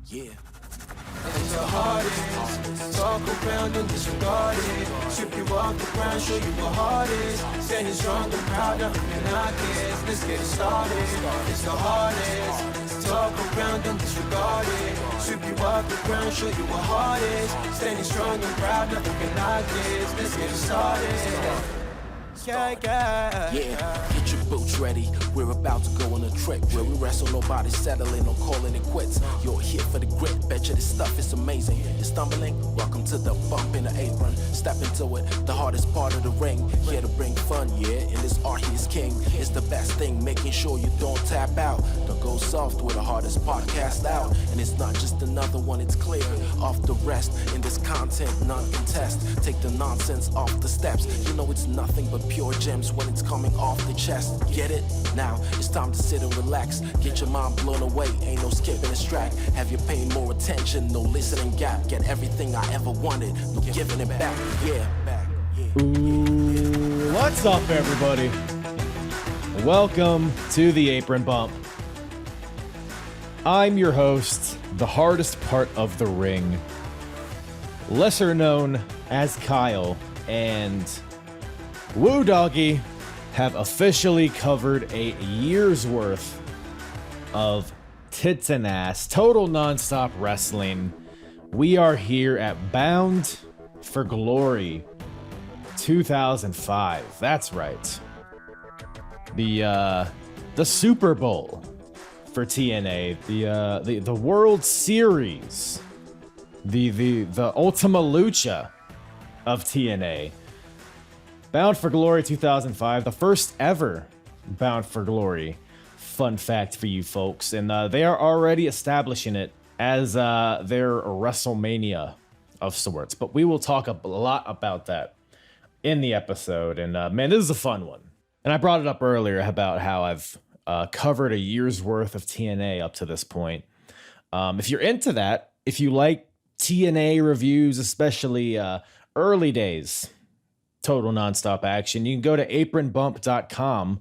Yeah. It's the hardest. Talk around and disregard it. Strip you off the ground, show you what hard is. Standing strong and proud, nothing can knock it. Let's get it started. It's the hardest. Talk around and disregard it. Strip you off the ground, show you what hard is. Standing strong and proud, nothing can knock it. Let's get it started. Yeah, get your boots ready. We're about to go on a trip where we wrestle, nobody settling or calling it quits. You're here for the grit, bet you this stuff is amazing. You're stumbling, welcome to the bump in the apron. Step into it, the hardest part of the ring. Here to bring fun, yeah, and this art he's king. It's the best thing, making sure you don't tap out. Don't go soft with the hardest podcast out. And it's not just another one, it's clear. Off the rest, in this content, none contest. Take the nonsense off the steps. You know it's nothing but pure gems when it's coming off the chest. Get it? Now it's time to sit and relax. Get your mind blown away, ain't no skipping this track. Have you paying more attention, no listening gap. Get everything I ever wanted, no giving it back. Yeah. Ooh, what's up, everybody? Welcome to the Apron Bump. I'm your host, the hardest part of the ring, lesser known as Kyle, and Woo Doggy have officially covered a year's worth of tits and ass, total nonstop wrestling. We are here at Bound for Glory 2005. That's right. The Super Bowl for TNA, the World Series, the Ultima Lucha of TNA. Bound for Glory 2005, the first ever Bound for Glory. Fun fact for you folks. And they are already establishing it as their WrestleMania of sorts. But we will talk a lot about that in the episode. And man, this is a fun one. And I brought it up earlier about how I've covered a year's worth of TNA up to this point. If you're into that, if you like TNA reviews, especially early days, total nonstop action, you can go to apronbump.com,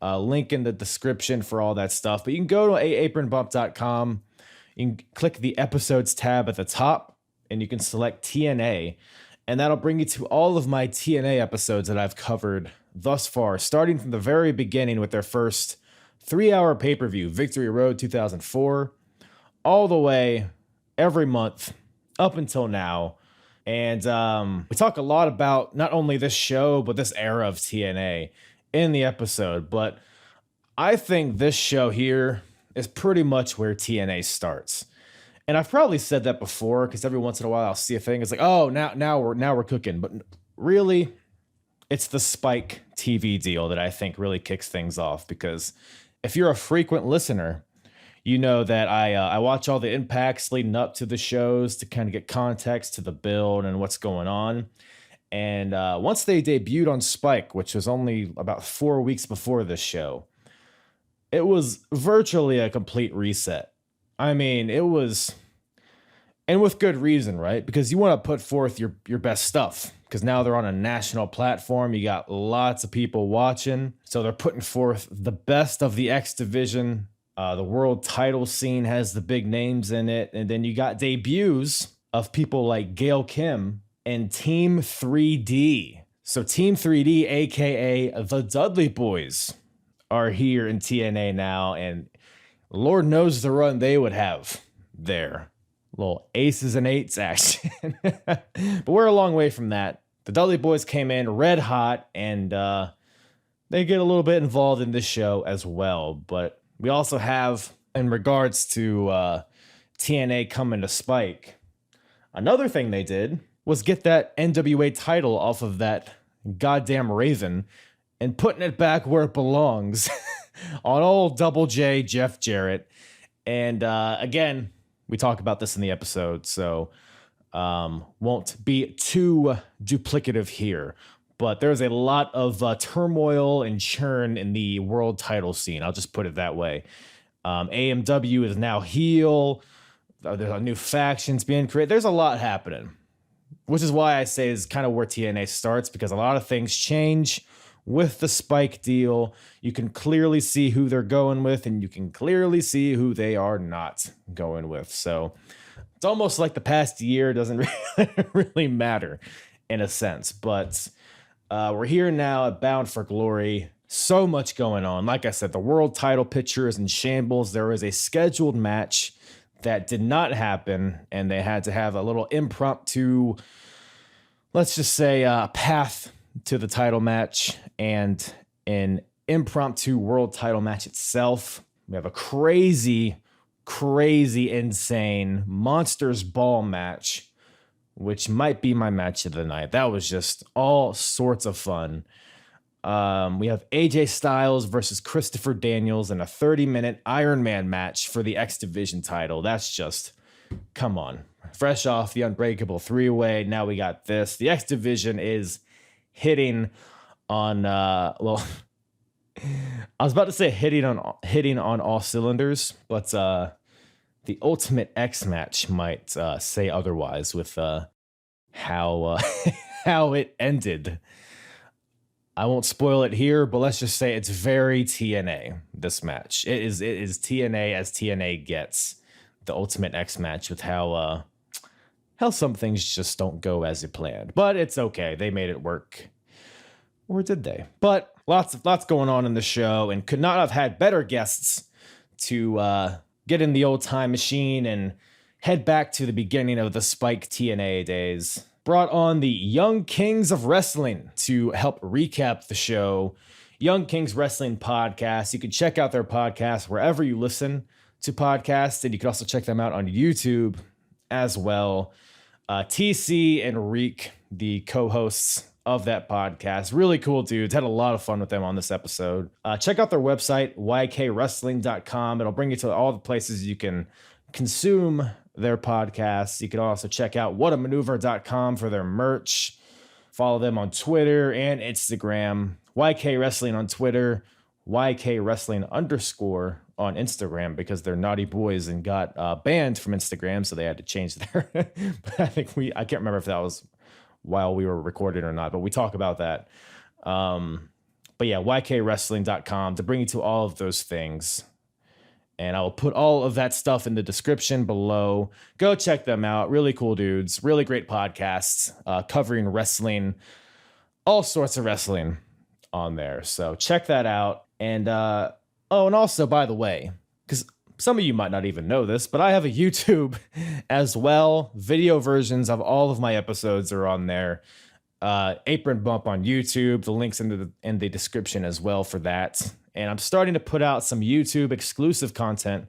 link in the description for all that stuff. But you can go to apronbump.com, you can click the episodes tab at the top, and you can select TNA, and that'll bring you to all of my TNA episodes that I've covered thus far, starting from the very beginning with their first 3-hour pay-per-view, Victory Road 2004, all the way every month up until now. And we talk a lot about not only this show, but this era of TNA in the episode. But I think this show here is pretty much where TNA starts. And I've probably said that before, because every once in a while I'll see a thing. It's like, oh, now we're cooking. But really, it's the Spike TV deal that I think really kicks things off. Because if you're a frequent listener, you know that I watch all the impacts leading up to the shows to kind of get context to the build and what's going on. And once they debuted on Spike, which was only about 4 weeks before this show, it was virtually a complete reset. I mean, it was, and with good reason, right? Because you want to put forth your best stuff. Because now they're on a national platform. You got lots of people watching. So they're putting forth the best of the X Division. The world title scene has the big names in it. And then you got debuts of people like Gail Kim and Team 3D. So Team 3D, a.k.a. the Dudley Boys, are here in TNA now. And Lord knows the run they would have there. Little aces and eights action. But we're a long way from that. The Dudley Boys came in red hot, and they get a little bit involved in this show as well. But we also have, in regards to TNA coming to Spike, another thing they did was get that NWA title off of that goddamn Raven and putting it back where it belongs on old Double J, Jeff Jarrett. And again, we talk about this in the episode, so won't be too duplicative here. But there's a lot of turmoil and churn in the world title scene. I'll just put it that way. AMW is now heel. There's new factions being created. There's a lot happening, which is why I say is kind of where TNA starts, because a lot of things change with the Spike deal. You can clearly see who they're going with, and you can clearly see who they are not going with. So it's almost like the past year doesn't really matter in a sense. But we're here now at Bound for Glory. So much going on. Like I said, the world title picture is in shambles. There was a scheduled match that did not happen, and they had to have a little impromptu, let's just say, path to the title match and an impromptu world title match itself. We have a crazy, insane Monsters Ball match, which might be my match of the night. That was just all sorts of fun. We have AJ Styles versus Christopher Daniels in a 30-minute Iron Man match for the X Division title. That's just, come on. Fresh off the Unbreakable 3-way, now we got this. The X Division is hitting on, well, I was about to say hitting on all cylinders, but the Ultimate X match might say otherwise with how how it ended. I won't spoil it here, but let's just say it's very TNA, this match. It is TNA as TNA gets. The Ultimate X match with how some things just don't go as you planned. But it's okay. They made it work. Or did they? But lots going on in the show, and could not have had better guests to get in the old time machine and head back to the beginning of the Spike TNA days. Brought on the Young Kings of Wrestling to help recap the show. Young Kings Wrestling Podcast. You can check out their podcast wherever you listen to podcasts, and you can also check them out on YouTube as well. TC and Reek, the co-hosts of that podcast. Really cool dudes. Had a lot of fun with them on this episode. Check out their website, ykwrestling.com. It'll bring you to all the places you can consume their podcasts. You can also check out whatamaneuver.com for their merch. Follow them on Twitter and Instagram. YK Wrestling on Twitter, YK Wrestling _ on Instagram, because they're naughty boys and got banned from Instagram, so they had to change their. But I can't remember if that was while we were recording or not, but we talk about that. But yeah, ykwrestling.com to bring you to all of those things. And I will put all of that stuff in the description below. Go check them out. Really cool dudes. Really great podcasts covering wrestling, all sorts of wrestling on there. So check that out. And and also, by the way, because some of you might not even know this, but I have a YouTube as well. Video versions of all of my episodes are on there. Apron Bump on YouTube. The link's in the description as well for that. And I'm starting to put out some YouTube exclusive content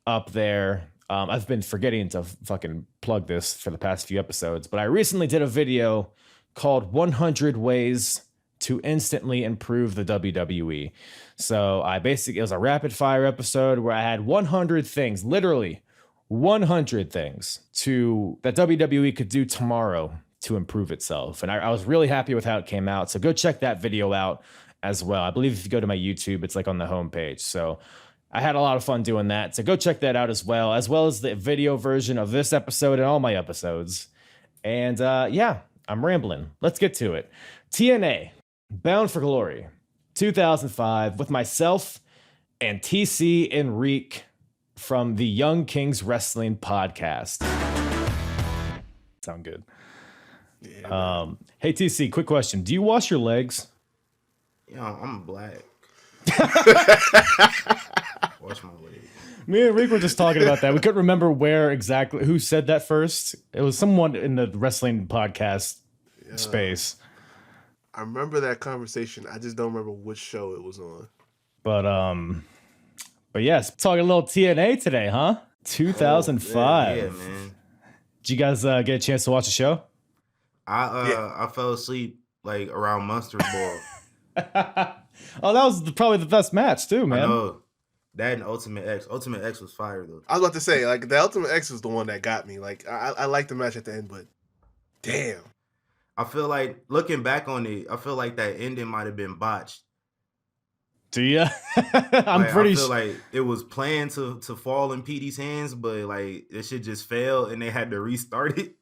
up there. I've been forgetting to fucking plug this for the past few episodes, but I recently did a video called 100 Ways to Instantly Improve the WWE. So it was a rapid fire episode where I had 100 things, literally 100 things that WWE could do tomorrow to improve itself. And I was really happy with how it came out. So go check that video out as well. I believe if you go to my YouTube, it's like on the homepage. So I had a lot of fun doing that. So go check that out as well as the video version of this episode and all my episodes. And yeah, I'm rambling. Let's get to it. TNA, Bound for Glory, 2005, with myself and TC and Reek from the Young Kings Wrestling Podcast. Sound good. Yeah, hey TC, quick question. Do you wash your legs? Yeah, I'm black. Wash my legs. Me and Reek were just talking about that. We couldn't remember who said that first. It was someone in the wrestling podcast space. I remember that conversation. I just don't remember which show it was on. But yes, talking a little TNA today, huh? 2005. Yeah, man. Did you guys get a chance to watch the show? I fell asleep like around Monsters Ball. Oh, that was probably the best match too, man. I know. That and Ultimate X. Ultimate X was fire though. I was about to say, like, the Ultimate X was the one that got me. Like, I liked the match at the end, but damn. I feel like, looking back on it, I feel like that ending might have been botched. Do you? I feel like it was planned to fall in Petey's hands, but like it shit just failed and they had to restart it.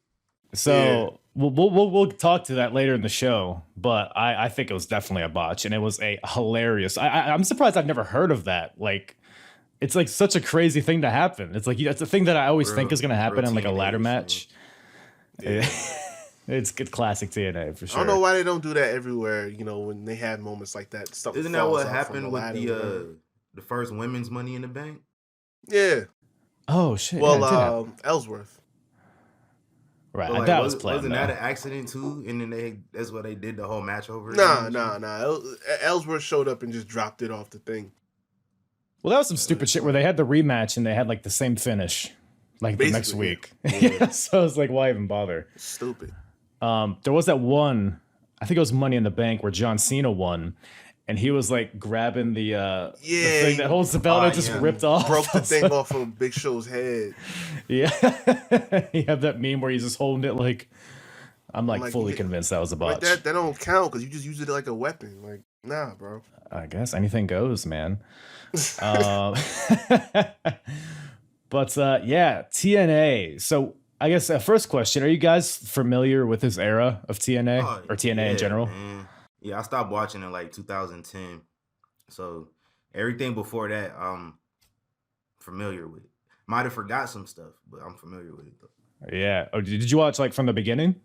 So We'll talk to that later in the show, but I think it was definitely a botch, and it was a hilarious. I'm surprised I've never heard of that. Like, it's like such a crazy thing to happen. It's like it's a thing that I always think is going to happen in like a ladder match. Yeah. It's good classic TNA for sure. I don't know why they don't do that everywhere. You know, when they have moments like that. Isn't that what happened with the first women's Money in the Bank? Yeah. Oh shit. Well, Ellsworth. Right, Like, that was planned. Wasn't that an accident too? And then that's what they did the whole match over. Nah. Ellsworth showed up and just dropped it off the thing. Well, that was some stupid shit where they had the rematch and they had like the same finish, like the next week. Yeah. So I was like, why even bother? Stupid. There was that one, I think it was Money in the Bank, where John Cena won, and he was like grabbing the thing that holds the belt and just ripped off. Broke the thing off of Big Show's head. Yeah. You have that meme where he's just holding it like, I'm like fully convinced that was a botch. Like that don't count because you just use it like a weapon. Like, nah, bro. I guess anything goes, man. But yeah, TNA. So I guess first question, are you guys familiar with this era of TNA or TNA in general? Man. Yeah, I stopped watching in like 2010. So everything before that, I'm familiar with. Might have forgot some stuff, but I'm familiar with it though. Yeah. Oh, did you watch like from the beginning?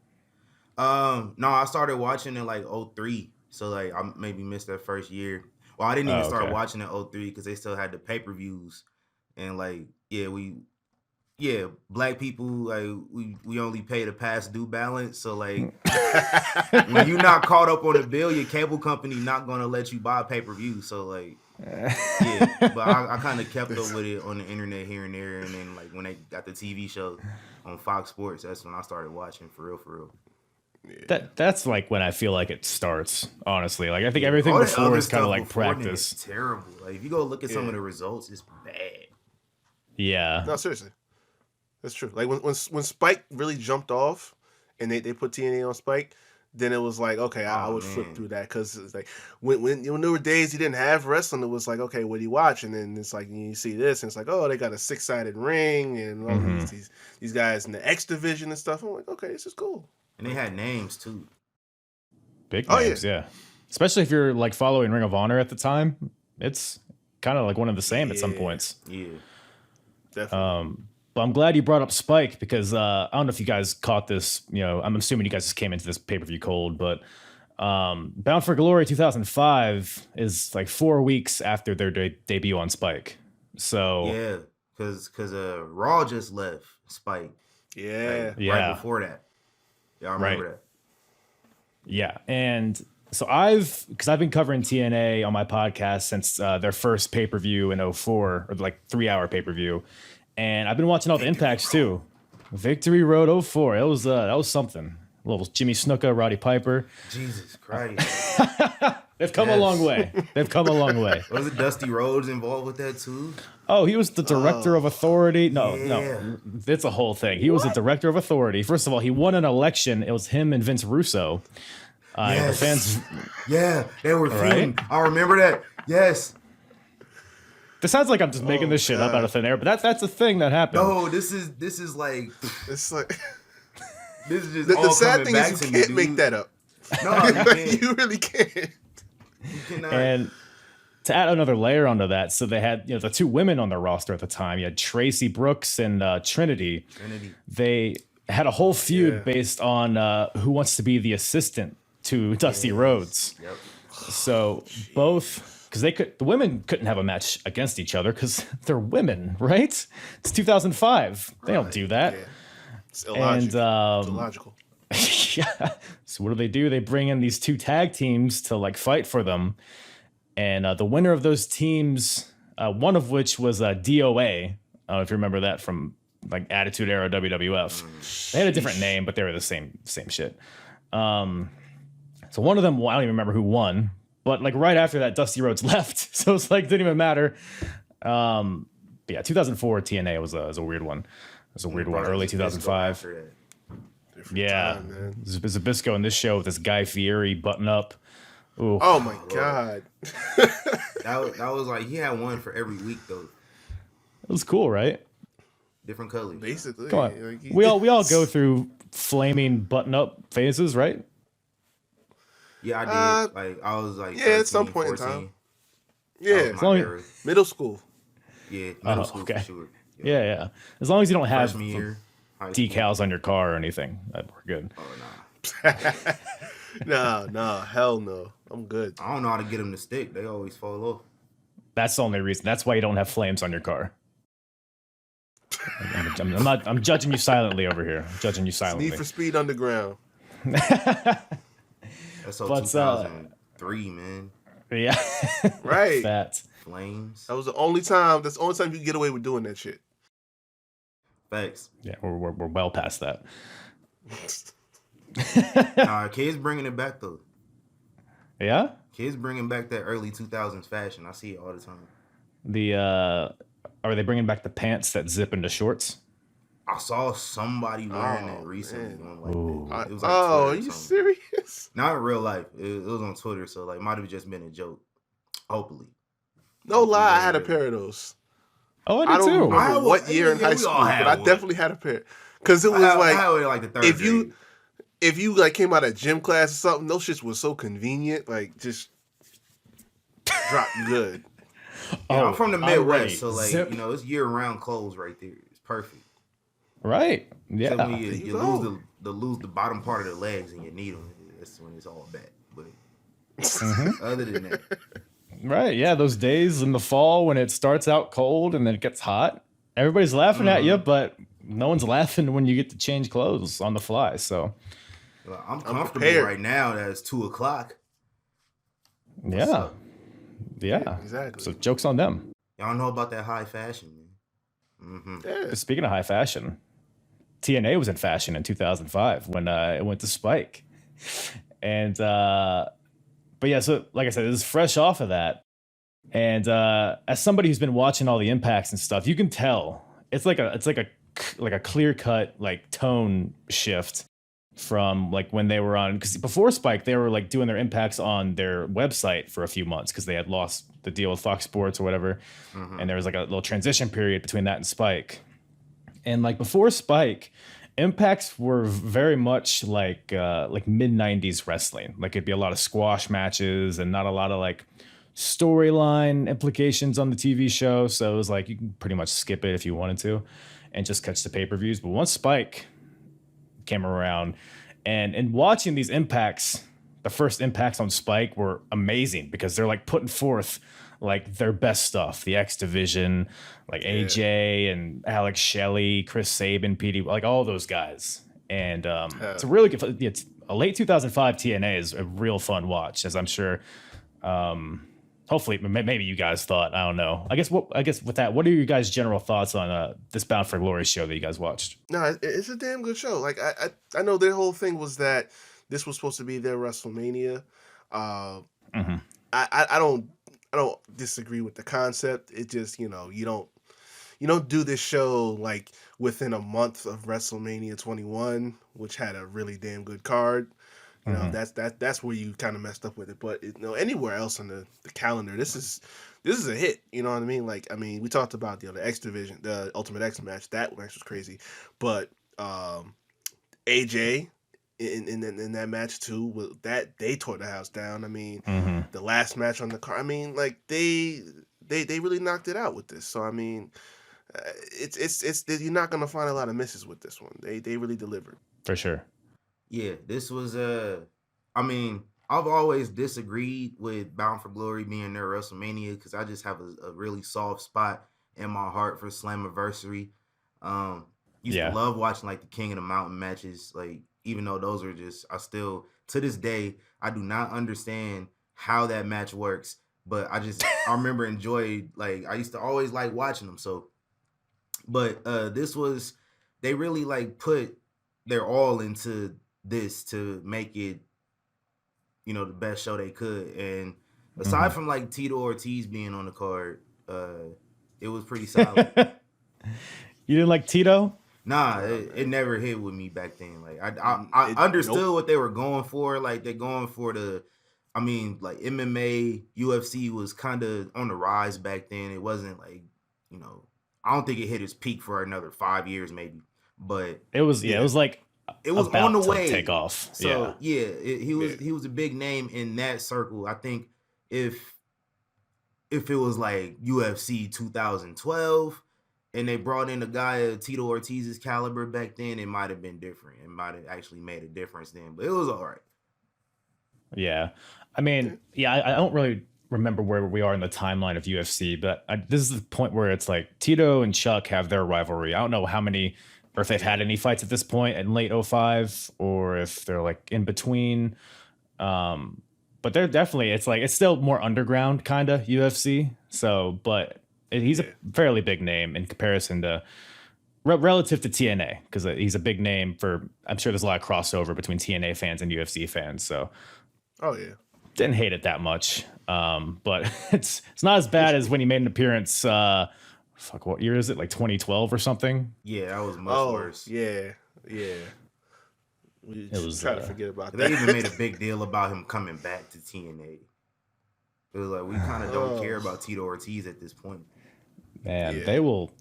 No, I started watching in like 03. So like I maybe missed that first year. Well, I didn't even start watching in 03 because they still had the pay-per-views. And like, black people, like we only pay the past due balance. So like when you're not caught up on the bill, your cable company not gonna let you buy pay-per-view. So like but I kind of kept up with it on the internet here and there, and then like when they got the TV show on Fox Sports, that's when I started watching for real. Yeah. That's like when I feel like it starts, honestly. Like I think everything before is kind of like practice. Terrible. Like if you go look at some of the results, it's bad. Yeah. No, seriously. That's true. Like when Spike really jumped off and they put TNA on Spike, then it was like, okay, I would flip through that because it's like when there were days he didn't have wrestling, it was like, okay, what do you watch? And then it's like you see this and it's like, oh, they got a 6-sided ring and all these guys in the X division and stuff. I'm like, okay, this is cool. And they had names too. Big names, yeah. Especially if you're like following Ring of Honor at the time, it's kind of like one of the same at some points. Yeah, definitely. But I'm glad you brought up Spike because I don't know if you guys caught this. You know, I'm assuming you guys just came into this pay-per-view cold, but Bound for Glory 2005 is like 4 weeks after their debut on Spike. So yeah, because Raw just left Spike. Right before that. Yeah, I remember that. Yeah, and so I've been covering TNA on my podcast since their first pay-per-view in 04, or like 3-hour pay-per-view. And I've been watching all the impacts too. Victory Road 04. That was something. A little Jimmy Snuka, Roddy Piper. Jesus Christ. They've come a long way. Was it Dusty Rhodes involved with that too? Oh, he was the director of authority. No, it's a whole thing. He was the director of authority. First of all, he won an election. It was him and Vince Russo. The fans. Yeah, they were feuding. I remember that. Yes. This sounds like I'm just making this shit up out of thin air, but that's a thing that happened. No, this is like it's like this is just the sad thing is you can't make that up. No, you can't. You really can't. You cannot. And to add another layer onto that, so they had the two women on their roster at the time. You had Tracy Brooks and Trinity. They had a whole feud based on who wants to be the assistant to Dusty Rhodes. Yep. So both. Because the women couldn't have a match against each other because they're women, right? It's 2005. They don't do that. Yeah. It's illogical. And, it's illogical. Yeah. So what do? They bring in these two tag teams to like fight for them, and the winner of those teams, one of which was DOA. I don't know if you remember that from like Attitude Era WWF. They had a different name, but they were the same shit. So one of them, I don't even remember who won. But like right after that, Dusty Rhodes left, so it's like didn't even matter. But yeah, 2004 TNA was a weird one. It was a weird one. Early 2005. Yeah, Zabisco in this show with this Guy Fieri button up. Ooh. Oh my god. that was like he had one for every week though. It was cool, right? different colors. Basically, Come on. like, We all go through flaming button-up phases, right? Yeah, I did. Like I was like, yeah, at some 13, point 14. in time. That Yeah, was my era. middle school. Yeah, middle school okay. for sure. Yeah. As long as you don't have Freshman year, high school. decals on your car or anything, we're good. Oh nah. No, hell no. I'm good. I don't know how to get them to stick. They always fall off. That's the only reason. That's why you don't have flames on your car. I'm judging you silently over here. I'm judging you silently. Need for Speed Underground. That's so But, 2003, man. Yeah. Right. That. Flames. That was the only time. That's the only time you could get away with doing that shit. Facts. Yeah, we're well past that. Nah, kids bringing it back though. Yeah. Kids bringing back that early 2000s fashion. I see it all the time. Are they bringing back the pants that zip into shorts? I saw somebody wearing it recently. Man. On like, it was like are Twitter or you something. serious? Not in real life. It was on Twitter, so like might have just been a joke. Hopefully. No lie, I had a pair of those. Oh, I I did don't too. remember what year in yeah, high we school, all had but I one. definitely had a pair. Because it was I like, had it in, like the third if grade. you like came out of gym class or something, those shits was so convenient. Like just drop good. I'm from the Midwest, already. so like Zip. it's year-round clothes right there. It's perfect. Right. Yeah. So when you you lose go. lose the bottom part of the legs and you need them, that's when it's all bad. But Mm-hmm. other than that, Right. Yeah. Those days in the fall when it starts out cold and then it gets hot, everybody's laughing at you, but no one's laughing when you get to change clothes on the fly. So, well, I'm comfortable prepared. right now that it's 2:00. yeah. up? Yeah. Exactly. So, joke's on them. Y'all know about that high fashion, man. Mm-hmm. Yeah. Speaking of high fashion, TNA was in fashion in 2005 when it went to Spike. And, but yeah, so like I said, this is fresh off of that. And as somebody who's been watching all the impacts and stuff, you can tell it's like a clear cut like tone shift from like when they were on, because before Spike they were like doing their impacts on their website for a few months because they had lost the deal with Fox Sports or whatever, and there was like a little transition period between that and Spike. And like before Spike, impacts were very much like mid 90s wrestling. Like it'd be a lot of squash matches and not a lot of like storyline implications on the TV show. So it was like you can pretty much skip it if you wanted to and just catch the pay-per-views. But once Spike came around and watching these impacts, the first impacts on Spike were amazing because they're like putting forth like their best stuff. The X Division, like AJ and Alex Shelley, Chris Saban, Petey, like all those guys. And it's a really good, it's a late 2005 TNA is a real fun watch, as I'm sure hopefully maybe you guys thought. I don't know. I guess with that, what are your guys' general thoughts on this Bound for Glory show that you guys watched? No, it's a damn good show. Like I know their whole thing was that this was supposed to be their WrestleMania. I don't disagree with the concept. It just, you don't do this show like within a month of WrestleMania 21, which had a really damn good card. You know, that's where you kind of messed up with it. But anywhere else on the calendar, this is a hit. You know what I mean? Like, I mean, we talked about the X Division, the Ultimate X match. That match was crazy. But AJ in that match too, that they tore the house down. I mean, the last match on the card. I mean, like they really knocked it out with this. So I mean, it's you're not gonna find a lot of misses with this one. They really delivered For sure. Yeah, this was I mean, I've always disagreed with Bound for Glory being their WrestleMania because I just have a really soft spot in my heart for Slammiversary. Used to love watching like the King of the Mountain matches, like even though those are just, I still to this day I do not understand how that match works, but I remember enjoyed, like I used to always like watching them. So, but this was, they really like put their all into this to make it, the best show they could. And aside from like Tito Ortiz being on the card, it was pretty solid. You didn't like Tito? Nah, it never hit with me back then. Like I understood what they were going for. Like they're going for like MMA, UFC was kind of on the rise back then. It wasn't like, I don't think it hit its peak for another 5 years, maybe. But it was it was like it was about on the to way take off. So he was a big name in that circle. I think if it was like UFC 2012 and they brought in a guy of Tito Ortiz's caliber back then, it might have been different. It might have actually made a difference then, but it was all right. Yeah. I mean, I don't really remember where we are in the timeline of UFC, but this is the point where it's like Tito and Chuck have their rivalry. I don't know how many, or if they've had any fights at this point in late 05, or if they're like in between. But they're definitely, it's still more underground kind of UFC. So, but he's a fairly big name in comparison to relative to TNA, because he's a big name for, I'm sure there's a lot of crossover between TNA fans and UFC fans. So, didn't hate it that much. But it's not as bad as when he made an appearance. What year is it? Like 2012 or something? Yeah, that was much worse. Yeah. We was trying to forget about that. They even made a big deal about him coming back to TNA. It was like, we kind of don't care about Tito Ortiz at this point. Man, they will.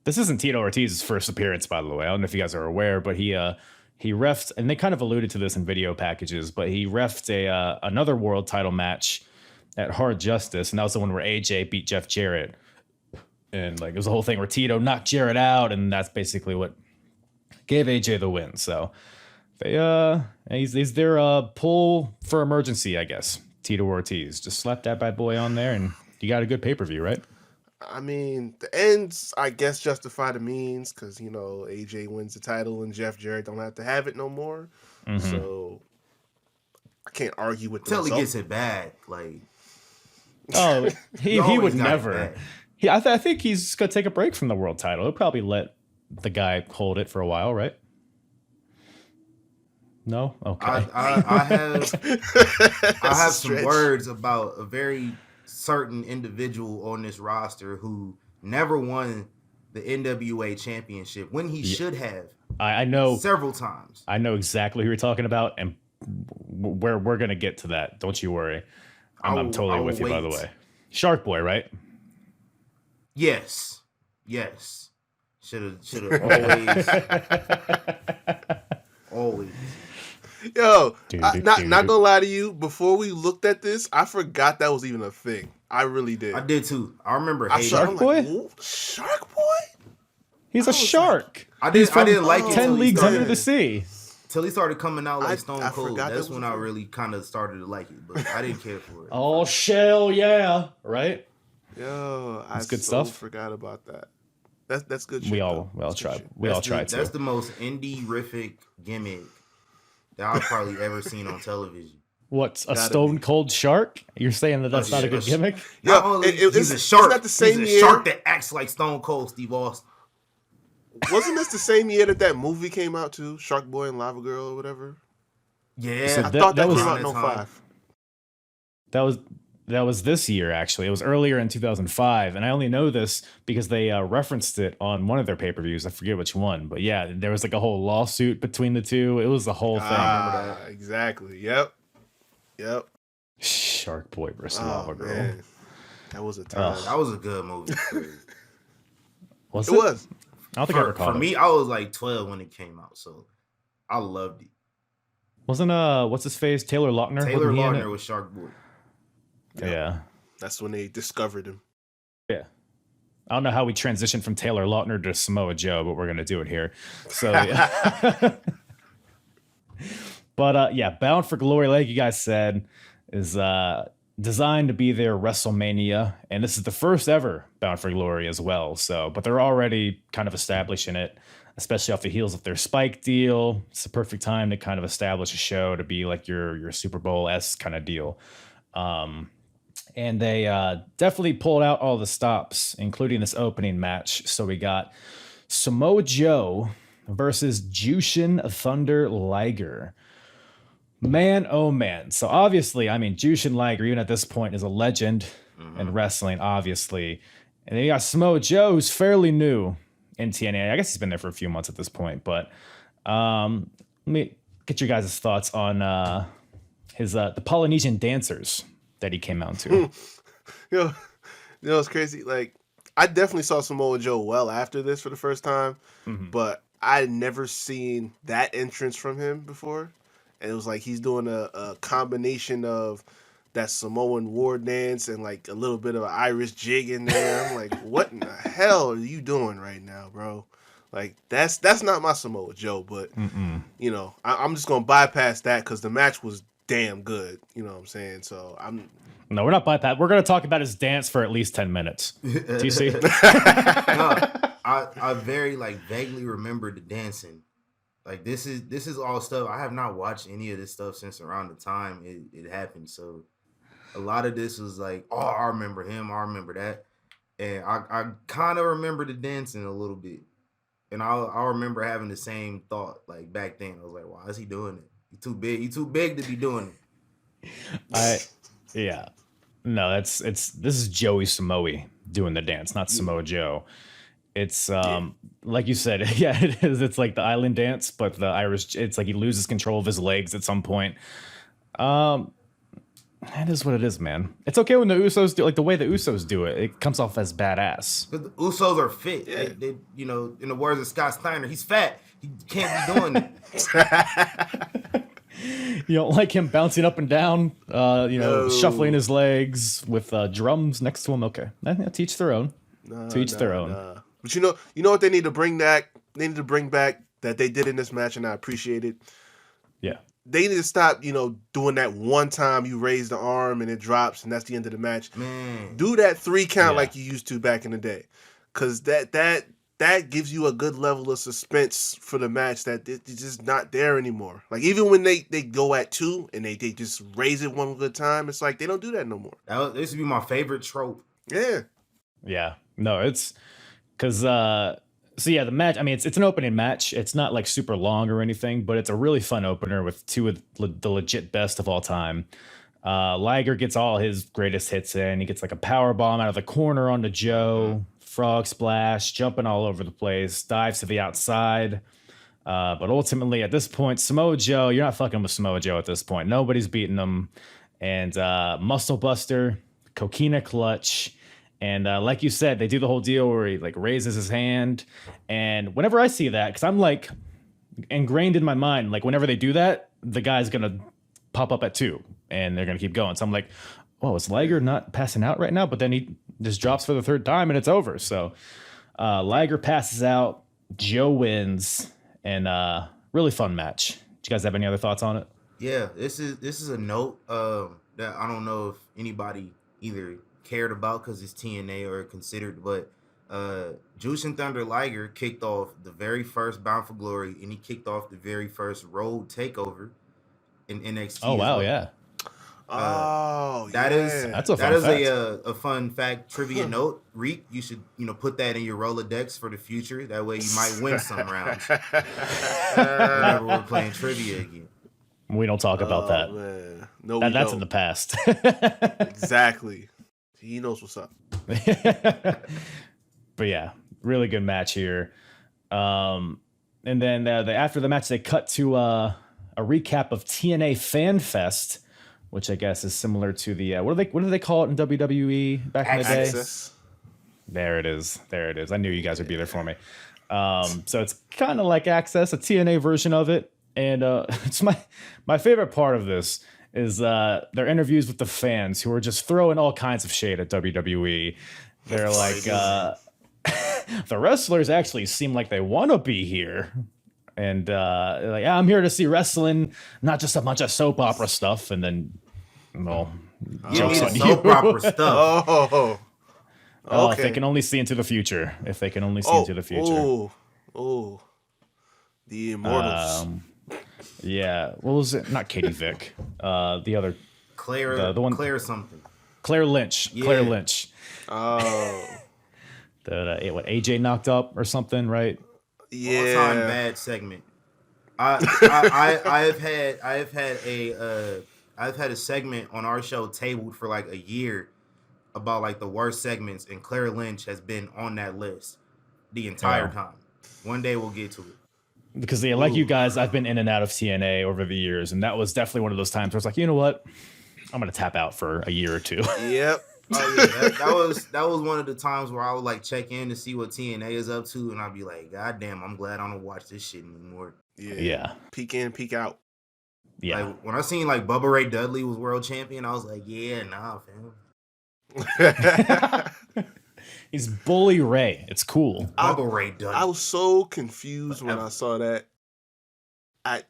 This isn't Tito Ortiz's first appearance, by the way. I don't know if you guys are aware, but he refed, and they kind of alluded to this in video packages, but he refed another world title match at Hard Justice, and that was the one where AJ beat Jeff Jarrett. And like it was a whole thing where Tito knocked Jarrett out, and that's basically what gave AJ the win. So he's their pull for emergency, I guess. Tito Ortiz. Just slap that bad boy on there, and you got a good pay-per-view, right? I mean, the ends, I guess, justify the means, because, AJ wins the title and Jeff Jarrett don't have to have it no more. Mm-hmm. So I can't argue with that. Until he gets it back. Like, oh, he would never. I think he's going to take a break from the world title. He'll probably let the guy hold it for a while, right? No? Okay. I have some words about a very certain individual on this roster who never won the NWA championship when he should have. I know several times. I know exactly who you're talking about, and we're going to get to that. Don't you worry. I'm totally with you, by the way. Shark Boy, right? Yes. Should have always. Yo, not gonna lie to you. Before we looked at this, I forgot that was even a thing. I really did. I did too. I remember hating Shark Boy. Like, Shark Boy. He's a shark. Like, I didn't like it 10 Leagues Under the Sea. Till he started coming out like Stone Cold. That's when I really kind of started to like it, but I didn't care for it. Oh, shell, yeah, right? Yo, that's good stuff. Forgot about that. That's good. We all tried. We all tried to. That's the most indie-rific gimmick that I've probably ever seen on television. What's a Stone Cold shark? You're saying that's not a good gimmick? Yeah, he's a shark. Not the same he's a shark that acts like Stone Cold Steve Austin. Wasn't this the same year that movie came out too? Shark Boy and Lava Girl or whatever? Yeah, so I thought that came out in 05. That was this year, actually. It was earlier in 2005, and I only know this because they referenced it on one of their pay-per-views. I forget which one, but yeah, there was like a whole lawsuit between the two. It was the whole thing. I remember that. Exactly. Yep. Shark Boy versus Lava Girl. Man. That was a time. That was a good movie. Was it? It was. I don't think I recall. For me, I was like 12 when it came out, so I loved it. Wasn't what's his face? Taylor Lautner? Taylor Lautner was Shark Boy. Yeah. That's when they discovered him. Yeah. I don't know how we transitioned from Taylor Lautner to Samoa Joe, but we're going to do it here. So, yeah. But, Bound for Glory, like you guys said, is designed to be their WrestleMania. And this is the first ever Bound for Glory as well. So, but they're already kind of establishing it, especially off the heels of their Spike deal. It's the perfect time to kind of establish a show to be like your Super Bowl-esque kind of deal. And they definitely pulled out all the stops, including this opening match. So we got Samoa Joe versus Jushin Thunder Liger. Man, oh man. So obviously, I mean, Jushin Liger, even at this point, is a legend in wrestling, obviously. And then you got Samoa Joe, who's fairly new in TNA. I guess he's been there for a few months at this point. But let me get your guys' thoughts on the Polynesian dancers that he came out to. You know, it's crazy. Like, I definitely saw Samoa Joe well after this for the first time, but I had never seen that entrance from him before. And it was like he's doing a combination of that Samoan war dance and like a little bit of an Irish jig in there. I'm like, what in the hell are you doing right now, bro? Like that's not my Samoa Joe, but you know, I'm just gonna bypass that because the match was damn good. You know what I'm saying? So No, we're not bypass. We're gonna talk about his dance for at least 10 minutes. TC. No, I very like vaguely remember the dancing. Like this is all stuff I have not watched any of this stuff since around the time it happened. So a lot of this was like, oh, I remember him, I remember that, and I kind of remember the dancing a little bit. And I remember having the same thought like back then. I was like, why is he doing it? He too big. He too big to be doing it. Yeah. No, this is Joey Samoa doing the dance, not Samoa Joe. It's like you said, yeah, it is. It's like the island dance, but the Irish. It's like he loses control of his legs at some point. That is what it is, man. It's okay when the Usos do like the way the Usos do it. It comes off as badass. Because the Usos are fit. Yeah. They, you know, in the words of Scott Steiner, he's fat. He can't be doing it. You don't like him bouncing up and down, shuffling his legs with drums next to him. Okay, to each their own. To each their own. But you know what they need to bring back? They need to bring back that they did in this match, and I appreciate it. Yeah. They need to stop, doing that one time you raise the arm and it drops and that's the end of the match. Man. Do that 3 count like you used to back in the day, because that gives you a good level of suspense for the match that it's just not there anymore. Like even when they go at 2 and they just raise it one good time, it's like they don't do that no more. This would be my favorite trope. Yeah. Yeah. No, it's because. So yeah, the match, I mean, it's an opening match. It's not like super long or anything, but it's a really fun opener with 2 of the legit best of all time. Liger gets all his greatest hits in. He gets like a power bomb out of the corner onto Joe, frog splash, jumping all over the place, dives to the outside. But ultimately at this point, Samoa Joe, you're not fucking with Samoa Joe at this point. Nobody's beating him. And Muscle Buster, Coquina Clutch. And like you said, they do the whole deal where he like raises his hand. And whenever I see that, because I'm like ingrained in my mind, like whenever they do that, the guy's going to pop up at 2 and they're going to keep going. So I'm like, oh, is Liger not passing out right now? But then he just drops for the 3rd time and it's over. So Liger passes out, Joe wins, and really fun match. Do you guys have any other thoughts on it? Yeah, this is a note that I don't know if anybody either cared about because it's TNA or considered, but Jushin Thunder Liger kicked off the very first Bound for Glory, and he kicked off the very first Road Takeover in NXT. Oh wow, yeah. That is a a fun fact trivia note. Reek, you should put that in your Rolodex for the future. That way you might win some rounds whenever we're playing trivia again. We don't talk about that. Man. No, that's in the past. Exactly. He knows what's up. But yeah, really good match here. And then after the match, they cut to a recap of TNA Fan Fest, which I guess is similar to the what do they call it in WWE back in the day? Access. There it is. I knew you guys would be there for me. So it's kind of like Access, a TNA version of it. And it's my favorite part of this is their interviews with the fans who are just throwing all kinds of shade at WWE. They're like, the wrestlers actually seem like they want to be here. And they're like, I'm here to see wrestling, not just a bunch of soap opera stuff. And then, well, jokes on soap opera stuff. Oh, okay. If they can only see into the future. Oh, the Immortals. Yeah, what was it? Not Katie Vick. The other Claire, the one, Claire something. Claire Lynch. Yeah. Claire Lynch. Oh, what AJ knocked up or something, right? Yeah. All-time bad segment. I've had a segment on our show tabled for like a year about like the worst segments, and Claire Lynch has been on that list the entire time. One day we'll get to it. Because like you guys, I've been in and out of TNA over the years, and that was definitely one of those times where it's like, you know what, I'm gonna tap out for a year or 2. Yep. Oh yeah, that was one of the times where I would like check in to see what TNA is up to, and I'd be like, God damn, I'm glad I don't watch this shit anymore. Yeah. Peek in, peek out. Yeah. Like when I seen like Bubba Ray Dudley was world champion, I was like, yeah, nah, fam. He's Bully Ray. It's cool. Bubba Ray Dudley. I was so confused when I saw that. I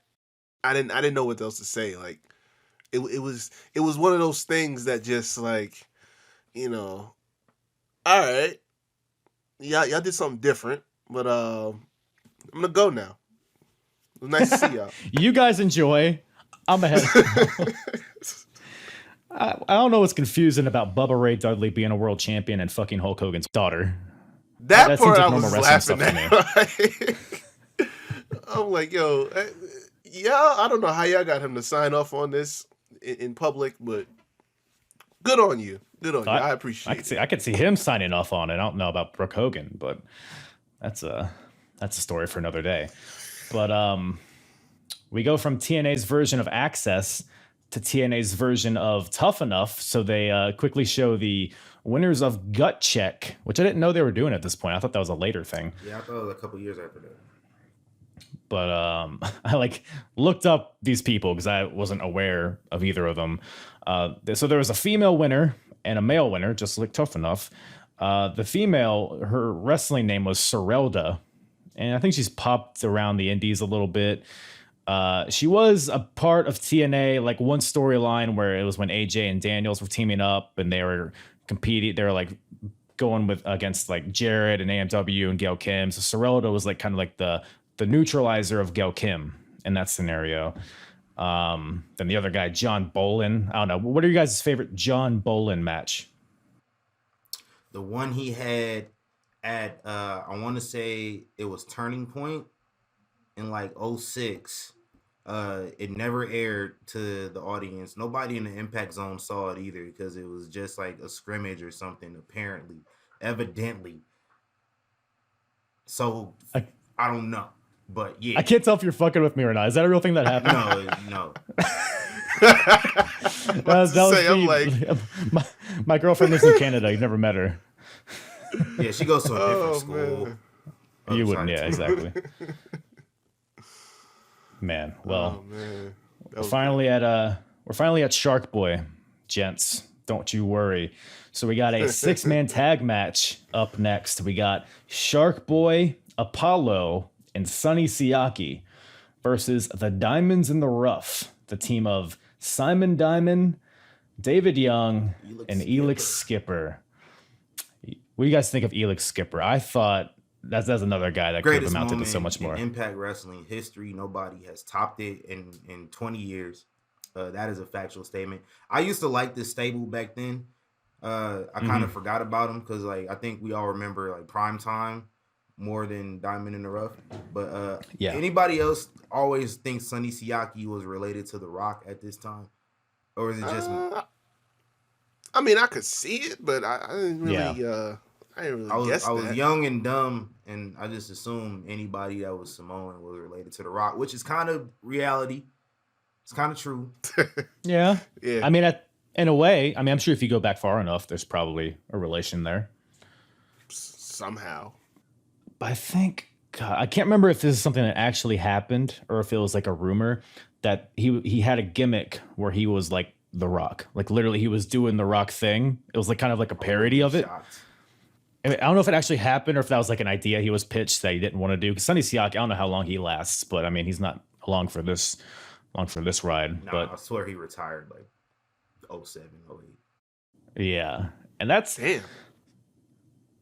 didn't know what else to say. Like it was one of those things that just like, you know, all right, y'all did something different, but I'm gonna go now. It was nice to see y'all. You guys enjoy. I'm ahead. I don't know what's confusing about Bubba Ray Dudley being a world champion and fucking Hulk Hogan's daughter. That part seems like I normal was wrestling laughing stuff to me. at. I'm like, yo, yeah, I don't know how y'all got him to sign off on this in public, but good on you. Good on you. I appreciate it. I could see him signing off on it. I don't know about Brooke Hogan, but that's a story for another day. But we go from TNA's version of Access to TNA's version of Tough Enough. So they quickly show the winners of Gut Check, which I didn't know they were doing at this point. I thought that was a later thing. Yeah, I thought it was a couple years after that. But I like looked up these people because I wasn't aware of either of them. So there was a female winner and a male winner, just like Tough Enough. The female, her wrestling name was Sorelda, and I think she's popped around the indies a little bit. She was a part of TNA, like one storyline where it was when AJ and Daniels were teaming up and they were competing. They were like going against like Jarrett and AMW and Gail Kim. So Sorelda was like kind of like the neutralizer of Gail Kim in that scenario. Then the other guy, John Bolin. I don't know. What are you guys' favorite John Bolin match? The one he had at, I want to say it was Turning Point in like 06. It never aired to the audience. Nobody in the Impact Zone saw it either because it was just like a scrimmage or something, evidently. So I don't know. But yeah, I can't tell if you're fucking with me or not. Is that a real thing that happened? No. I'm like, my girlfriend lives in Canada. You've never met her. Yeah, she goes to a different school. Man. You wouldn't, yeah, exactly. Man, well, we're finally at Shark Boy, gents. Don't you worry. So we got a 6-man tag match up next. We got Shark Boy, Apollo, and Sonny Siaki versus the Diamonds in the Rough, the team of Simon Diamond, David Young, and Elix Skipper. What do you guys think of Elix Skipper? I thought that's another guy that could have amounted to so much more. In Impact Wrestling history, nobody has topped it in 20 years. That is a factual statement. I used to like this stable back then. I kind of forgot about him because like I think we all remember like Prime Time more than Diamond in the Rough. But anybody else always thinks Sonny Siaki was related to The Rock at this time? Or is it just me? I mean, I could see it, but I didn't really guess I was young and dumb, and I just assumed anybody that was Samoan was related to The Rock, which is kind of reality. It's kind of true. Yeah. I mean, in a way, I mean, I'm sure if you go back far enough, there's probably a relation there. Somehow. But I think, God, I can't remember if this is something that actually happened or if it was like a rumor that he had a gimmick where he was like The Rock. Like literally he was doing the Rock thing. It was like kind of like a parody of it. I don't know if it actually happened or if that was like an idea he was pitched that he didn't want to do. Because Sonny Siaki, I don't know how long he lasts, but I mean, he's not along for this ride. Nah, but I swear he retired like 07, 08. Yeah. And that's... Damn.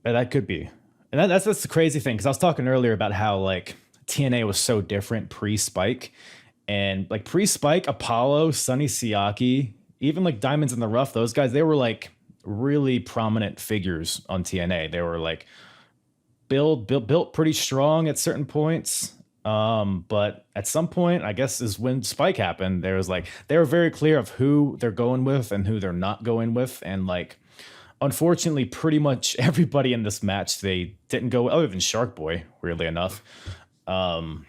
That could be. And that's the crazy thing, because I was talking earlier about how like TNA was so different pre-Spike. And like pre-Spike, Apollo, Sonny Siaki, even like Diamonds in the Rough, those guys, they were like really prominent figures on TNA. They were like built pretty strong at certain points. But at some point, I guess is when Spike happened, they were very clear of who they're going with and who they're not going with. And like, unfortunately, pretty much everybody in this match, they didn't go other than Shark Boy, weirdly enough. I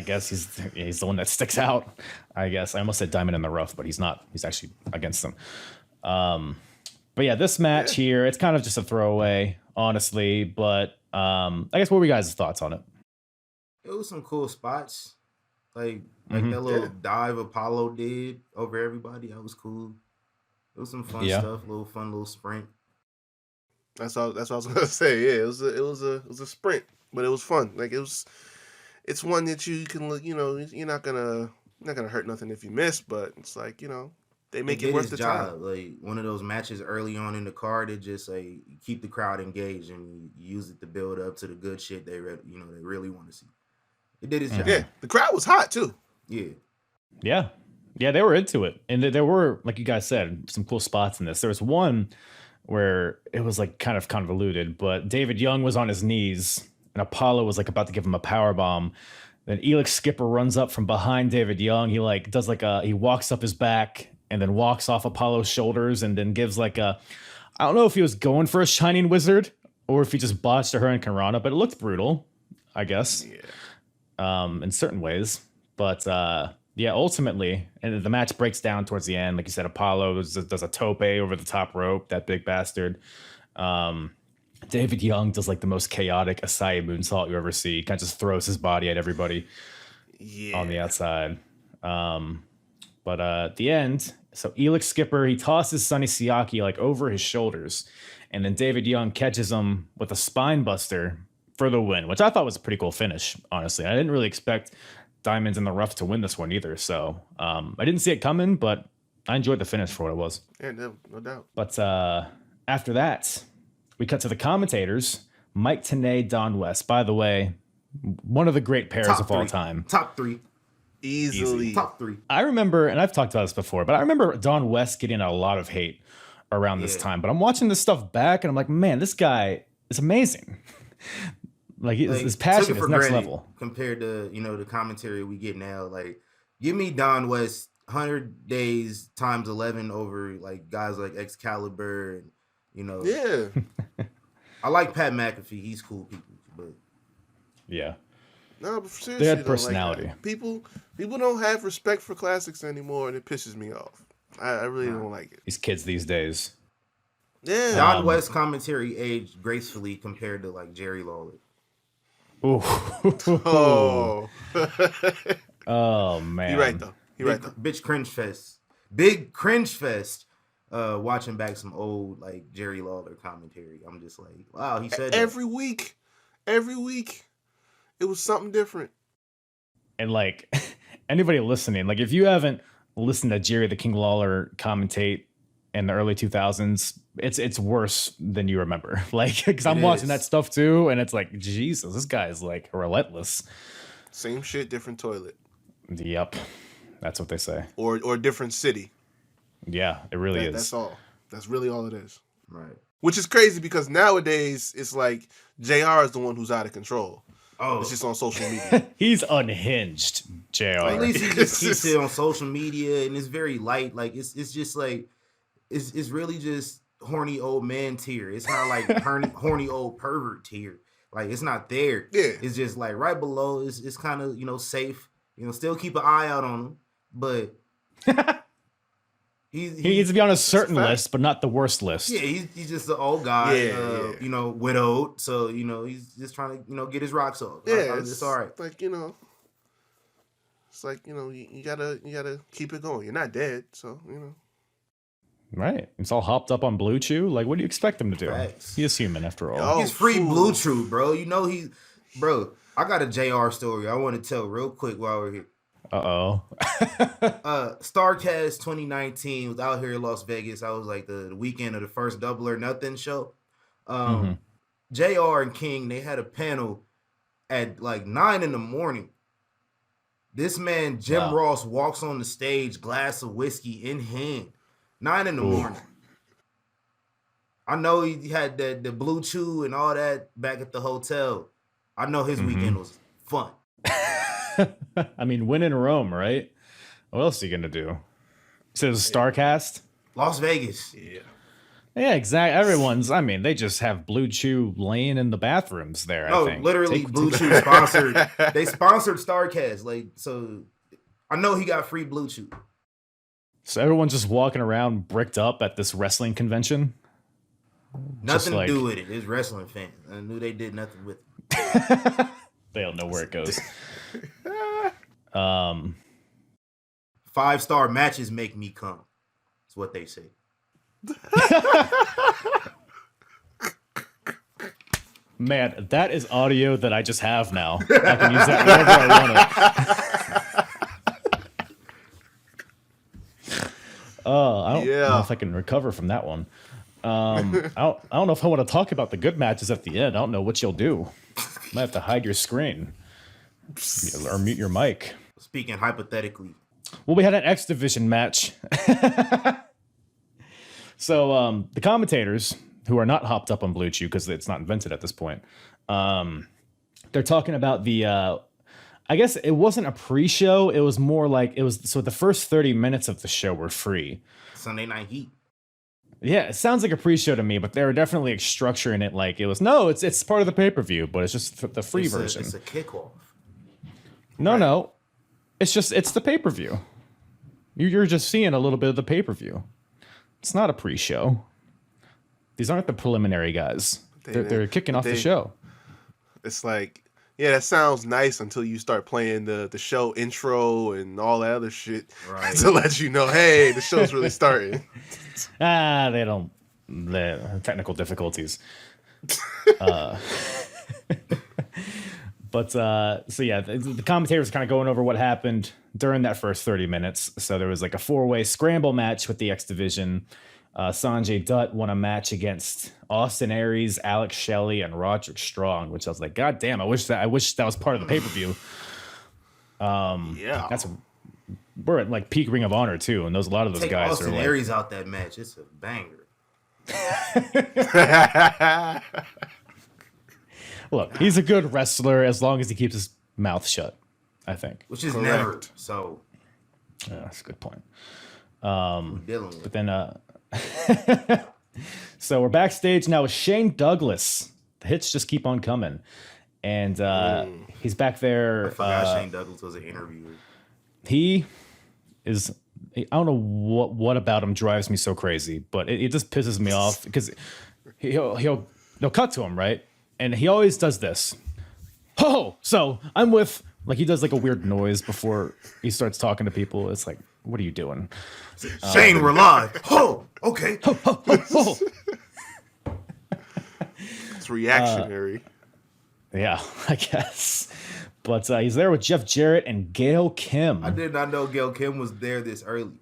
guess he's the one that sticks out. I guess I almost said Diamond in the Rough, but he's not. He's actually against them. But yeah, this match here, it's kind of just a throwaway, honestly. But I guess what were you guys' thoughts on it? It was some cool spots. Like that little dive Apollo did over everybody. That was cool. It was some fun stuff, fun little sprint. That's all I was gonna say. Yeah, it was a sprint, but it was fun. Like it's one that you can look. You're not gonna hurt nothing if you miss, but it's like they make it worth the time. Like one of those matches early on in the card, it just like keep the crowd engaged and you use it to build up to the good shit they really want to see. It did its job. Yeah, the crowd was hot too. Yeah, they were into it, and there were, like you guys said, some cool spots in this. There was one where it was like kind of convoluted, but David Young was on his knees, and Apollo was like about to give him a power bomb. Then Elix Skipper runs up from behind David Young. He like does like he walks up his back and then walks off Apollo's shoulders, and then gives like I don't know if he was going for a Shining Wizard or if he just botched a Hurricane Rana, but it looked brutal, I guess. Yeah. In certain ways, but ultimately, and the match breaks down towards the end. Like you said, Apollo does a tope over the top rope, that big bastard. David Young does like the most chaotic Asai moonsault you ever see. Kind of just throws his body at everybody on the outside. But at the end, so Elix Skipper, he tosses Sonny Siaki like over his shoulders, and then David Young catches him with a spine buster for the win, which I thought was a pretty cool finish, honestly. I didn't really expect Diamonds in the Rough to win this one either, so I didn't see it coming, but I enjoyed the finish for what it was. Yeah, no doubt. But after that, we cut to the commentators, Mike Tenay, Don West. By the way, one of the great pairs of all time. Top three. Easily. Top three. I remember, and I've talked about this before, but I remember Don West getting a lot of hate around this time. But I'm watching this stuff back, and I'm like, man, this guy is amazing. Like his passion is next level compared to the commentary we get now. Like, give me Don West 100 days times 11 over like guys like Excalibur and Yeah. I like Pat McAfee. He's cool people, but yeah. No, but seriously, they had personality. Like, people don't have respect for classics anymore, and it pisses me off. I really don't like it. These kids these days. Yeah. Don West commentary aged gracefully compared to like Jerry Lawler. Ooh. Oh. Oh man. You're right though. Bitch cringe fest. Big cringe fest. Watching back some old like Jerry Lawler commentary. I'm just like, wow, he said every week. It was something different. And like anybody listening, like if you haven't listened to Jerry the King Lawler commentate in the early 2000s, it's worse than you remember. Like, because I'm watching that stuff too, and it's like, Jesus, this guy is like relentless. Same shit, different toilet. Yep, that's what they say. Or different city. Yeah, it really is. That's all. That's really all it is. Right. Which is crazy because nowadays it's like JR is the one who's out of control. Oh, it's just on social media. He's unhinged, JR. At least he just keeps it on social media, and it's very light. Like it's just like it's really just horny old man tier. It's not like horny old pervert tier. Like it's not there. Yeah. It's just like right below. It's kind of safe. Still keep an eye out on him, but he needs to be on a certain list, but not the worst list. Yeah, he's just an old guy. Widowed. So he's just trying to get his rocks off. Yeah, it's all right. Like it's like you gotta keep it going. You're not dead, so Right. It's all hopped up on Blue Chew. Like, what do you expect him to do? Facts. He is human after all. He's free Blue Chew, bro. Bro, I got a JR story I want to tell real quick while we're here. Uh-oh. Starrcast 2019 was out here in Las Vegas. I was like the weekend of the first Double or Nothing show. JR and King, they had a panel at like 9 a.m. This man, Jim Ross, walks on the stage, glass of whiskey in hand. 9 a.m. I know he had the Blue Chew and all that back at the hotel. I know his weekend was fun. I mean, win in Rome, right? What else are you gonna do? So it was Starrcast? Las Vegas. Yeah, exactly. They just have Blue Chew laying in the bathrooms there. No, I think. Literally, Blue Chew sponsored. They sponsored Starrcast. Like, so I know he got free Blue Chew. So everyone's just walking around bricked up at this wrestling convention. Nothing like, to do with it. It's wrestling fans. I knew they did nothing with it. They don't know where it goes. 5-star matches make me come. That's what they say. Man, that is audio that I just have now. I can use that whenever I want it. I don't know if I can recover from that one. I don't know if I want to talk about the good matches at the end. I don't know what you'll do. Might have to hide your screen or mute your mic. Speaking hypothetically. Well, we had an X Division match. So the commentators, who are not hopped up on Blue Chew because it's not invented at this point, they're talking about the... I guess it wasn't a pre-show. It was more like it was. So the first 30 minutes of the show were free. Sunday Night Heat. Yeah, it sounds like a pre-show to me, but they were definitely like structuring it like it was. No, it's part of the pay-per-view, but it's just the free version. It's a kickoff. No, it's the pay-per-view. You're just seeing a little bit of the pay-per-view. It's not a pre-show. These aren't the preliminary guys. They're kicking off the show. It's like. Yeah, that sounds nice until you start playing the show intro and all that other shit to let you know, hey, the show's really starting. They don't. The technical difficulties. But so yeah, the commentators kind of going over what happened during that first 30 minutes. So there was like a 4-way scramble match with the X Division. Sanjay Dutt won a match against Austin Aries, Alex Shelley, and Roderick Strong, which I was like, God damn, I wish that was part of the pay-per-view. Yeah. We're at like peak Ring of Honor too, and a lot of those guys Austin are like, Aries out that match. It's a banger. Look, he's a good wrestler as long as he keeps his mouth shut, I think. Which is never so. Yeah, that's a good point. Dealing with. But then so we're backstage now with Shane Douglas. The hits just keep on coming. And he's back there. I forgot Shane Douglas was an interviewer. He is... I don't know what about him drives me so crazy, but it just pisses me off because he'll cut to him, right? And he always does this. Oh, so I'm with... Like, he does like a weird noise before he starts talking to people. It's like, what are you doing? Shane, we're live. Oh, okay. Oh. It's reactionary. Yeah, I guess. But he's there with Jeff Jarrett and Gail Kim. I did not know Gail Kim was there this early.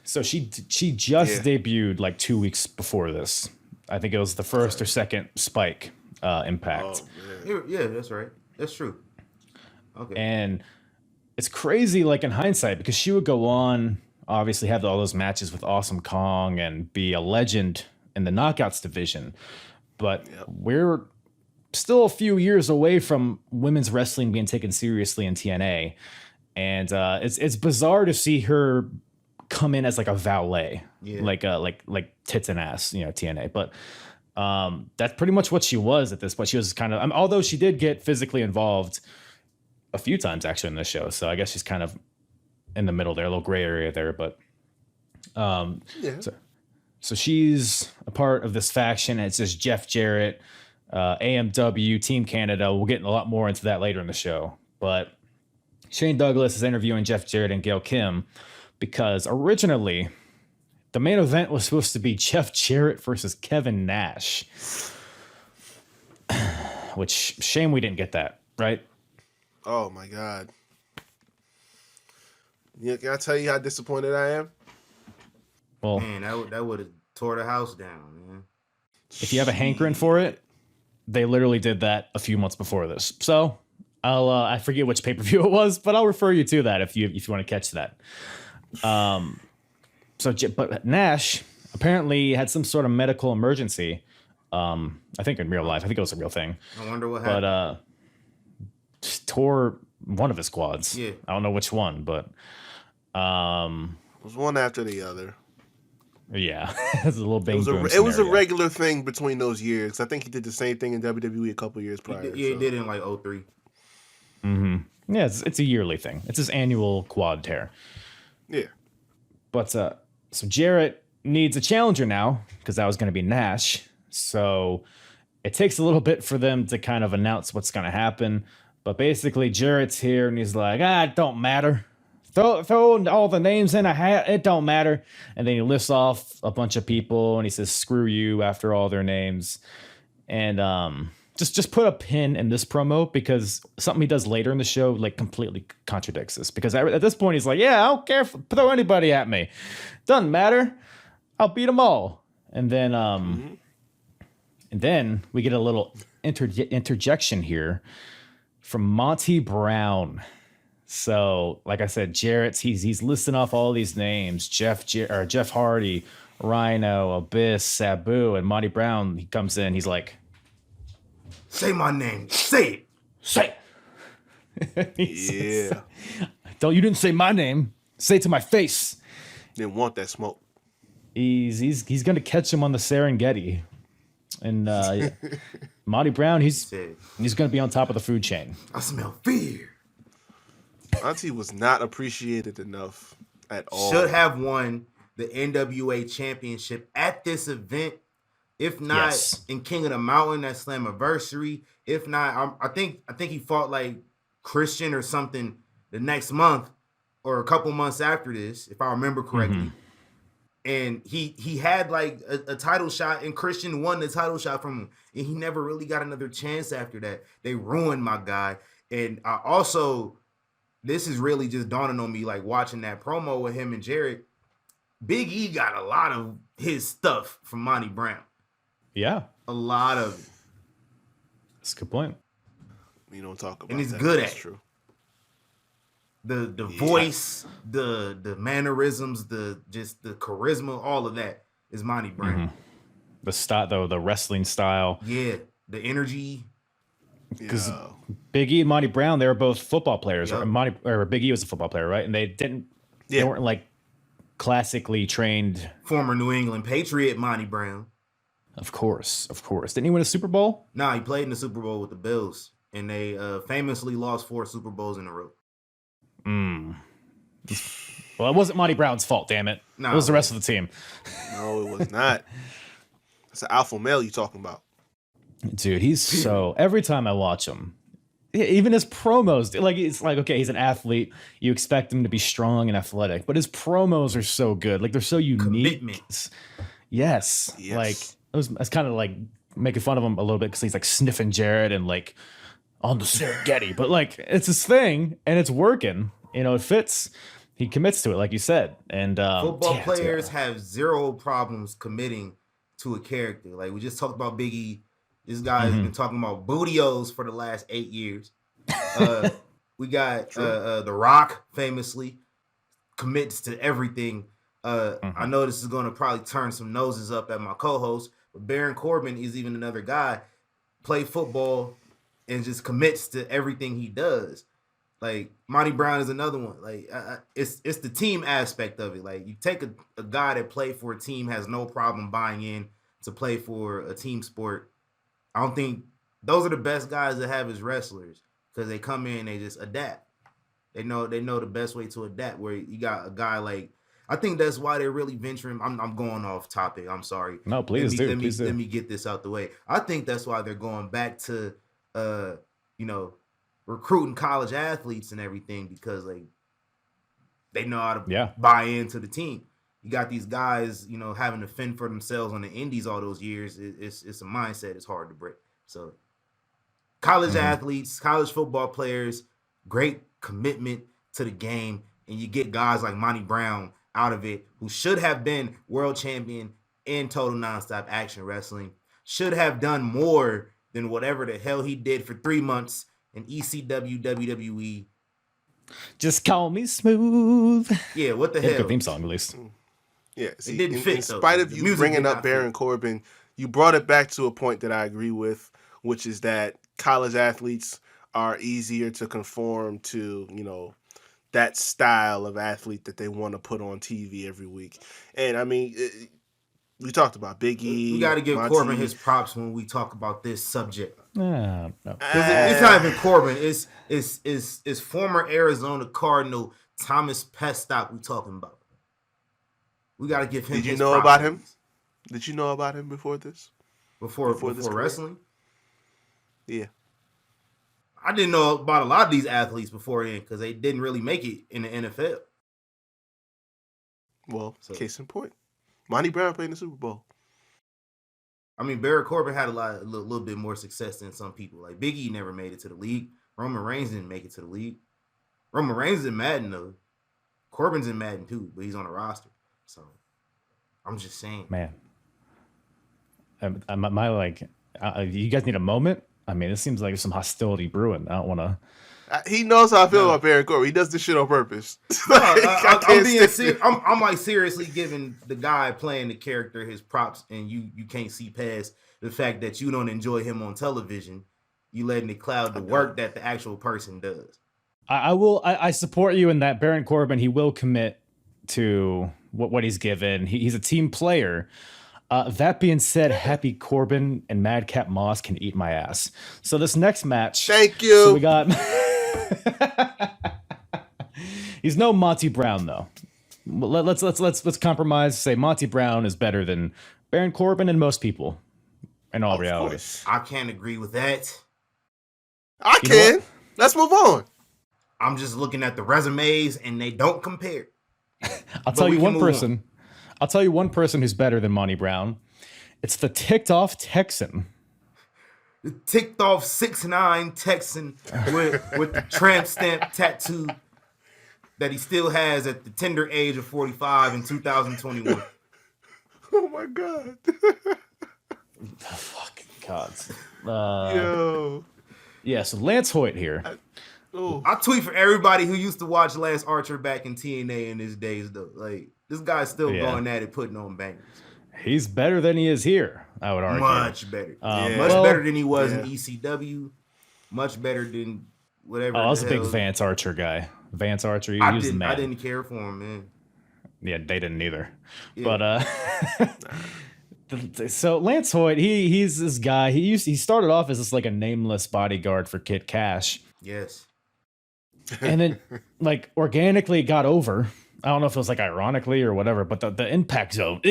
So she just debuted like 2 weeks before this. I think it was the first or second Spike Impact. Oh, yeah, that's right. That's true. Okay. And it's crazy, like in hindsight, because she would go on, obviously have all those matches with Awesome Kong and be a legend in the Knockouts division. But we're still a few years away from women's wrestling being taken seriously in TNA. And it's bizarre to see her come in as like a valet, like tits and ass, TNA. But that's pretty much what she was at this point. She was kind of, although she did get physically involved a few times actually in this show, so I guess she's kind of in the middle there, a little gray area there. But so she's a part of this faction. And it's just Jeff Jarrett, AMW, Team Canada. We'll get a lot more into that later in the show. But Shane Douglas is interviewing Jeff Jarrett and Gail Kim because originally the main event was supposed to be Jeff Jarrett versus Kevin Nash, which shame we didn't get that, right? Oh my God. Yeah, can I tell you how disappointed I am? Well, man, that would have tore the house down, man. If you have a hankering for it, they literally did that a few months before this. So I forget which pay-per-view it was, but I'll refer you to that if you want to catch that. But Nash apparently had some sort of medical emergency. I think in real life, I think it was a real thing. I wonder what happened. But tore one of his quads. Yeah. I don't know which one, but it was one after the other. Yeah, it's a little bang. It was a regular thing between those years. I think he did the same thing in WWE a couple years prior. He did in like 03. Mm-hmm. Yeah, it's a yearly thing. It's his annual quad tear. Yeah. But so Jarrett needs a challenger now because that was going to be Nash. So it takes a little bit for them to kind of announce what's going to happen. But basically, Jarrett's here and he's like, it don't matter. Throw all the names in a hat. It don't matter. And then he lists off a bunch of people and he says, screw you after all their names. And just put a pin in this promo because something he does later in the show like completely contradicts this. Because at this point, he's like, I don't care. Throw anybody at me. Doesn't matter. I'll beat them all. And then we get a little interjection here from Monty Brown. So, like I said, Jarrett's he's listing off all these names: Jeff Hardy, Rhino, Abyss, Sabu, and Monty Brown. He comes in, he's like, "Say my name, say it, say it." Yeah. You didn't say my name. Say it to my face. Didn't want that smoke. He's gonna catch him on the Serengeti, and Monty Brown he's gonna be on top of the food chain. I smell fear. Auntie was not appreciated enough at all. Should have won the NWA championship at this event. If not in King of the Mountain, that Slammiversary. If not, I think he fought like Christian or something the next month or a couple months after this, if I remember correctly. And he had like a title shot, and Christian won the title shot from him. And he never really got another chance after that. They ruined my guy. And I also... This is really just dawning on me, like watching that promo with him and Jarrett. Big E got a lot of his stuff from Monty Brown. Yeah. A lot of it. That's a good point. We don't talk about and he's that. good That's at true. The voice, the mannerisms, the charisma, all of that is Monty Brown. The style, though, the wrestling style. Yeah. The energy. Because Big E and Monty Brown, they were both football players. Yep. Or Big E was a football player, right? And they weren't like classically trained. Former New England Patriot Monty Brown. Of course. Didn't he win a Super Bowl? No, he played in the Super Bowl with the Bills, and they famously lost 4 Super Bowls in a row. Well, it wasn't Monty Brown's fault, damn it. No, it was the rest of the team. No, it was not. It's an alpha male you talking about. Dude, he's so... Every time I watch him, even his promos, like it's like, okay, he's an athlete. You expect him to be strong and athletic, but his promos are so good. Like, they're so unique. Commitment. Yes. Like, I was kind of like making fun of him a little bit because he's like sniffing Jarrett and like on the Serengeti. But like, it's his thing and it's working. You know, it fits. He commits to it, like you said. And football players have zero problems committing to a character. Like, we just talked about Big E. This guy's been talking about bootios for the last 8 years. We got The Rock, famously, commits to everything. I know this is going to probably turn some noses up at my co-host, but Baron Corbin is even another guy, play football and just commits to everything he does. Like, Monty Brown is another one. Like, it's the team aspect of it. Like, you take a guy that played for a team, has no problem buying in to play for a team sport. I don't think those are the best guys to have as wrestlers because they come in, they just adapt. They know the best way to adapt. Where you got a guy like, I think that's why they're really venturing. I'm going off topic. I'm sorry. No, please do. Let me get this out the way. I think that's why they're going back to, recruiting college athletes and everything because like they know how to buy into the team. You got these guys, having to fend for themselves on the indies all those years. It's a mindset. It's hard to break. So college athletes, college football players, great commitment to the game. And you get guys like Monty Brown out of it who should have been world champion in total nonstop action wrestling, should have done more than whatever the hell he did for 3 months in ECW, WWE. Just call me smooth. Yeah, what the hell? Good theme song, at least. Yeah, see, it didn't fit. In spite of you bringing up Baron Corbin, you brought it back to a point that I agree with, which is that college athletes are easier to conform to, that style of athlete that they want to put on TV every week. And I mean, we talked about Big E. We got to give Monty. Corbin his props when we talk about this subject. No. It's not even Corbin. It's former Arizona Cardinal Thomas Pesstock we talking about. We got to give him. Did you his know props, about at him? least. Did you know about him before this? Before this career? wrestling? Yeah. I didn't know about a lot of these athletes before then because they didn't really make it in the NFL. Well, case in point, Monty Brown played in the Super Bowl. I mean, Baron Corbin had a little bit more success than some people. Like Big E never made it to the league. Roman Reigns didn't make it to the league. Roman Reigns is in Madden though. Corbin's in Madden too, but he's on the roster. So I'm just saying, man. You guys need a moment. I mean, it seems like there's some hostility brewing. I don't want to. He knows how I feel about Baron Corbin. He does this shit on purpose. I'm like seriously giving the guy playing the character his props, and you can't see past the fact that you don't enjoy him on television. You letting it cloud the work that the actual person does. I support you in that. Baron Corbin, he will commit to what he's given. He's a team player. That being said, Happy Corbin and Madcap Moss can eat my ass. So this next match, thank you. So we got. He's no Monty Brown though. Let's compromise. Say Monty Brown is better than Baron Corbin and most people. In all reality, I can't agree with that. I can. Let's move on. I'm just looking at the resumes and they don't compare. I'll tell you one person. I'll tell you one person who's better than Monty Brown. It's the ticked off Texan. The ticked off 6'9" Texan with the tramp stamp tattoo that he still has at the tender age of 45 in 2021. Oh my God. Fucking gods. Yo. Yeah, so Lance Hoyt here. I tweet for everybody who used to watch Lance Archer back in TNA in his days, though. Like, this guy's still going at it, putting on bangers. He's better than he is here, I would argue. Much better. Better than he was in ECW. Much better than whatever. I was a big Vance Archer guy. Vance Archer, he was the man. I didn't care for him, man. Yeah, they didn't either. Yeah. But so Lance Hoyt, he's this guy. He started off as just like a nameless bodyguard for Kid Cash. Yes. And then like organically got over. I don't know if it was like ironically or whatever, but the Impact Zone,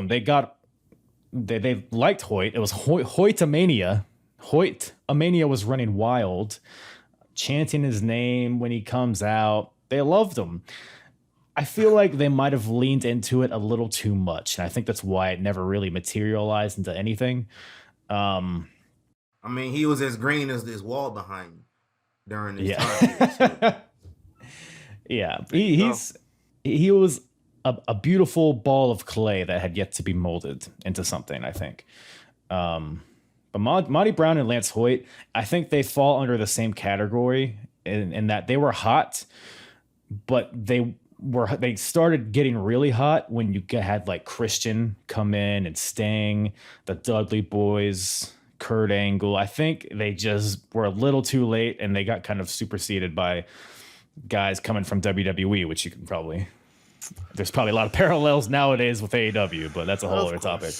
they liked Hoyt. It was Hoytomania. Hoytomania was running wild, chanting his name when he comes out. They loved him. I feel like they might have leaned into it a little too much, and I think that's why it never really materialized into anything. I mean, he was as green as this wall behind me during this time. So. Yeah, he was a beautiful ball of clay that had yet to be molded into something, I think. But Monty Brown and Lance Hoyt, I think they fall under the same category in that they were hot, but they started getting really hot when you had like Christian come in and Sting, the Dudley Boys, Kurt Angle. I think they just were a little too late and they got kind of superseded by guys coming from WWE, which you can probably, there's probably a lot of parallels nowadays with AEW, but that's a whole other topic.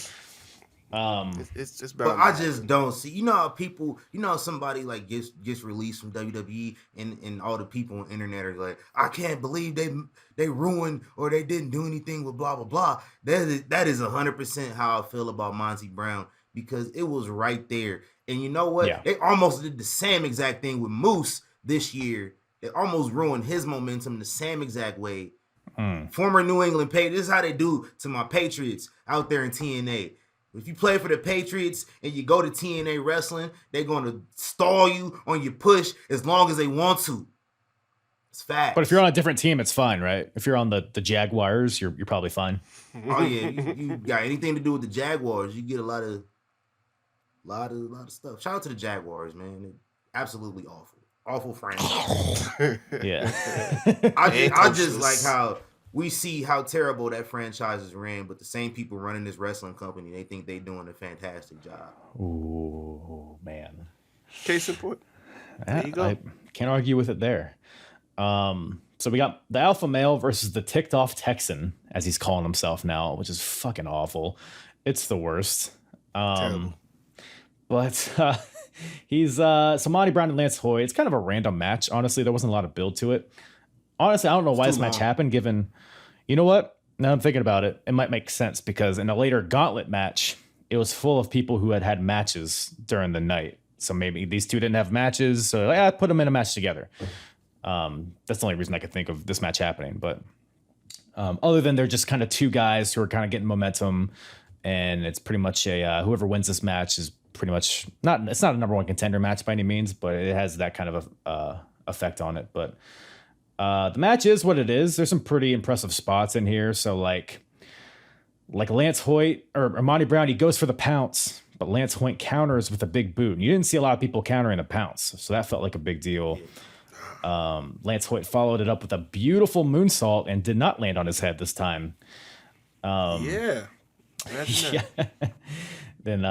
It's just but I just don't see, you know how people, you know how somebody like gets released from WWE and all the people on the internet are like, I can't believe they ruined or they didn't do anything with blah blah blah. That is 100% how I feel about Monty Brown, because it was right there. And you know what? Yeah. They almost did the same exact thing with Moose this year. They almost ruined his momentum the same exact way. Former New England Patriots, this is how they do to my Patriots out there in TNA. If you play for the Patriots and you go to TNA Wrestling, they're going to stall you on your push as long as they want to. It's fact. But if you're on a different team, it's fine, right? If you're on the Jaguars, you're probably fine. Oh yeah, you got anything to do with the Jaguars, you get a lot of stuff. Shout out to the Jaguars, man. They're absolutely awful franchise. Yeah. I just like how we see how terrible that franchise is ran, but the same people running this wrestling company, they think they're doing a fantastic job. Ooh, man. Case in point. There you go. I can't argue with it there. So we got the alpha male versus the ticked off Texan, as he's calling himself now, which is fucking awful. It's the worst. But he's so Monty Brown and Lance Hoyt. It's kind of a random match. Honestly, there wasn't a lot of build to it. Honestly, I don't know why this match happened, given, you know what? Now I'm thinking about it. It might make sense because in a later gauntlet match, it was full of people who had matches during the night. So maybe these two didn't have matches. So I put them in a match together. That's the only reason I could think of this match happening. But other than they're just kind of two guys who are kind of getting momentum, and it's pretty much a whoever wins this match is pretty much it's not a number one contender match by any means, but it has that kind of effect on it. But the match is what it is. There's some pretty impressive spots in here. So like Lance Hoyt or Monty Brown, he goes for the pounce, but Lance Hoyt counters with a big boot. And you didn't see a lot of people countering the pounce, so that felt like a big deal. Lance Hoyt followed it up with a beautiful moonsault and did not land on his head this time. Yeah. Then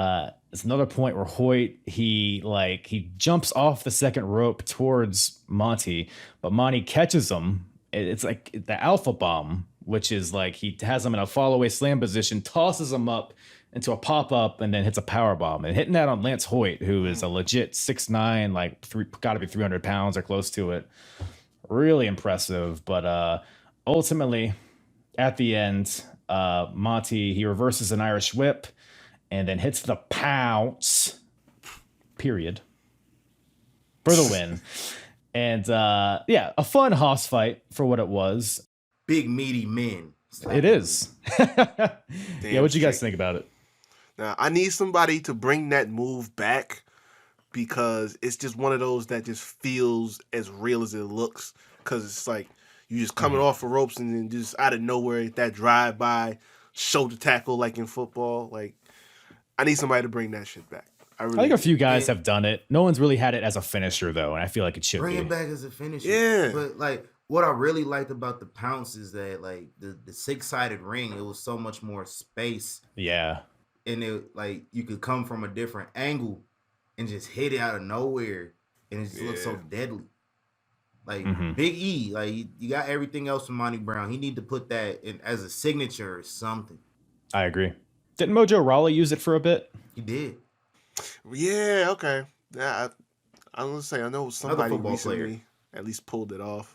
it's another point where Hoyt he jumps off the second rope towards Monty, but Monty catches him. It's like the alpha bomb, which is like he has him in a fall away slam position, tosses him up into a pop up, and then hits a power bomb. And hitting that on Lance Hoyt, who is a legit 6'9", got to be 300 pounds or close to it. Really impressive. But ultimately, at the end, Monty, he reverses an Irish whip and then hits the pounce, period, for the win. And a fun hoss fight for what it was. Big meaty men. It is. Yeah, what'd you guys think about it? Now, I need somebody to bring that move back because it's just one of those that just feels as real as it looks. Because it's like you just coming off the ropes and then just out of nowhere, that drive-by shoulder tackle like in football. Like, I need somebody to bring that shit back. I think a few guys have done it. No one's really had it as a finisher, though, and I feel like it should bring be. it back as a finisher. Yeah. But, like, what I really liked about the pounce is that, like, the six-sided ring, it was so much more space. Yeah. And it like you could come from a different angle and just hit it out of nowhere, and it just looks so deadly. Like Big E, like you got everything else from Monty Brown. He need to put that in as a signature or something. I agree. Didn't Mojo Rawley use it for a bit? He did. Yeah. Okay. Yeah. I'm gonna say I know somebody recently player at least pulled it off.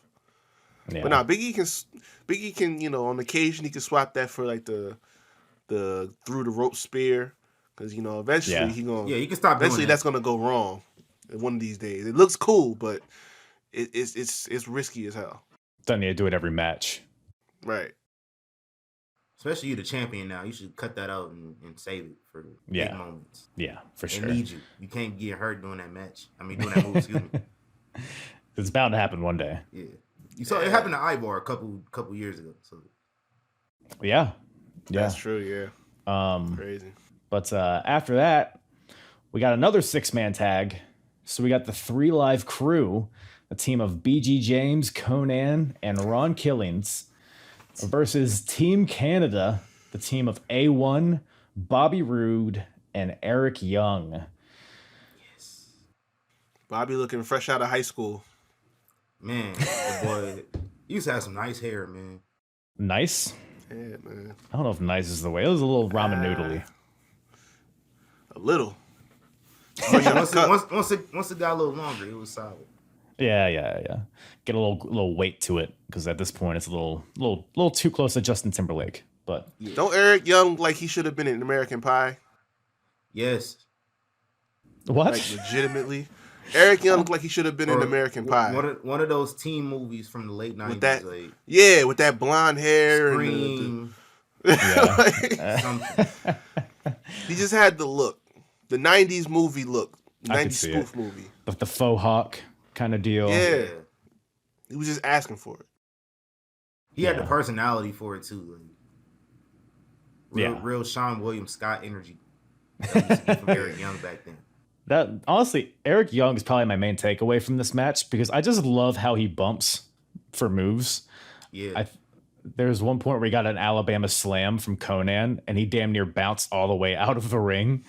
Yeah. But Big E can on occasion he can swap that for like the through the rope spear, because eventually you can stop. Eventually that's gonna go wrong one of these days. It looks cool, but it's risky as hell. Don't need to do it every match, right? Especially you, the champion now. You should cut that out and save it for big moments. Yeah, for sure. They need you. You can't get hurt doing that match. I mean, doing that move. Excuse me. It's bound to happen one day. Yeah, you saw it happen to Ivar a couple years ago. So yeah. That's true, yeah. Crazy. But after that, we got another 6-man tag. So we got the 3 Live Crew, a team of BG James, Conan, and Ron Killings, versus Team Canada, the team of A1, Bobby Roode, and Eric Young. Yes. Bobby looking fresh out of high school. Man, the boy, he used to have some nice hair, man. Nice? Yeah, man. I don't know if nice is the way. It was a little ramen noodly. A little. Once it got a little longer, it was solid. Yeah. Get a little weight to it, because at this point it's a little too close to Justin Timberlake. But don't Eric Young like he should have been in American Pie? Yes. What? Like legitimately, Eric Young looked like he should have been in American Pie. One of those teen movies from the late 90s. With that blonde hair. Scream. He just had the look. The 90s movie look. 90s spoof movie. The faux hawk kind of deal. Yeah. He was just asking for it. He had the personality for it too. Real Sean William Scott energy. That used to get from Eric Young back then. That honestly, Eric Young is probably my main takeaway from this match, because I just love how he bumps for moves. Yeah. There's one point where he got an Alabama slam from Conan, and he damn near bounced all the way out of the ring.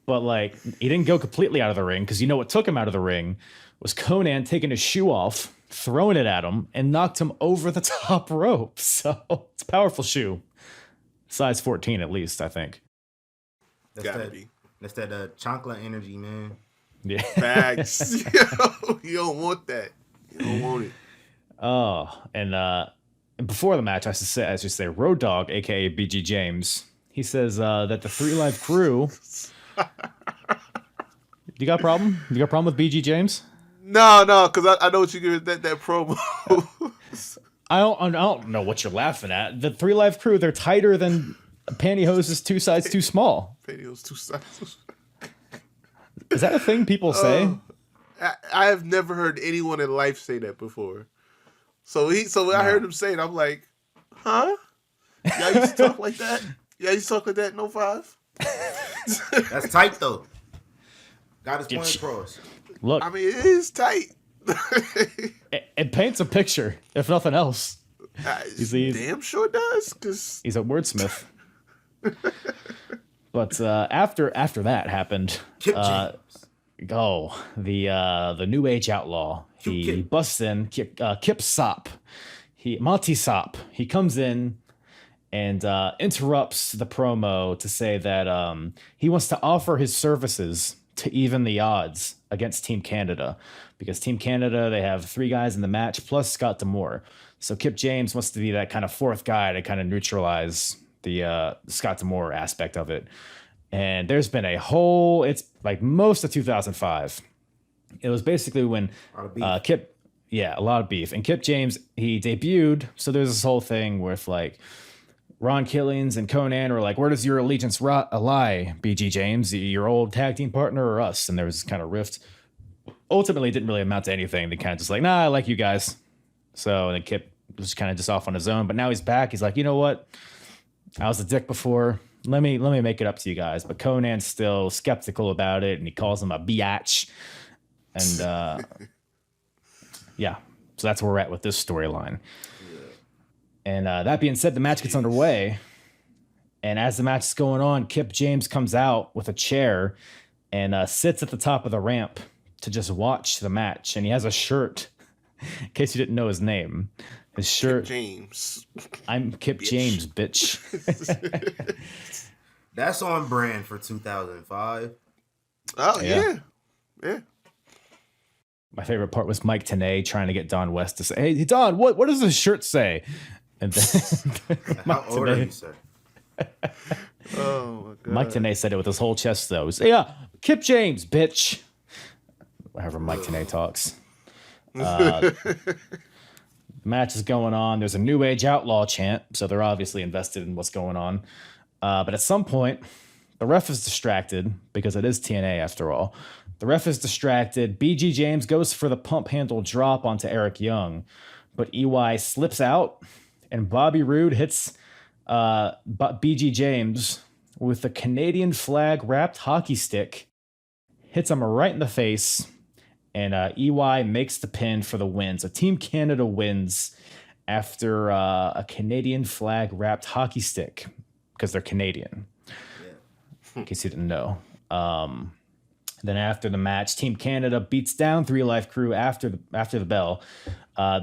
But like, he didn't go completely out of the ring, because what took him out of the ring was Conan taking his shoe off, throwing it at him, and knocked him over the top rope. So it's a powerful shoe. Size 14 at least, I think. That's that chancla energy, man. Yeah. Facts. You don't want that. You don't want it. Oh, and before the match, I should say, Road Dogg, aka BG James, he says that the 3 Live Crew. You got a problem? You got a problem with BG James? No, because I know what you give that promo. I don't know what you're laughing at. The 3 Live Crew, they're tighter than pantyhose 2 sides too small. Pantyhose 2 sides. Is that a thing people say? I have never heard anyone in life say that before. So when I heard him say it, I'm like, huh? Y'all used to talk like that? Y'all used to talk like that in 05? That's tight though. Got his point across. Look, I mean, it is tight. it paints a picture, if nothing else. He's damn sure does. Cause he's a wordsmith. But after that happened, Kip James. The New Age Outlaw. He busts in. Kip Sop. Monty Sop. He comes in and interrupts the promo to say that he wants to offer his services to even the odds against Team Canada, because Team Canada, they have 3 guys in the match plus Scott Damore. So Kip James wants to be that kind of 4th guy to kind of neutralize the Scott Damore aspect of it. And there's been it's like most of 2005. It was basically when Kip, a lot of beef. And Kip James, he debuted. So there's this whole thing with like Ron Killings and Conan were like, where does your allegiance lie, BG James, your old tag team partner or us? And there was this kind of rift. Ultimately, it didn't really amount to anything. They kind of just like, nah, I like you guys. So then Kip was kind of just off on his own. But now he's back. He's like, you know what? I was a dick before. Let me make it up to you guys. But Conan's still skeptical about it, and he calls him a biatch. And yeah, so that's where we're at with this storyline. And that being said, the match gets underway. And as the match is going on, Kip James comes out with a chair and sits at the top of the ramp to just watch the match. And he has a shirt, in case you didn't know his name. His shirt. Kip James. I'm Kip James, bitch. That's on brand for 2005. Oh, yeah. My favorite part was Mike Tna trying to get Don West to say, hey, Don, what does this shirt say? And then How old are you, sir? Oh, my God. Mike Tna said it with his whole chest, though. He said, yeah, Kip James, bitch. However Mike Tna talks. The match is going on. There's a New Age Outlaw chant, so they're obviously invested in what's going on. But at some point, the ref is distracted, because it is TNA after all. The ref is distracted. BG James goes for the pump handle drop onto Eric Young, but EY slips out, and Bobby Roode hits BG James with a Canadian flag wrapped hockey stick, hits him right in the face, and EY makes the pin for the win. So Team Canada wins after a Canadian flag wrapped hockey stick, because they're Canadian. In case you didn't know. Then after the match, Team Canada beats down 3 Live Crew after the bell,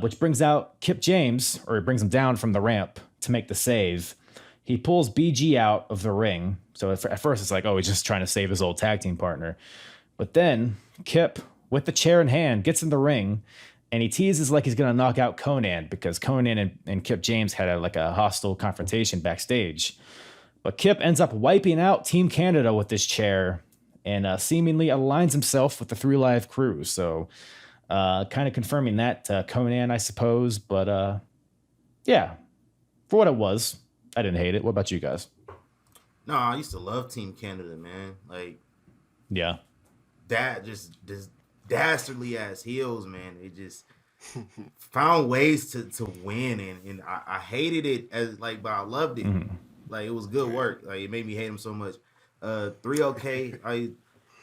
which brings out Kip James, or it brings him down from the ramp to make the save. He pulls BG out of the ring. So at first it's like, oh, he's just trying to save his old tag team partner. But then Kip, with the chair in hand, gets in the ring, and he teases like he's going to knock out Conan, because Conan and Kip James had a hostile confrontation backstage. But Kip ends up wiping out Team Canada with this chair, and seemingly aligns himself with the 3 Live Crew. So kind of confirming that Conan, I suppose. But yeah, for what it was, I didn't hate it. What about you guys? No, I used to love Team Canada, man. Like, yeah, that just dastardly ass heels, man. They just found ways to win, and I hated it but I loved it. Mm-hmm. Like, it was good work. Like, it made me hate them so much. 3OK, I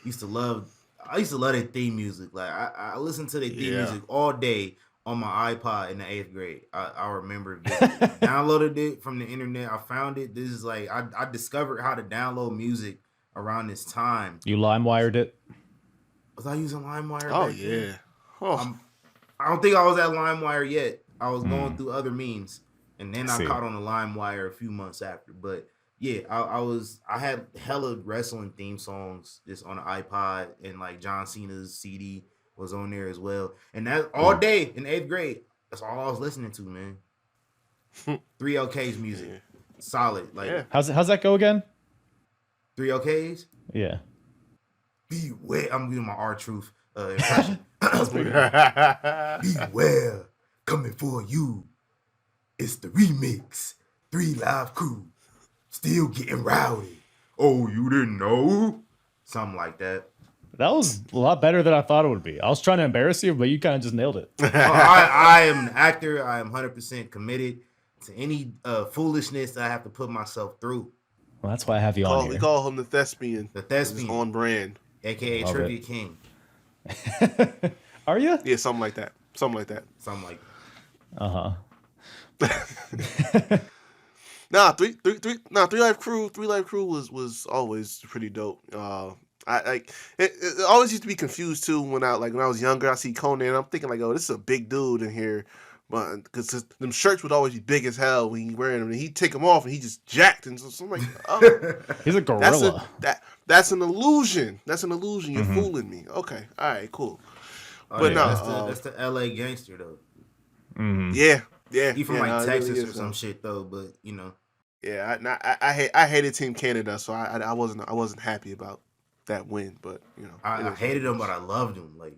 used to love their theme music. Like, I listened to their theme music all day on my iPod in the 8th grade. I remember downloaded it from the internet. I found it. This is like, I discovered how to download music around this time. You LimeWired it? Was I using LimeWire? Oh, yeah. I don't think I was at LimeWire yet. I was going through other means, and then I caught on the LimeWire a few months after. But yeah, I had hella wrestling theme songs just on the iPod, and like John Cena's CD was on there as well. And that all day in 8th grade, that's all I was listening to, man. 3 OK's music. Yeah. Solid. Like Yeah. How's that go again? 3 OK's? Yeah. Beware. I'm doing my R-Truth impression. Beware. Coming for you. It's the remix. 3 Live Crew. Still getting rowdy. Oh, you didn't know? Something like that. That was a lot better than I thought it would be. I was trying to embarrass you, but you kind of just nailed it. I am an actor. I am 100% committed to any foolishness that I have to put myself through. Well, that's why I have you on We here. call him the thespian. The thespian. It's on brand. AKA Love Trivia it. King. Are you? Yeah, something like that. Something like Uh-huh. Three Live Crew was always pretty dope. It always used to be confused too when I was younger. I see Conan, I'm thinking like, oh, this is a big dude in here, but because them shirts would always be big as hell when he wearing them, and he'd take them off and he just jacked, and so I'm like, oh, He's a gorilla. that's an illusion. That's an illusion. You're fooling me. Okay, all right, cool. But no, that's the LA gangster though. Mm-hmm. Yeah. He from Texas really or some shit though, but you know. Yeah, I hated Team Canada, so I wasn't happy about that win, but you know. I hated him, but I loved him. Like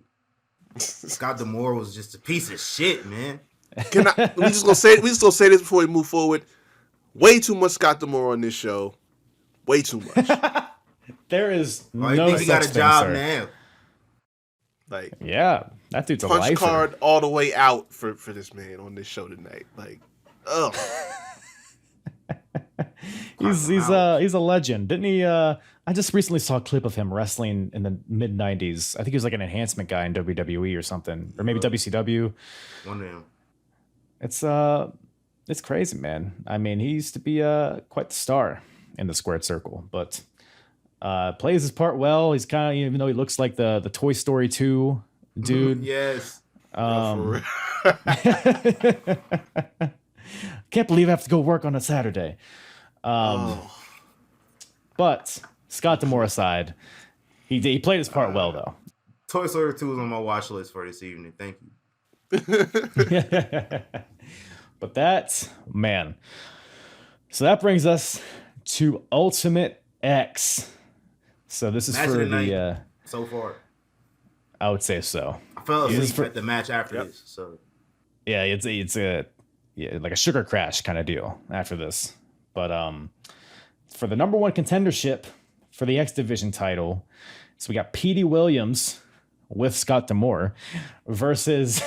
Scott Damore was just a piece of shit, man. We just gonna say this before we move forward. Way too much Scott Damore on this show. Way too much. There is I no think he got such a thing, job sir. now. Like Yeah, that dude's a punch lifer. card all the way out for this man on this show tonight. Like, oh. He's a legend. Didn't he? I just recently saw a clip of him wrestling in the mid '90s. I think he was like an enhancement guy in WWE or something, or maybe WCW. One of them. It's crazy, man. I mean, he used to be quite the star in the squared circle, but plays his part well. He's kind of, even though he looks like the Toy Story 2 dude. Yes. Can't believe I have to go work on a Saturday. But Scott Damore aside, he played his part well though. Toy Story 2 is on my watch list for this evening. Thank you. But that, man. So that brings us to Ultimate X. So this is Match for of the the night so far. I would say so. I fell This is asleep for- at the match after this. So Yeah, it's a like a sugar crash kind of deal after this. But for the number one contendership for the X Division title, so we got Petey Williams with Scott Damore versus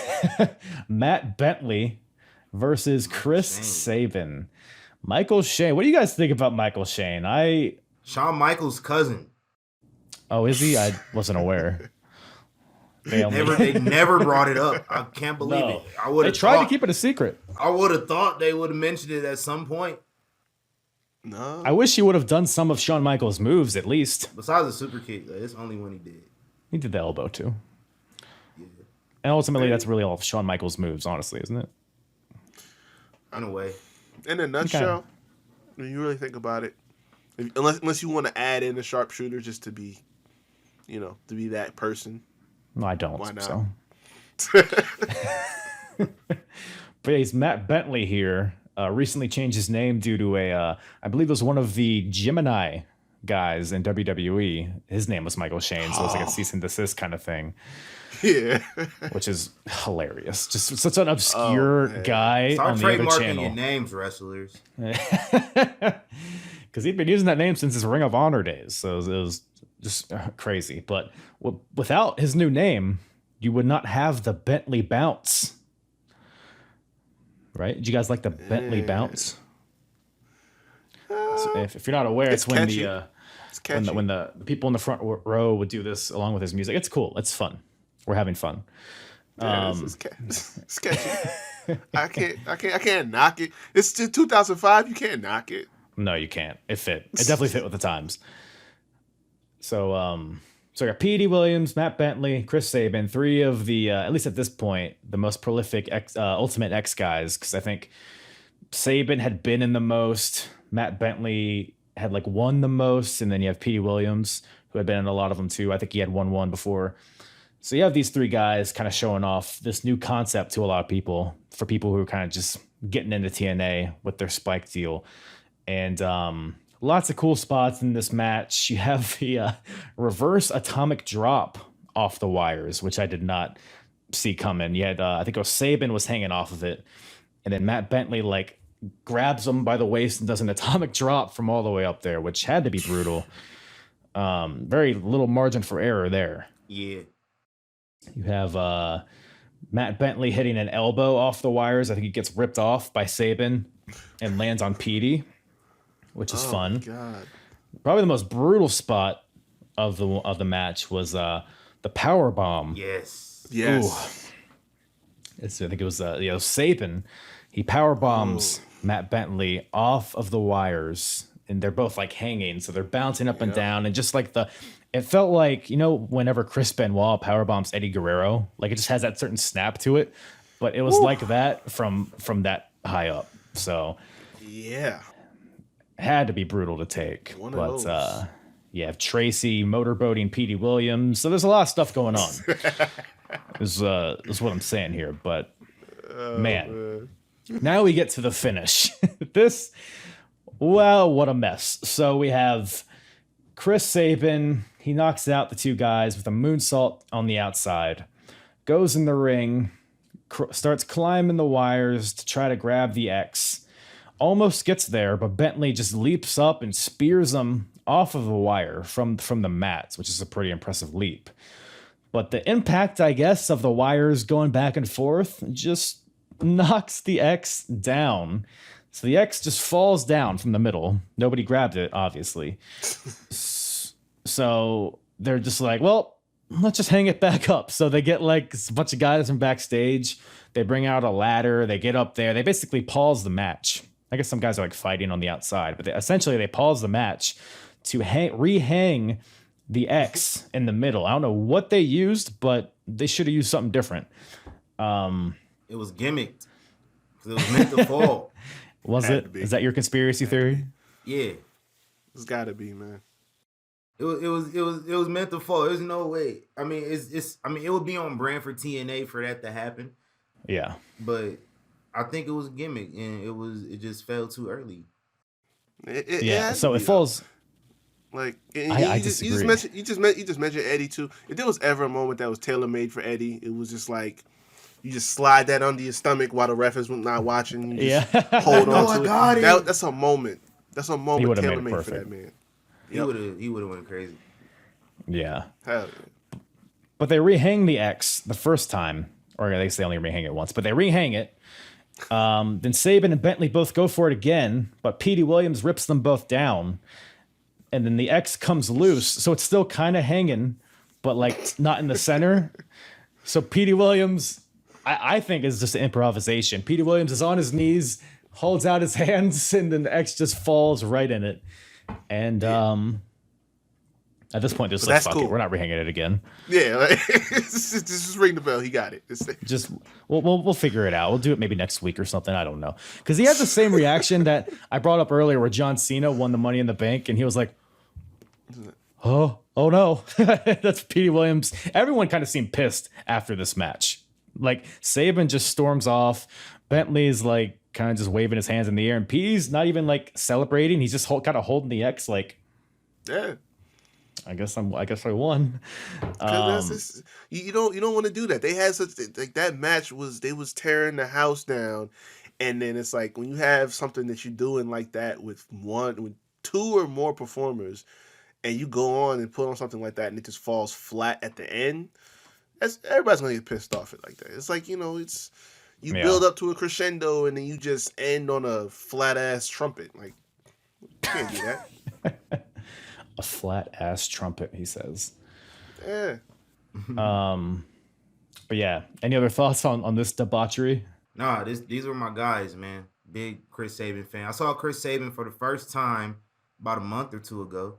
Matt Bentley versus Chris Saban. Michael Shane. What do you guys think about Michael Shane? Shawn Michaels' cousin. Oh, is he? I wasn't aware. They never brought it up. I can't believe No. it. I would They have tried to keep it a secret. I would have thought they would have mentioned it at some point. No. I wish he would have done some of Shawn Michaels' moves at least. Besides the super kick, it's the only one he did. He did the elbow too. Yeah. And ultimately, that's really all of Shawn Michaels' moves, honestly, isn't it? In a way. In a nutshell, when you really think about it, unless you want to add in a sharpshooter just to be, to be that person. No, I don't. Why not? So. But he's Matt Bentley here. Recently changed his name due to I believe it was one of the Gemini guys in WWE. His name was Michael Shane, so it was like a cease and desist kind of thing. Yeah. Which is hilarious. Just such an obscure guy Start on the other trademarking channel. your names, wrestlers. Because he'd been using that name since his Ring of Honor days, so it was just crazy. But without his new name, you would not have the Bentley Bounce. Right? Did you guys like the Bentley Bounce? So if you're not aware, it's when catchy. when the people in the front row would do this along with his music. It's cool. It's fun. We're having fun. Yeah, it's catchy. I can't knock it. It's 2005. You can't knock it. No, you can't. It fit. It definitely fit with the times. So I got Petey Williams, Matt Bentley, Chris Saban, three of the at least at this point the most prolific Ultimate X guys, because I think Saban had been in the most, Matt Bentley had won the most, and then you have Petey Williams who had been in a lot of them too. I think he had won one before. So you have these three guys kind of showing off this new concept to a lot of people, for people who are kind of just getting into TNA with their Spike deal. And lots of cool spots in this match. You have the reverse atomic drop off the wires, which I did not see coming. You had, I think it was Saban was hanging off of it. And then Matt Bentley like grabs him by the waist and does an atomic drop from all the way up there, which had to be brutal. Very little margin for error there. Yeah. You have Matt Bentley hitting an elbow off the wires. I think he gets ripped off by Saban and lands on Petey, which is fun. God. Probably the most brutal spot of the match was the power bomb. Yes. I think it was Saban. He power bombs Matt Bentley off of the wires, and they're both like hanging, so they're bouncing up and down, and just like it felt like, whenever Chris Benoit power bombs Eddie Guerrero, like it just has that certain snap to it, but it was like that from that high up. So yeah, had to be brutal to take. One of those. You have Tracy motorboating Petey Williams, so there's a lot of stuff going on. is what I'm saying here, but man, now we get to the finish. What a mess. So we have Chris Saban. He knocks out the two guys with a moonsault on the outside, goes in the ring, starts climbing the wires to try to grab the X. Almost gets there, but Bentley just leaps up and spears him off of the wire from the mats, which is a pretty impressive leap. But the impact, I guess, of the wires going back and forth just knocks the X down. So the X just falls down from the middle. Nobody grabbed it, obviously. So they're just like, well, let's just hang it back up. So they get like a bunch of guys from backstage. They bring out a ladder. They get up there. They basically pause the match. I guess some guys are like fighting on the outside, but essentially they pause the match to rehang the X in the middle. I don't know what they used, but they should have used something different. It was gimmicked. It was meant to fall. Was it? Is that your conspiracy theory? Yeah. It's gotta be, man. It was meant to fall. There's no way. I mean, it would be on brand for TNA for that to happen. Yeah. But I think it was a gimmick, and it just fell too early. So it falls. Like I disagree. You just mentioned Eddie too. If there was ever a moment that was tailor made for Eddie, it was just like you just slide that under your stomach while the ref is not watching. You just hold on to it. That's a moment. That's a moment tailor made for that man. He would have went crazy. Yeah. Hell yeah. But they rehang the X the first time, or I guess they only rehang it once, but they rehang it. Then Saban and Bentley both go for it again, but Petey Williams rips them both down. And then the X comes loose, so it's still kind of hanging, but like not in the center. So Petey Williams, I think, is just improvisation. Petey Williams is on his knees, holds out his hands, and then the X just falls right in it. And at this point, just like, fuck it, we're not rehanging it again. Yeah, like, just ring the bell. He got it. Just we'll figure it out. We'll do it maybe next week or something. I don't know, because he has the same reaction that I brought up earlier, where John Cena won the Money in the Bank, and he was like, "Oh no!" That's Petey Williams. Everyone kind of seemed pissed after this match. Like Saban just storms off. Bentley's like kind of just waving his hands in the air, and Petey's not even like celebrating. He's just kind of holding the X, like, yeah. I guess I won. You don't want to do that. They had such like that match they was tearing the house down, and then it's like when you have something that you're doing like that with two or more performers, and you go on and put on something like that, and it just falls flat at the end. Everybody's gonna get pissed off at like that. It's like build up to a crescendo, and then you just end on a flat ass trumpet. Like you can't do that. A flat ass trumpet, he says. Yeah. But yeah, any other thoughts on this debauchery? Nah, these were my guys, man. Big Chris Saban fan. I saw Chris Saban for the first time about a month or two ago.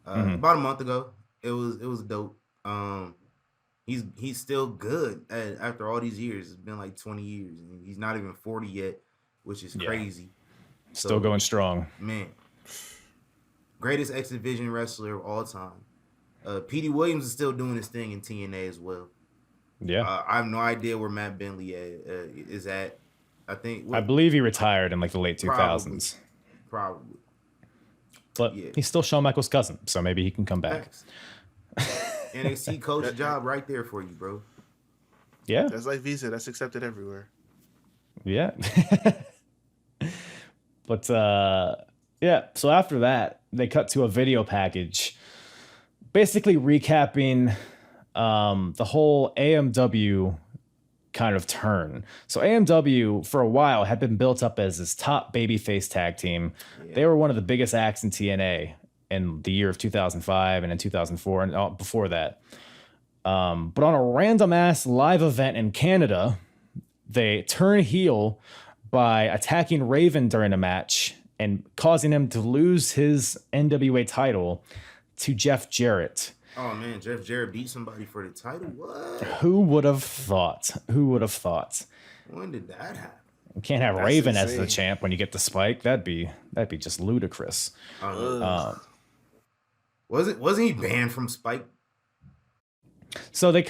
About a month ago. It was dope. He's still good after all these years. It's been like 20 years, and he's not even 40 yet, which is crazy. Still going strong, man. Greatest X Division wrestler of all time. Petey Williams is still doing his thing in TNA as well. Yeah. I have no idea where Matt Bentley is at. I believe he retired in like the late 2000s. Probably. But he's still Shawn Michaels' cousin, so maybe he can come back. NXT coach job right there for you, bro. Yeah. That's like Visa. That's accepted everywhere. Yeah. But so after that, they cut to a video package basically recapping the whole AMW kind of turn. So AMW for a while had been built up as this top babyface tag team. Yeah. They were one of the biggest acts in TNA in the year of 2005 and in 2004 and before that. But on a random ass live event in Canada, they turn heel by attacking Raven during a match and causing him to lose his NWA title to Jeff Jarrett. Oh man, Jeff Jarrett beat somebody for the title? What? Who would have thought? When did that happen? You can't have Raven as the champ when you get the Spike. That'd be just ludicrous. Wasn't he banned from Spike? So they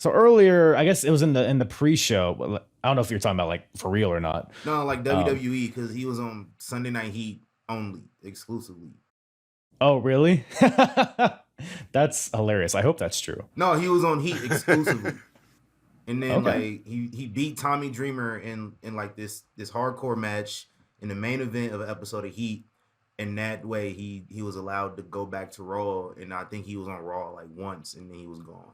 earlier, I guess it was in the pre-show. I don't know if you're talking about like for real or not. No, like WWE, because he was on Sunday Night Heat only, exclusively. Oh, really? That's hilarious. I hope that's true. No, he was on Heat exclusively. And then like he beat Tommy Dreamer in like this hardcore match in the main event of an episode of Heat. And that way he was allowed to go back to Raw, and I think he was on Raw like once and then he was gone.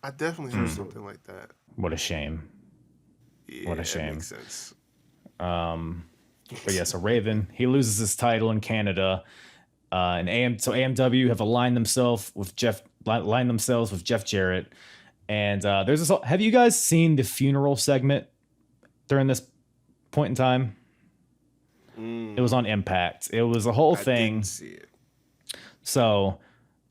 I definitely heard something like that. What a shame. Yeah, what a shame. That makes sense. But yeah, so Raven, he loses his title in Canada. And AMW have aligned themselves with Jeff Jarrett. And there's this. Have you guys seen the funeral segment during this point in time? It was on Impact. It was a whole thing. I didn't see it. So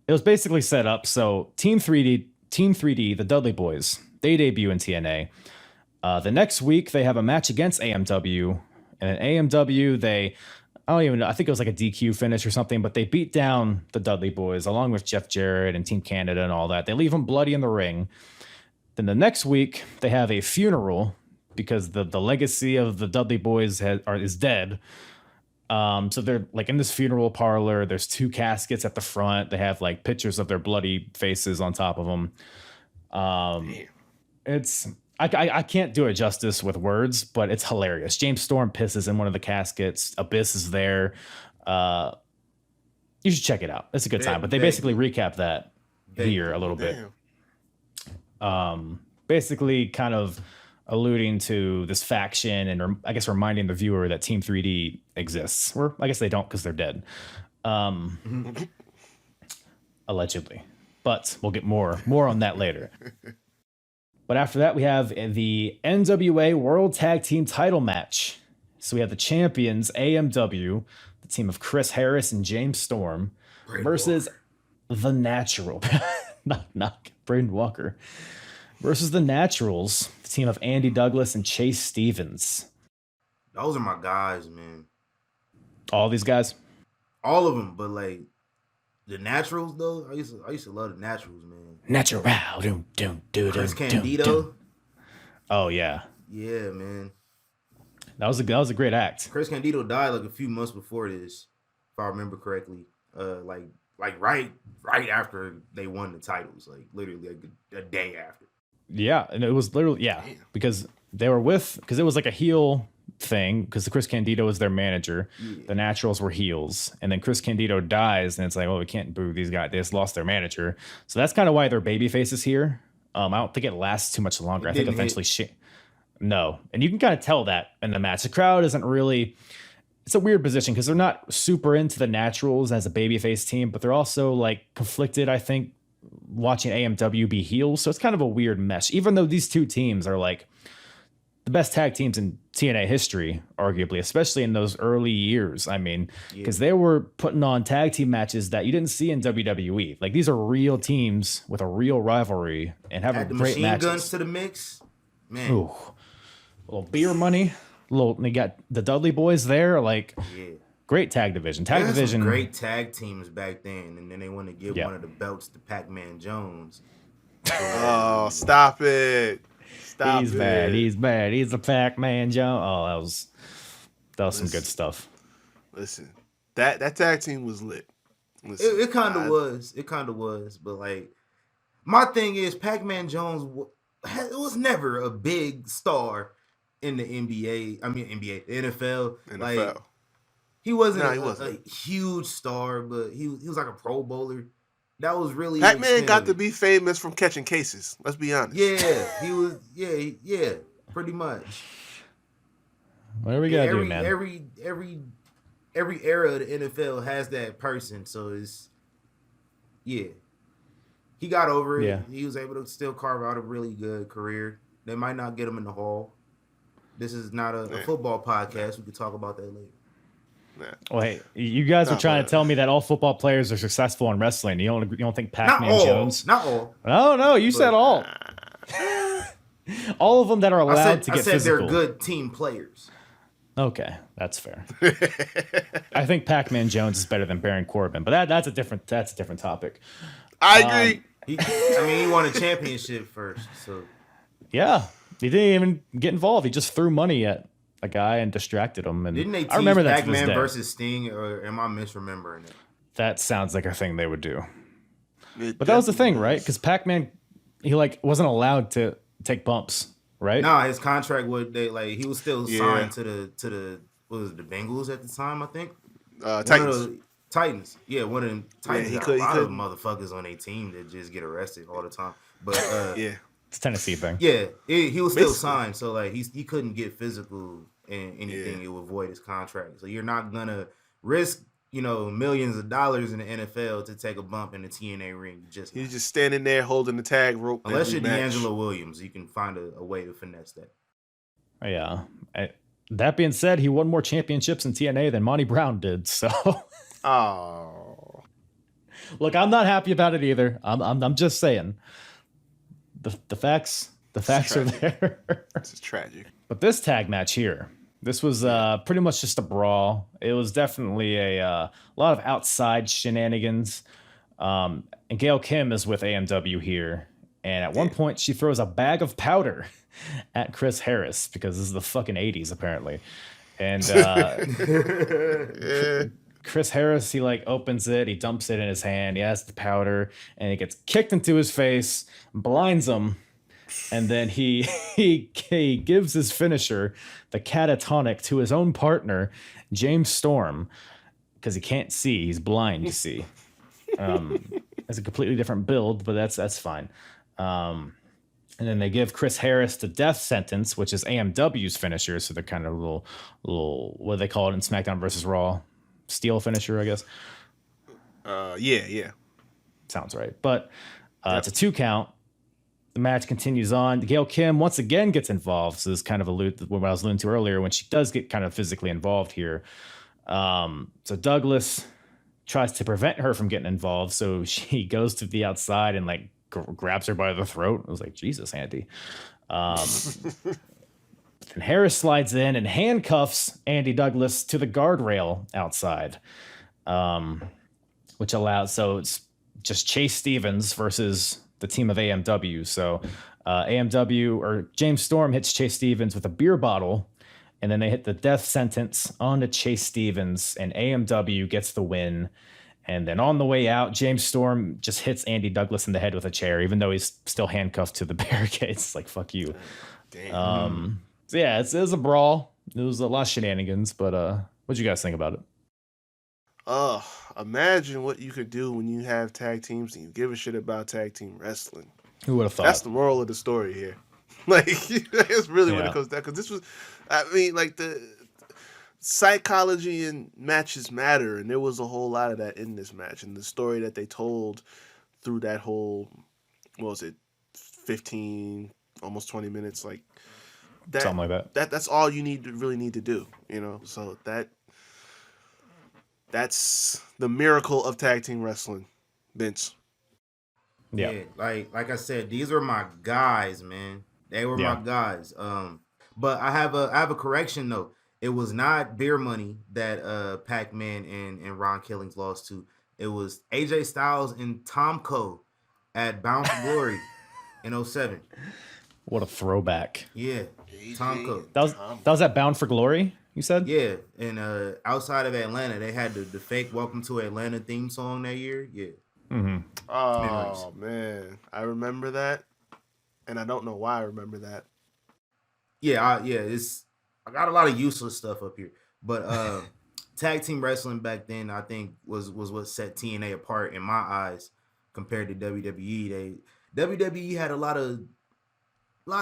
it was basically set up. So Team 3D, the Dudley Boys, they debut in TNA. The next week they have a match against AMW, and then AMW I don't even know. I think it was like a DQ finish or something, but they beat down the Dudley Boys along with Jeff Jarrett and Team Canada and all that. They leave them bloody in the ring. Then the next week they have a funeral because the legacy of the Dudley Boys is dead. So they're like in this funeral parlor. There's 2 caskets at the front. They have like pictures of their bloody faces on top of them. I can't do it justice with words, but it's hilarious. James Storm pisses in one of the caskets. Abyss is there. You should check it out. It's a good time. But they basically recap that here a little bit. Basically kind of alluding to this faction and I guess reminding the viewer that Team 3D exists. Or I guess they don't because they're dead. Allegedly. But we'll get more on that later. But after that, we have the NWA World Tag Team title match. So we have the champions, AMW, the team of Chris Harris and James Storm, versus the Natural. not Braden Walker. Versus the Naturals, the team of Andy Douglas and Chase Stevens. Those are my guys, man. All these guys? All of them, but like the Naturals though, I used to love the Naturals, man. Natural. Chris Candido. Oh yeah. Yeah, man. That was a great act. Chris Candido died like a few months before this, if I remember correctly. Like right after they won the titles, like literally like a day after. Yeah, and it was literally because it was like a heel thing because Chris Candido was their manager. Yeah. The Naturals were heels, and then Chris Candido dies, and it's like, well, we can't boo these guys. They just lost their manager, so that's kind of why they're baby faces here. I don't think it lasts too much longer. I think eventually no, and you can kind of tell that in the match. The crowd isn't really. It's a weird position because they're not super into the Naturals as a babyface team, but they're also like conflicted, I think, watching AMW be heels. So it's kind of a weird mesh, even though these two teams are like the best tag teams in TNA history, arguably, especially in those early years. I mean, because they were putting on tag team matches that you didn't see in WWE. Like these are real teams with a real rivalry and having great matches. Guns to the mix, man. Ooh, a little beer money. They got the Dudley Boys there. Like, Great tag division. They Tag had some division. great tag teams back then, and then they want to give Yeah. one of the belts to Pac-Man Jones. Oh, stop it. Stop He's it. bad. He's bad. He's the Pac-Man Joe. Oh, that was some good stuff. Listen, that tag team was lit. Listen, It kind of was. It kind of was. But like, my thing is, Pac-Man Jones was never a big star in the NBA. I mean, NBA, the NFL. Like, he wasn't a huge star, but he was like a Pro Bowler. That was really Pac-Man got to be famous from catching cases. Let's be honest. Yeah, he was. Yeah, pretty much. What do we gotta do, man? Every era of the NFL has that person, so it's he got over it. Yeah. He was able to still carve out a really good career. They might not get him in the Hall. This is not a football podcast. We could talk about that later. Well, hey, you guys were trying to tell me that all football players are successful in wrestling. You don't think Pac-Man Jones? Not all. No, you said all. All of them that are allowed to get physical. They're good team players. Okay, that's fair. I think Pac-Man Jones is better than Baron Corbin, but that's a different topic. I agree. He won a championship first, so yeah, he didn't even get involved. He just threw money at a guy and distracted him. And didn't they I remember that Pac-Man versus Sting, or am I misremembering it? That sounds like a thing they would do. But that was the thing, right? Because Pac-Man, he wasn't allowed to take bumps, right? Nah, his contract he was still signed to the what was it, the Bengals at the time, I think. Titans. Yeah, one of them Titans. Yeah, a lot of motherfuckers on their team that just get arrested all the time. But it's a Tennessee thing. Yeah, he was still signed, so he couldn't get physical and anything. It would void his contract. So you're not gonna risk millions of dollars in the NFL to take a bump in the TNA ring. He's just standing there holding the tag rope. Unless you're D'Angelo Williams, you can find a way to finesse that. Yeah. That being said, he won more championships in TNA than Monty Brown did. So, look, I'm not happy about it either. I'm just saying the facts are there. This is tragic. But this tag match here, this was pretty much just a brawl. It was definitely a lot of outside shenanigans. And Gail Kim is with AMW here. And at one point, she throws a bag of powder at Chris Harris because this is the fucking 80s, apparently. And Chris Harris, he opens it. He dumps it in his hand. He has the powder. And it gets kicked into his face, blinds him. And then he gives his finisher, the catatonic, to his own partner, James Storm, because he can't see. He's blind, you see. It's a completely different build, but that's fine. And then they give Chris Harris the death sentence, which is AMW's finisher. So they're kind of a little what do they call it in SmackDown versus Raw? Steel finisher, I guess. Yeah. Sounds right. But it's a 2 count. The match continues on. Gail Kim once again gets involved. So this is kind of what I was alluding to earlier when she does get kind of physically involved here. So Douglas tries to prevent her from getting involved. So she goes to the outside and grabs her by the throat. I was like, Jesus, Andy. And Harris slides in and handcuffs Andy Douglas to the guardrail outside, which allows, so it's just Chase Stevens versus the team of AMW. So AMW or James Storm hits Chase Stevens with a beer bottle, and then they hit the death sentence onto Chase Stevens, and AMW gets the win. And then on the way out, James Storm just hits Andy Douglas in the head with a chair, even though he's still handcuffed to the barricades. Like, fuck you. Damn. So yeah, it was a brawl. It was a lot of shenanigans, but what'd you guys think about it? Imagine what you could do when you have tag teams and you give a shit about tag team wrestling. Who would have thought? That's the moral of the story here. It's really what it comes down. Because this was, the psychology in matches matter, and there was a whole lot of that in this match, and the story that they told through that whole, 15, almost 20 minutes, something like that. That's all you really need to do, So that's the miracle of tag team wrestling, Vince. Yeah, like I said, these are my guys, man. They were my guys. But I have a correction though. It was not Beer Money that Pac-Man and Ron Killings lost to. It was AJ Styles and Tomko at Bound for Glory in 07. What a throwback. Yeah, Tomko. That was at Bound for Glory, you said? Yeah, and outside of Atlanta, they had the fake Welcome to Atlanta theme song that year. Yeah. Mm-hmm. Oh, man. I remember that, and I don't know why I remember that. Yeah, I got a lot of useless stuff up here. But tag team wrestling back then, I think, was what set TNA apart in my eyes compared to WWE. WWE had a lot of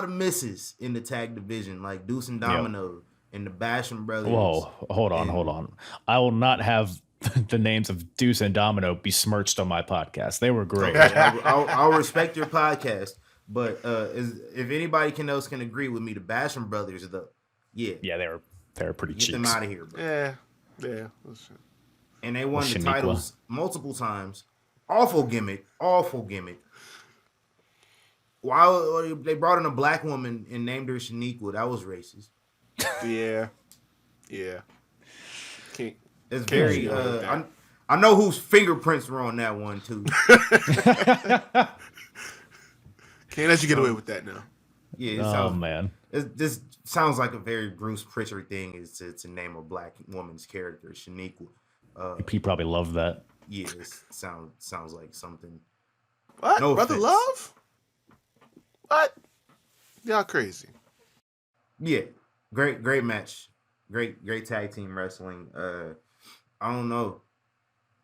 misses in the tag division, like Deuce and Domino and the Basham Brothers. Whoa, hold on. I will not have the names of Deuce and Domino besmirched on my podcast. They were great. Okay, I'll respect your podcast, but if anybody else can agree with me, the Basham Brothers, they were pretty cheeks. Get them out of here, bro. Yeah. And they won the titles multiple times. Awful gimmick. While they brought in a black woman and named her Shaniqua, that was racist. Yeah. It's very. I know whose fingerprints were on that one too. Can't let you get away with that now. Yeah. Man. This sounds like a very Bruce Pritchard thing. Is to name a black woman's character Shaniqua. He probably loved that. Yeah, it sounds like something. What? No Brother offense. Love? What? Y'all crazy. Yeah, great match, great tag team wrestling. I don't know.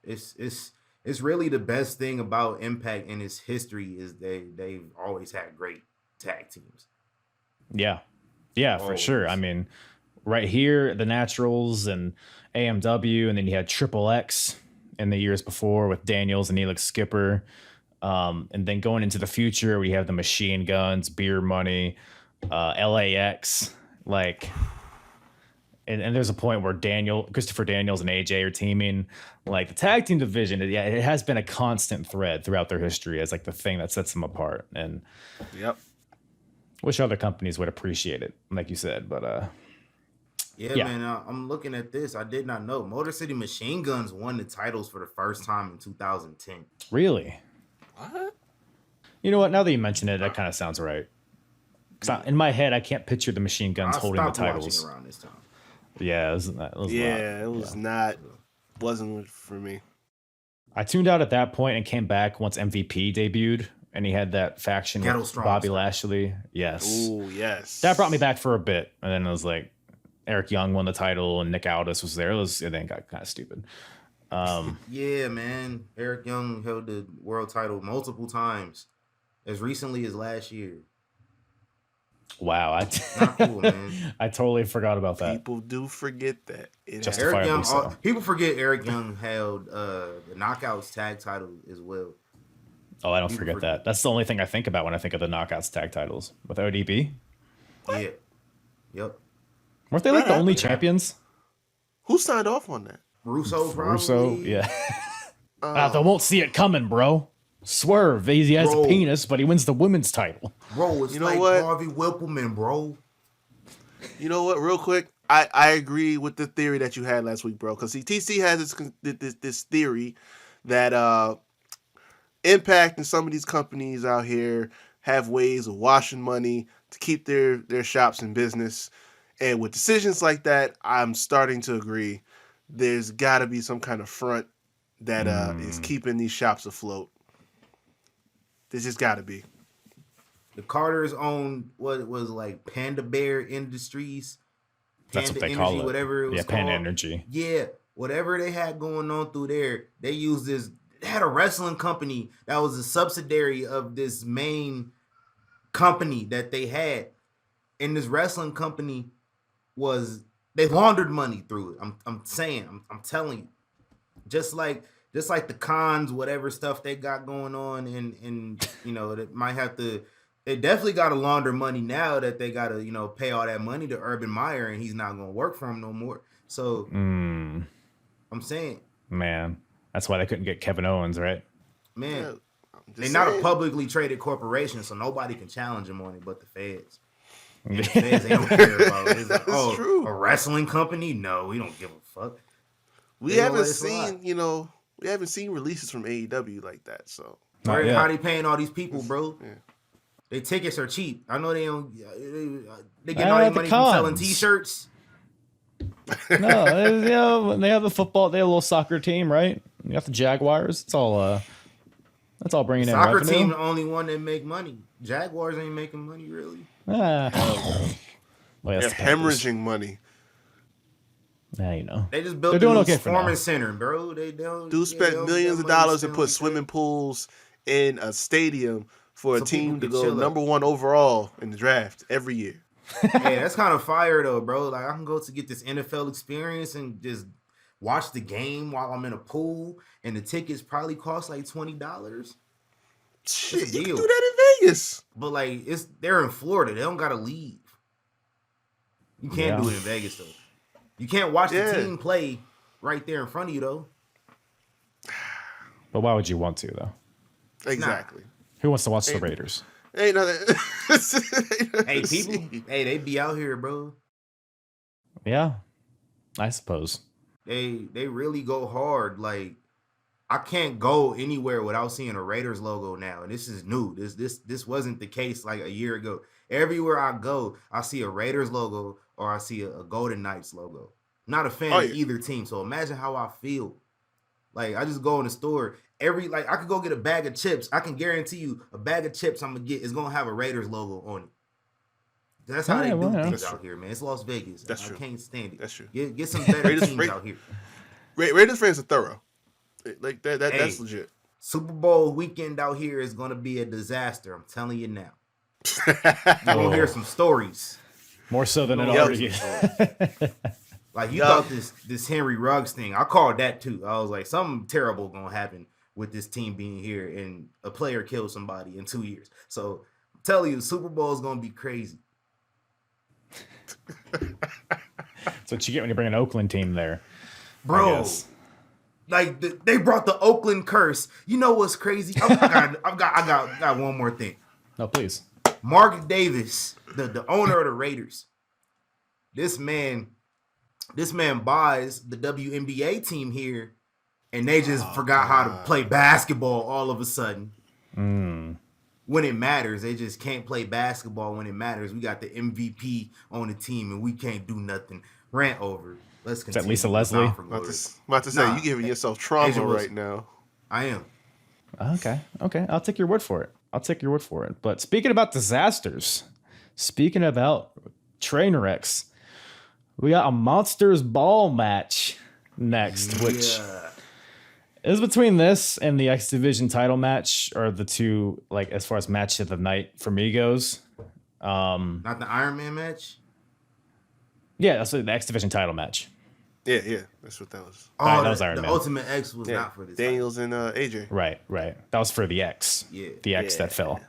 It's really the best thing about Impact in its history is they've always had great tag teams. Yeah, for Always. sure. I mean, right here, the Naturals and AMW, and then you had Triple X in the years before with Daniels and Elix Skipper. And then going into the future, we have the Machine Guns, Beer Money, LAX, and there's a point where Christopher Daniels and AJ are teaming. Like the tag team division, it has been a constant thread throughout their history as like the thing that sets them apart. And wish other companies would appreciate it, like you said. But yeah. Man, I'm looking at this. I did not know Motor City Machine Guns won the titles for the first time in 2010. Really? What? You know what? Now that you mention it, that kind of sounds right. In my head, I can't picture the Machine Guns holding the titles around this time. Yeah, wasn't for me. I tuned out at that point and came back once MVP debuted, and he had that faction with Bobby Lashley. Yes. Oh, yes. That brought me back for a bit, and then it was like Eric Young won the title and Nick Aldis was there. It then got kind of stupid. Yeah, man. Eric Young held the world title multiple times, as recently as last year. Wow, Not cool, man. I totally forgot about that. People do forget that. Eric Young, people forget Eric Young held the Knockouts tag title as well. Oh, I don't forget that. That's the only thing I think about when I think of the Knockouts tag titles with ODB. What? Yeah. Yep. Weren't they like the only champions? Who signed off on that? Russo, yeah. They won't see it coming, bro. Swerve, he has a penis, but he wins the women's title. Bro, it's what? Harvey Whippleman, bro. You know what? Real quick, I agree with the theory that you had last week, bro. Because TC has this theory that Impact and some of these companies out here have ways of washing money to keep their shops in business. And with decisions like that, I'm starting to agree. There's got to be some kind of front that is keeping these shops afloat. There's just got to be. The Carters own what was like Panda Bear Industries. That's what they call it. Whatever it was called. Panda Energy. Yeah, whatever they had going on through there, they used this. They had a wrestling company that was a subsidiary of this main company that they had, and this wrestling company they laundered money through it. I'm telling you, just like the cons, whatever stuff they got going on, and you know, that might have to. They definitely got to launder money now that they got to, pay all that money to Urban Meyer, and he's not going to work for him no more. So I'm saying, man, that's why they couldn't get Kevin Owens, right? Man, they're not a publicly traded corporation, so nobody can challenge them on it but the feds. And the fans, they don't care about it. It's like, That's true. A wrestling company? No, we don't give a fuck. We haven't seen, we haven't seen releases from AEW like that. So Not yet. How they paying all these people, bro? Yeah. Their tickets are cheap. I know they don't. They getting all their money from selling T-shirts. No, they have the football. They have a little soccer team, right? You got the Jaguars. It's all. That's all bringing in Soccer revenue. team the only one that make money. Jaguars ain't making money really. Well, they're that's the Packers. hemorrhaging money. Yeah, you know. They just built They're a doing new okay for now. performance center, bro. They don't. Dude spent millions of dollars and put swimming pools in a stadium for a So team to people can go chill number 1 overall in the draft every year. Hey, that's kind of fire though, bro. Like I can go to get this NFL experience and just watch the game while I'm in a pool, and the tickets probably cost like $20. Shit, you can deal. do that in Vegas. But like they're in Florida. They don't gotta leave. You can't do it in Vegas though. You can't watch the team play right there in front of you though. But why would you want to, though? Exactly. Who wants to watch the Raiders? Ain't nothing. Hey, people. Hey, they be out here, bro. Yeah, I suppose. They really go hard. Like I can't go anywhere without seeing a Raiders logo now, and this is new. This wasn't the case like a year ago. Everywhere I go, I see a Raiders logo or I see a Golden Knights logo. Not a fan of either team, so imagine how I feel. Like I just go in the store. I could go get a bag of chips. I can guarantee you a bag of chips I'm gonna get is gonna have a Raiders logo on it. That's how they do things out here, man. It's Las Vegas. That's true. I can't stand it. That's true. Get some better teams out here. Raiders fans are thorough. Like that. Hey, That's legit. Super Bowl weekend out here is gonna be a disaster. I'm telling you now. You're gonna hear some stories. More so than it already is. Like you thought this Henry Ruggs thing. I called that too. I was like, something terrible gonna happen with this team being here, and a player killed somebody in 2 years. So I'm telling you, the Super Bowl is gonna be crazy. That's what you get when you bring an Oakland team there, Bro. Like they brought the Oakland curse. You know what's crazy? I got one more thing. No, please. Mark Davis, the owner of the Raiders. This man buys the WNBA team here, and they just forgot how to play basketball all of a sudden. When it matters, they just can't play basketball when it matters. We got the MVP on the team, and we can't do nothing. Rant over. Let's continue. Is that Lisa Leslie? About to say, you giving yourself trauma right now. I am. Okay. I'll take your word for it. But speaking about disasters, speaking about train wrecks, we got a Monsters Ball match next, which is between this and the X Division title match, or the two, like, as far as match of the night for me goes. Not the Iron Man match? Yeah, that's the X Division title match. Yeah, that's what that was. Oh, that was Iron the Man. Ultimate X was not for this. Daniels and AJ. Right. That was for the X. Yeah. The X that fell.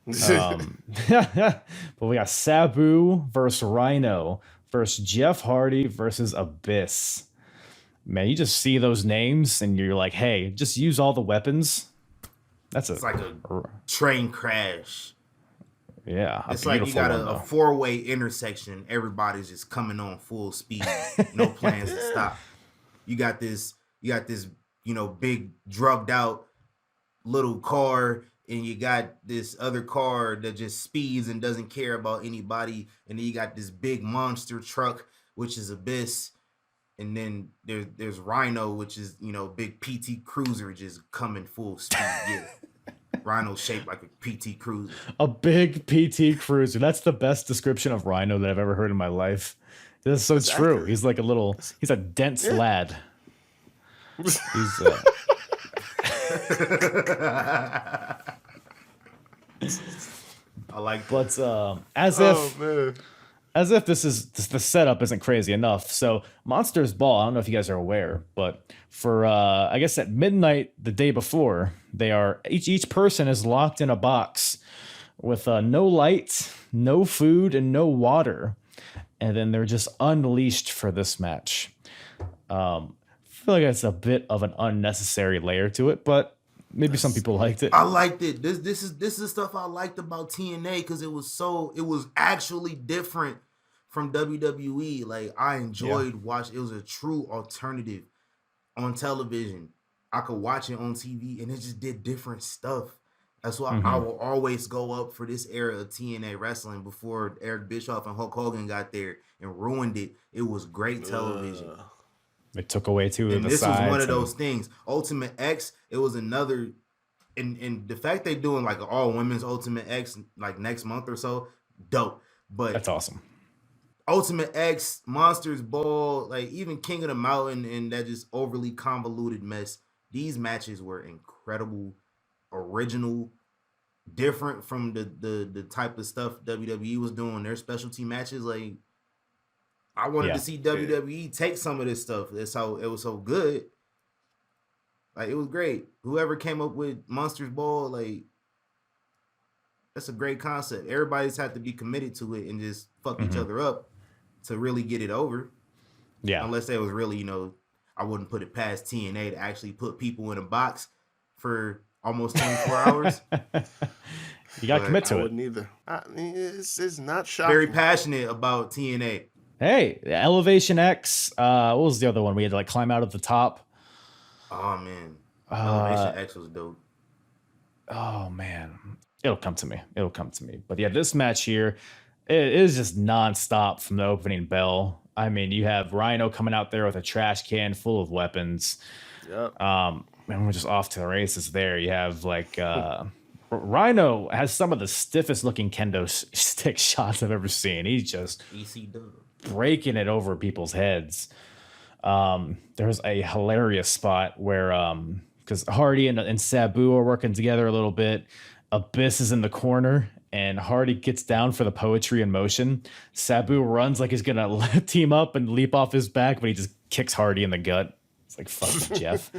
But we got Sabu versus Rhino versus Jeff Hardy versus Abyss. Man, you just see those names and you're like, hey, just use all the weapons. It's like a train crash. Yeah. It's like you got a four-way intersection. Everybody's just coming on full speed. No plans to stop. You got this, big drugged out little car, and you got this other car that just speeds and doesn't care about anybody. And then you got this big monster truck, which is Abyss. And then there's Rhino, which is, big PT Cruiser just coming full speed. Yeah. Rhino shaped like a PT Cruiser. A big PT Cruiser. That's the best description of Rhino that I've ever heard in my life. That's so true. Accurate. He's like he's a dense lad. He's I like that. But as if the setup isn't crazy enough. So Monsters Ball, I don't know if you guys are aware, but for I guess at midnight the day before, they are each person is locked in a box with no light, no food, and no water, and then they're just unleashed for this match. I feel like it's a bit of an unnecessary layer to it, but Maybe some people liked it. I liked it. This is stuff I liked about TNA because it was actually different from WWE. Like I enjoyed watching. It was a true alternative on television. I could watch it on TV and it just did different stuff. That's why I will always go up for this era of TNA wrestling before Eric Bischoff and Hulk Hogan got there and ruined it. It was great television. It took away two of And the this sides. was one of those things. Ultimate X, it was another, and the fact they doing like an all women's Ultimate X like next month or so, dope. But That's awesome. Ultimate X, Monsters Ball, like even King of the Mountain, and that just overly convoluted mess. These matches were incredible, original, different from the type of stuff WWE was doing. Their specialty matches, like I wanted to see WWE take some of this stuff. That's how it was so good. Like it was great. Whoever came up with Monsters Ball, like that's a great concept. Everybody just had to be committed to it and just fuck each other up to really get it over. Yeah. Unless they was really, I wouldn't put it past TNA to actually put people in a box for almost 24 hours. You got to commit to I it. wouldn't either. It's not shocking. Very passionate about TNA. Hey, Elevation X. What was the other one? We had to like climb out of the top. Oh man, Elevation X was dope. Oh man, it'll come to me. But yeah, this match here, it is just nonstop from the opening bell. I mean, you have Rhino coming out there with a trash can full of weapons. Yep. And we're just off to the races there. You have like Rhino has some of the stiffest looking kendo stick shots I've ever seen. He's just ECW. breaking it over people's heads. There's a hilarious spot where because Hardy and Sabu are working together a little bit. Abyss is in the corner and Hardy gets down for the poetry in motion. Sabu runs like he's gonna team up and leap off his back, but he just kicks Hardy in the gut. It's like, fuck Jeff.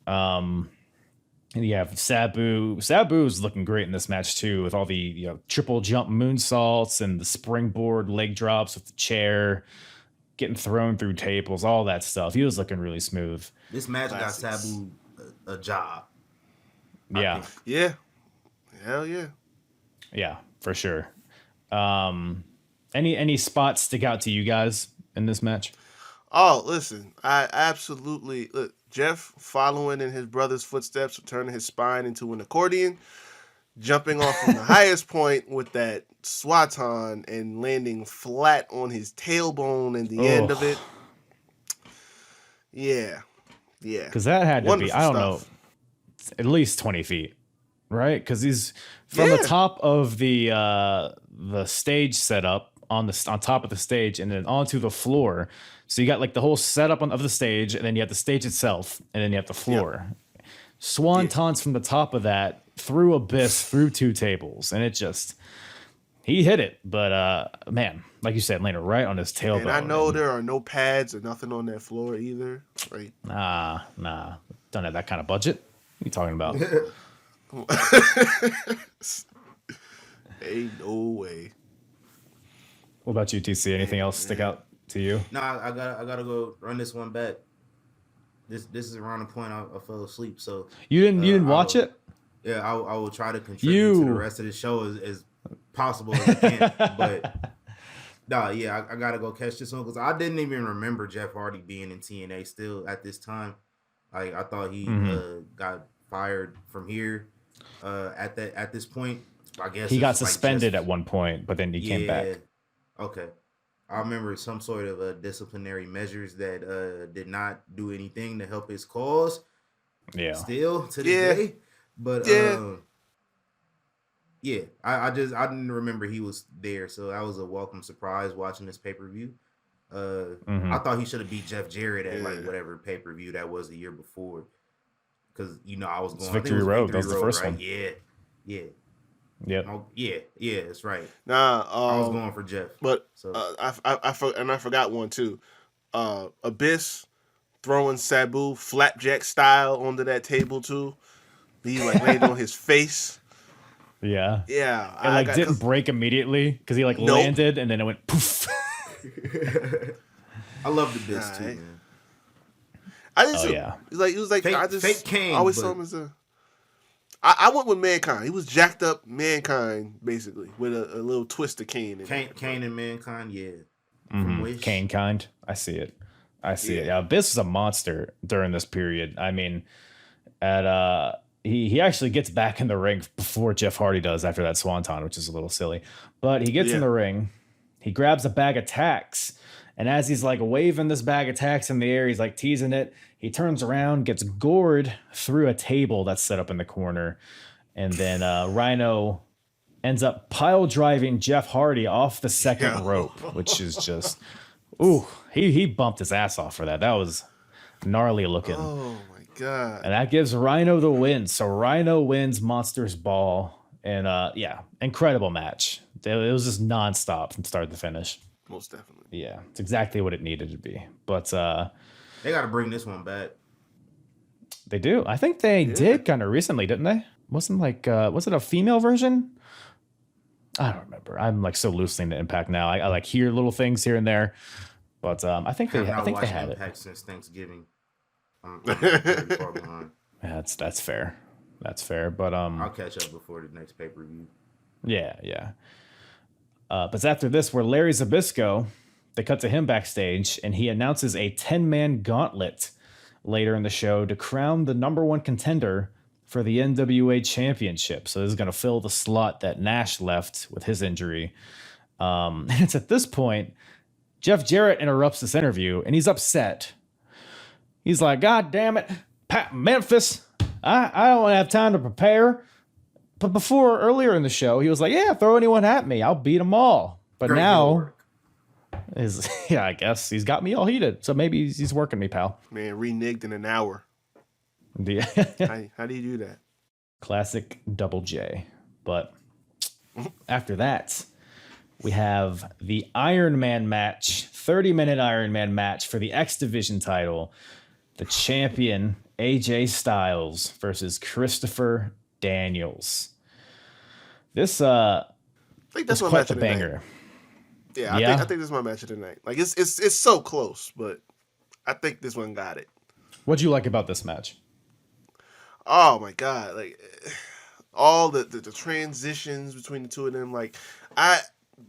And you have Sabu. Sabu's looking great in this match too, with all the triple jump moonsaults and the springboard leg drops with the chair, getting thrown through tables, all that stuff. He was looking really smooth. This match Classics. got Sabu a job. Yeah, Yeah. Hell yeah. yeah, for sure. Any spots stick out to you guys in this match? Oh, listen, I absolutely look. Jeff following in his brother's footsteps, turning his spine into an accordion, jumping off from the highest point with that swanton and landing flat on his tailbone at the end of it. Yeah. Because that had to be, I don't know, at least 20 feet, right? Because he's from the top of the stage setup on top of the stage and then onto the floor. So you got like the whole setup of the stage, and then you have the stage itself, and then you have the floor. Yep. Swantons from the top of that through Abyss, through two tables, and it just he hit it. But man, like you said, landed right on his tailbone. And I know there are no pads or nothing on that floor either. Right? Nah, don't have that kind of budget. What are you talking about? Ain't no way. What about you, TC? Anything else stick out to you? No, I gotta go run this one back. This is around the point I fell asleep. So You didn't watch it? Yeah, I will try to contribute to the rest of the show as possible as I can. But nah, yeah, I gotta go catch this one because I didn't even remember Jeff Hardy being in TNA still at this time. Like I thought he got fired from here at this point. I guess he got suspended at one point, but then he came back. Okay. I remember some sort of disciplinary measures that did not do anything to help his cause. Yeah. Still to this day. But I didn't remember he was there, so that was a welcome surprise watching this pay-per-view. I thought he should have beat Jeff Jarrett at like whatever pay-per-view that was the year before. Because I was going Victory Road. That was the first one. Yeah. Yeah. Oh, yeah, that's right. Nah, I was going for Jeff. But so. I forgot one too. Abyss throwing Sabu flapjack style onto that table too. He like laid on his face. Yeah. Yeah. It didn't break immediately because he landed and then it went poof. I love the Abyss too, man. I just it was like fake, I just fake Kane, always saw him as a I went with Mankind. He was jacked up Mankind, basically, with a little twist of Kane. Kane and Mankind, yeah. Kane kind. I see it. Yeah, Abyss was a monster during this period. I mean, he actually gets back in the ring before Jeff Hardy does after that swanton, which is a little silly. But he gets in the ring. He grabs a bag of tacks. And as he's like waving this bag of tacks in the air, he's like teasing it. He turns around, gets gored through a table that's set up in the corner. And then Rhino ends up pile driving Jeff Hardy off the second rope, which is just, he bumped his ass off for that. That was gnarly looking. Oh my God. And that gives Rhino the win. So Rhino wins Monsters Ball. And incredible match. It was just nonstop from start to finish. Most definitely. Yeah, it's exactly what it needed to be. But they got to bring this one back. They do. I think they did kind of recently, didn't they? Was it a female version? I don't remember. I'm like so loosely into Impact now. I like hear little things here and there, but I think they had Impact it since Thanksgiving. I'm very far behind. Yeah, that's fair. That's fair. But I'll catch up before the next pay-per-view. Yeah. But it's after this where Larry Zbyszko, they cut to him backstage, and he announces a 10-man gauntlet later in the show to crown the number one contender for the NWA Championship. So this is going to fill the slot that Nash left with his injury. And it's at this point, Jeff Jarrett interrupts this interview, and he's upset. He's like, God damn it, Memphis, I don't have time to prepare. But earlier in the show, he was like, yeah, throw anyone at me. I'll beat them all. But now, I guess he's got me all heated. So maybe he's working me, pal. Man, reneged in an hour. Yeah. How do you do that? Classic Double J. But after that, we have the Iron Man match, 30-minute Iron Man match for the X Division title. The champion, AJ Styles versus Christopher Daniels. This I think that's was my quite match the banger. Yeah, I think this is my match of the night. Like it's so close, but I think this one got it. What'd you like about this match? Oh my God, like all the transitions between the two of them. Like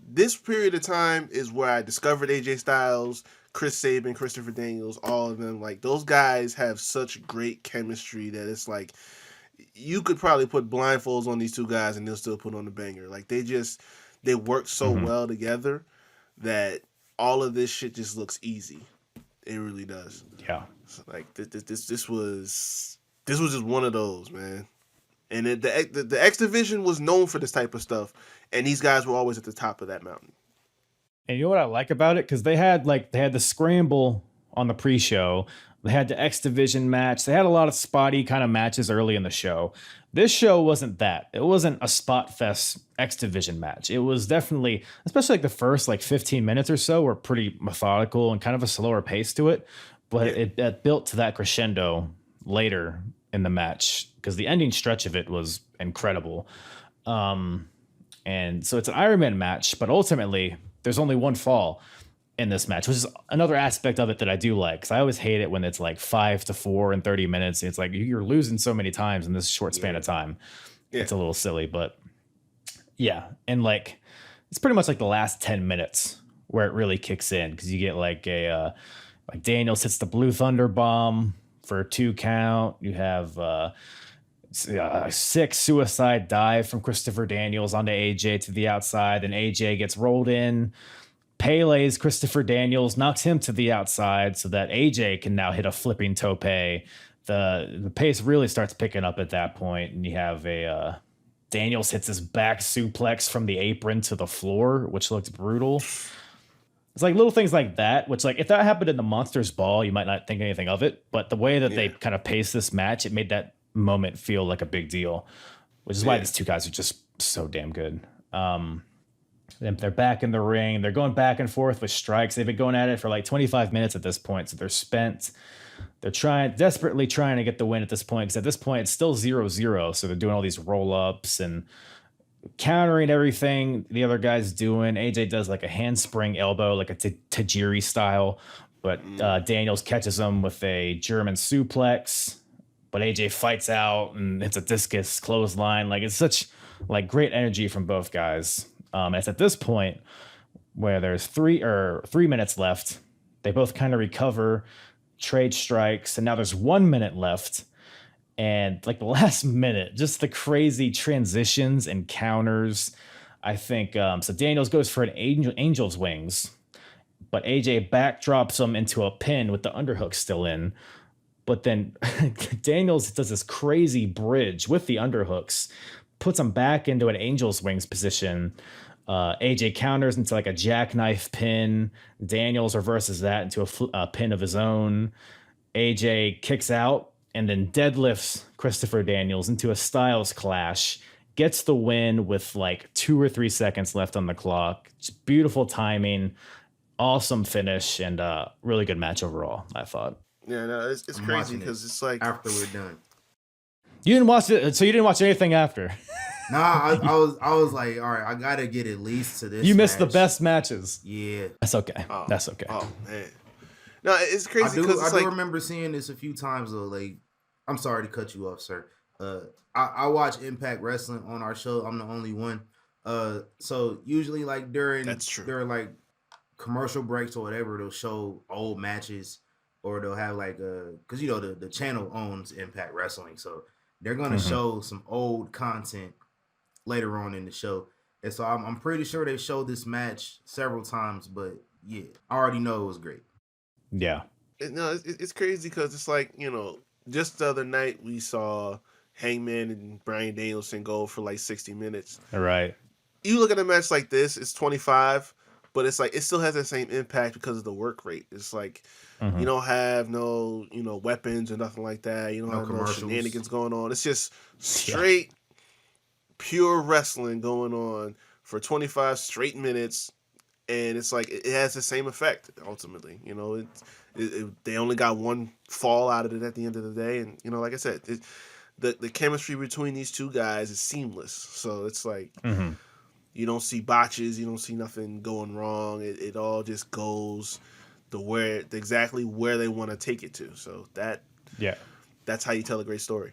this period of time is where I discovered AJ Styles, Chris Saban, Christopher Daniels, all of them. Like those guys have such great chemistry that it's like you could probably put blindfolds on these two guys and they'll still put on the banger. Like they work so well together that all of this shit just looks easy. It really does. Yeah. So like this was just one of those, man. And the X Division was known for this type of stuff, and these guys were always at the top of that mountain. And you know what I like about it? Because they had the scramble on the pre-show. They had the X Division match. They had a lot of spotty kind of matches early in the show. This show wasn't that. It wasn't a spot fest X Division match. It was definitely, especially like the first 15 minutes or so, were pretty methodical and kind of a slower pace to it. But it built to that crescendo later in the match because the ending stretch of it was incredible. And so it's an Iron Man match, but ultimately there's only one fall in this match, which is another aspect of it that I do like, because I always hate it when it's like 5-4 in 30 minutes. It's like you're losing so many times in this short span of time. Yeah. It's a little silly, but yeah. And it's pretty much like the last 10 minutes where it really kicks in, because you get like Daniels hits the Blue Thunder Bomb for a 2 count. You have a 6 suicide dive from Christopher Daniels onto AJ to the outside. Then AJ gets rolled in. Pele's Christopher Daniels, knocks him to the outside so that AJ can now hit a flipping tope. The pace really starts picking up at that point, and you have Daniels hits his back suplex from the apron to the floor, which looked brutal. It's like little things like that, which if that happened in the Monsters Ball, you might not think anything of it. But the way that they kind of paced this match, it made that moment feel like a big deal, which is why these two guys are just so damn good. They're back in the ring. They're going back and forth with strikes. They've been going at it for 25 minutes at this point, so they're spent. They're desperately trying to get the win at this point, because at this point it's still 0-0, so they're doing all these roll-ups and countering everything the other guy's doing. AJ does a handspring elbow, like a Tajiri style, but Daniels catches him with a German suplex. but AJ fights out and it's a discus clothesline. Like it's such like great energy from both guys. It's at this point where there's 3 minutes left. They both kind of recover, trade strikes, and now there's 1 minute left. And like the last minute, just the crazy transitions and counters. I think so. Daniels goes for an angel's wings, but AJ backdrops him into a pin with the underhook still in. But then Daniels does this crazy bridge with the underhooks, puts him back into an angel's wings position. AJ counters into like a jackknife pin. Daniels reverses that into a pin of his own. AJ kicks out and then deadlifts Christopher Daniels into a Styles clash. Gets the win with like 2 or 3 seconds left on the clock. Just beautiful timing. Awesome finish and really good match overall, I thought. Yeah, no, it's crazy because it's like after we're done. You didn't watch it, so you didn't watch anything after. Nah, I was like, all right, I gotta get at least to this. You missed match. the best matches. Yeah, that's okay. That's okay. Oh man, no, it's crazy I because do remember seeing this a few times though. Like, I'm sorry to cut you off, sir. I watch Impact Wrestling on our show. I'm the only one. So usually like during like commercial breaks or whatever, they'll show old matches or they'll have like because you know the channel owns Impact Wrestling, so they're gonna show some old content later on in the show. And so I'm pretty sure they showed this match several times, but yeah, I already know it was great. Yeah. No, it's crazy because it's like, you know, just the other night we saw Hangman and Bryan Danielson go for like 60 minutes. All right. You look at a match like this, it's 25, but it's like it still has that same impact because of the work rate. It's like you don't have no, you know, weapons or nothing like that. You don't have no shenanigans going on. It's just straight, pure wrestling going on for 25 straight minutes, and it's like it has the same effect ultimately. You know, they only got one fall out of it at the end of the day, and you know, like I said, the chemistry between these two guys is seamless. So it's like you don't see botches, you don't see nothing going wrong. It all just goes exactly where they want to take it to. So that's how you tell a great story.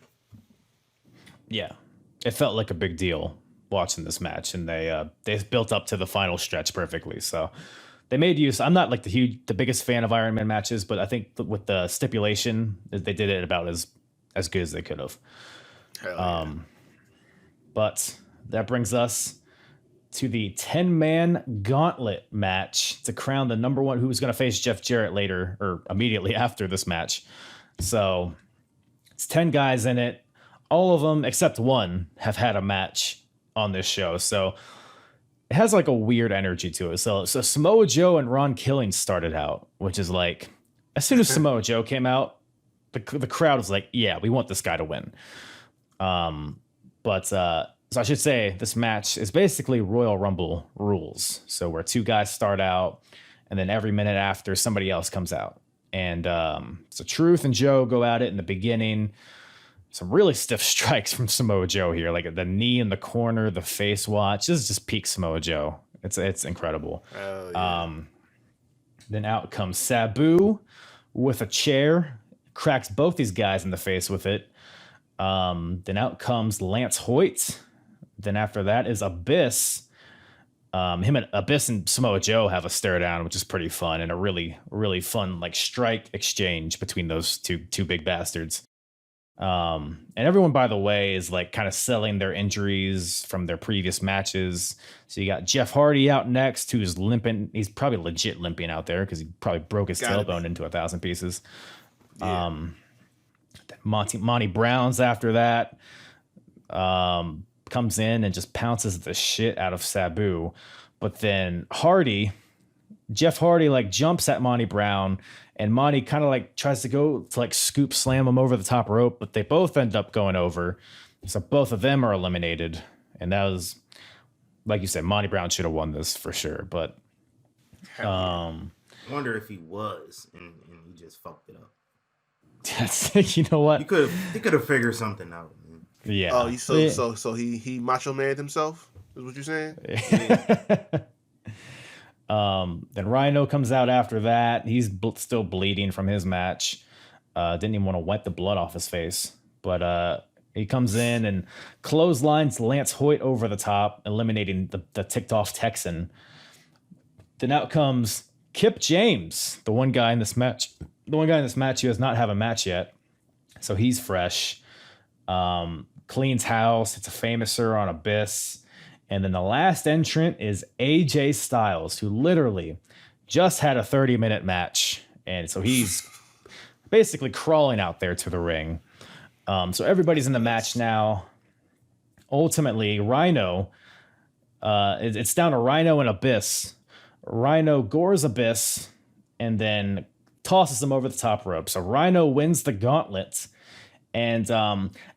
Yeah, it felt like a big deal watching this match, and they built up to the final stretch perfectly. So they made use. I'm not like the biggest fan of Iron Man matches, but I think with the stipulation, they did it about as good as they could have. But that brings us to the 10-man gauntlet match to crown the number one who's going to face Jeff Jarrett later or immediately after this match. So it's 10 guys in it. All of them, except one, have had a match on this show. So it has like a weird energy to it. So Samoa Joe and Ron Killing started out, which is like, as soon as Samoa Joe came out, the crowd was like, yeah, we want this guy to win. So I should say this match is basically Royal Rumble rules. So where 2 guys start out, and then every minute after somebody else comes out. And so Truth and Joe go at it in the beginning. Some really stiff strikes from Samoa Joe here, like the knee in the corner, the face watch. This is just peak Samoa Joe. It's incredible. Oh, yeah. Then out comes Sabu with a chair, cracks both these guys in the face with it. Then out comes Lance Hoyt. Then after that is Abyss. Him and Abyss and Samoa Joe have a stare down, which is pretty fun, and a really, really fun like strike exchange between those two big bastards. And everyone, by the way, is like kind of selling their injuries from their previous matches. So you got Jeff Hardy out next, who's limping. He's probably legit limping out there because he probably broke his tailbone into 1,000 pieces. Yeah. Monty Brown's after that. Comes in and just pounces the shit out of Sabu. But then Jeff Hardy like jumps at Monty Brown, and Monty kind of like tries to go to like scoop slam him over the top rope, but they both end up going over. So both of them are eliminated. And that was, like you said, Monty Brown should have won this for sure. But I wonder if he was and he just fucked it up. You know what? He could have figured something out. Man. Yeah. Oh, so he macho maned himself? Is what you're saying? Yeah. Then Rhino comes out after that. He's still bleeding from his match. Didn't even want to wipe the blood off his face. But he comes in and clotheslines Lance Hoyt over the top, eliminating the ticked off Texan. Then out comes Kip James, the one guy in this match who does not have a match yet. So he's fresh. Cleans house. It's a famouser on Abyss. And then the last entrant is AJ Styles, who literally just had a 30-minute match. And so he's basically crawling out there to the ring. So everybody's in the match now. Ultimately, Rhino, it's down to Rhino and Abyss. Rhino gores Abyss and then tosses him over the top rope. So Rhino wins the gauntlet. And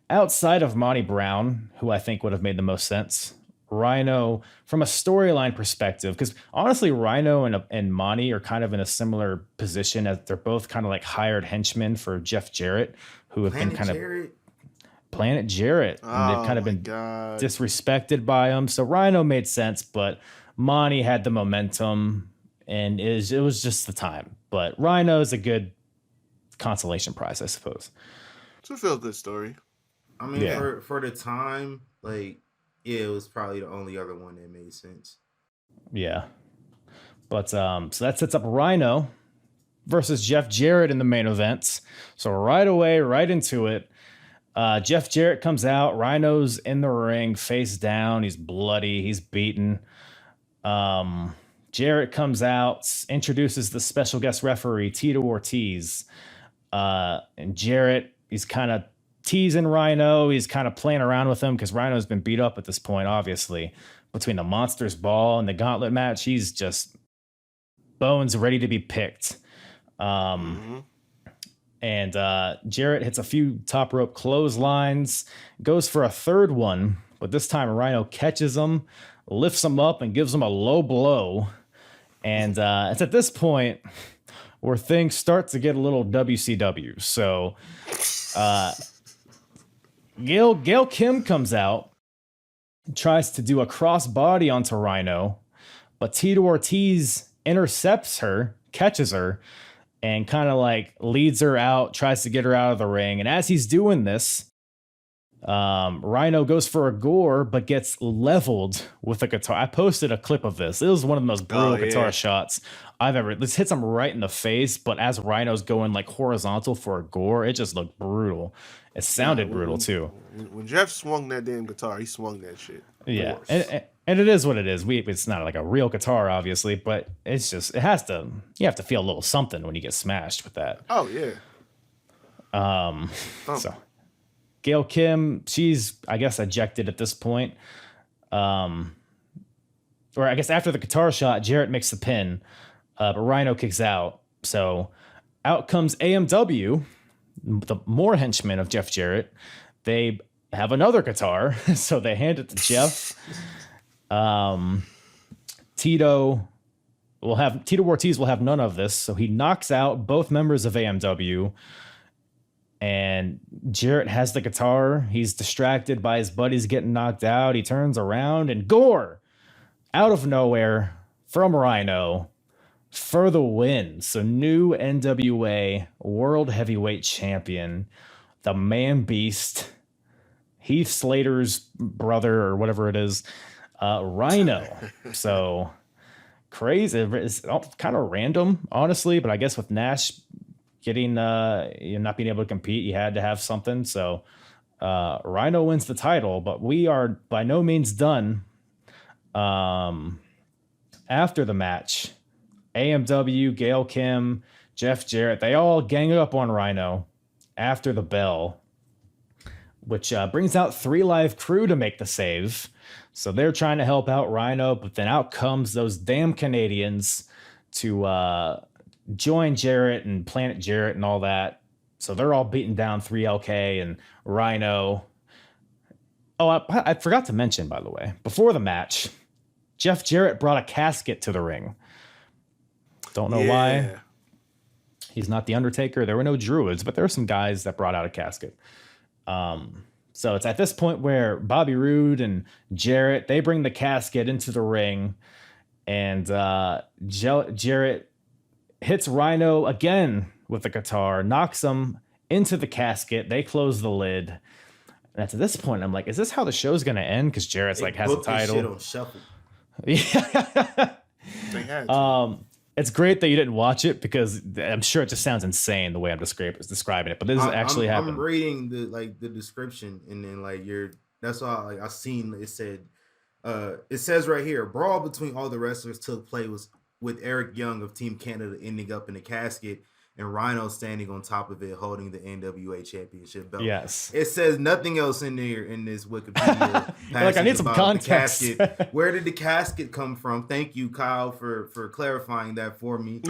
outside of Monty Brown, who I think would have made the most sense, Rhino, from a storyline perspective, because honestly, Rhino and Monty are kind of in a similar position, as they're both kind of like hired henchmen for Jeff Jarrett, who have been kind of Planet Jarrett. And they've kind of been disrespected by him. So Rhino made sense, but Monty had the momentum, and it was just the time. But Rhino is a good consolation prize, I suppose. It's a feel good story. I mean, for the time, like, yeah, it was probably the only other one that made sense. Yeah. But so that sets up Rhino versus Jeff Jarrett in the main event. So right away, right into it, Jeff Jarrett comes out. Rhino's in the ring, face down. He's bloody. He's beaten. Jarrett comes out, introduces the special guest referee, Tito Ortiz. And Jarrett, he's kind of teasing Rhino. He's kind of playing around with him because Rhino's been beat up at this point, obviously. Between the Monsters Ball and the Gauntlet match, he's just bones ready to be picked. And Jarrett hits a few top rope clotheslines, goes for a third one, but this time Rhino catches him, lifts him up, and gives him a low blow. And it's at this point where things start to get a little WCW. So Gail Kim comes out, tries to do a crossbody onto Rhino, but Tito Ortiz intercepts her, catches her, and kind of like leads her out, tries to get her out of the ring. And as he's doing this, Rhino goes for a gore, but gets leveled with a guitar. I posted a clip of this. It was one of the most brutal guitar shots I've ever. This hits him right in the face, but as Rhino's going like horizontal for a gore, it just looked brutal. It sounded brutal too. When Jeff swung that damn guitar, he swung that shit. Yeah, and it is what it is. It's not like a real guitar, obviously, but it's just you have to feel a little something when you get smashed with that. Oh yeah. So Gail Kim, she's I guess ejected at this point. Or I guess after the guitar shot, Jarrett makes the pin, but Rhino kicks out. So out comes AMW, the more henchmen of Jeff Jarrett. They have another guitar, so they hand it to Jeff. Tito Ortiz will have none of this, so he knocks out both members of AMW. And Jarrett has the guitar. He's distracted by his buddies getting knocked out. He turns around and gore out of nowhere from Rhino for the win. So new NWA World Heavyweight Champion, the Man Beast, Heath Slater's brother or whatever it is, Rhino. So crazy. It's kind of random, honestly, but I guess with Nash getting not being able to compete, you had to have something. So Rhino wins the title, but we are by no means done. After the match, AMW, Gail Kim, Jeff Jarrett, they all gang up on Rhino after the bell, which brings out 3 Live Crew to make the save. So they're trying to help out Rhino, but then out comes those damn Canadians to join Jarrett and Planet Jarrett and all that. So they're all beating down 3LK and Rhino. Oh, I forgot to mention, by the way, before the match, Jeff Jarrett brought a casket to the ring. Don't know why. He's not the Undertaker. There were no Druids, but there were some guys that brought out a casket. So it's at this point where Bobby Roode and Jarrett, they bring the casket into the ring, and Jarrett hits Rhino again with the guitar, knocks him into the casket. They close the lid. And at this point, I'm like, is this how the show's gonna end? Because Jarrett's like has a title. Shit on shuffle. Yeah. They had to. It's great that you didn't watch it because I'm sure it just sounds insane the way I'm describing it. But this is actually happening. I'm reading the description, and then that's all I seen. It said, it says right here, a brawl between all the wrestlers took place with Eric Young of Team Canada ending up in the casket and Rhino standing on top of it holding the NWA Championship belt. Yes. It says nothing else in there in this Wikipedia. Like, I need some context. The casket. Where did the casket come from? Thank you, Kyle, for clarifying that for me.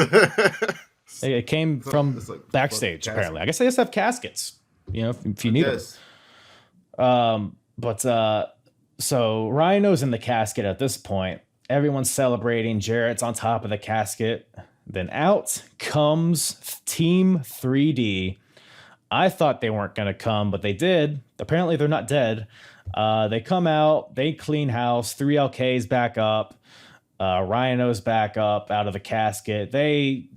It came from backstage, apparently. I guess they just have caskets, if you need them. So Rhino's in the casket at this point. Everyone's celebrating. Jarrett's on top of the casket. Then out comes Team 3D. I thought they weren't going to come, but they did. Apparently, they're not dead. They come out. They clean house. 3LK's back up. Rhino's back up out of the casket. They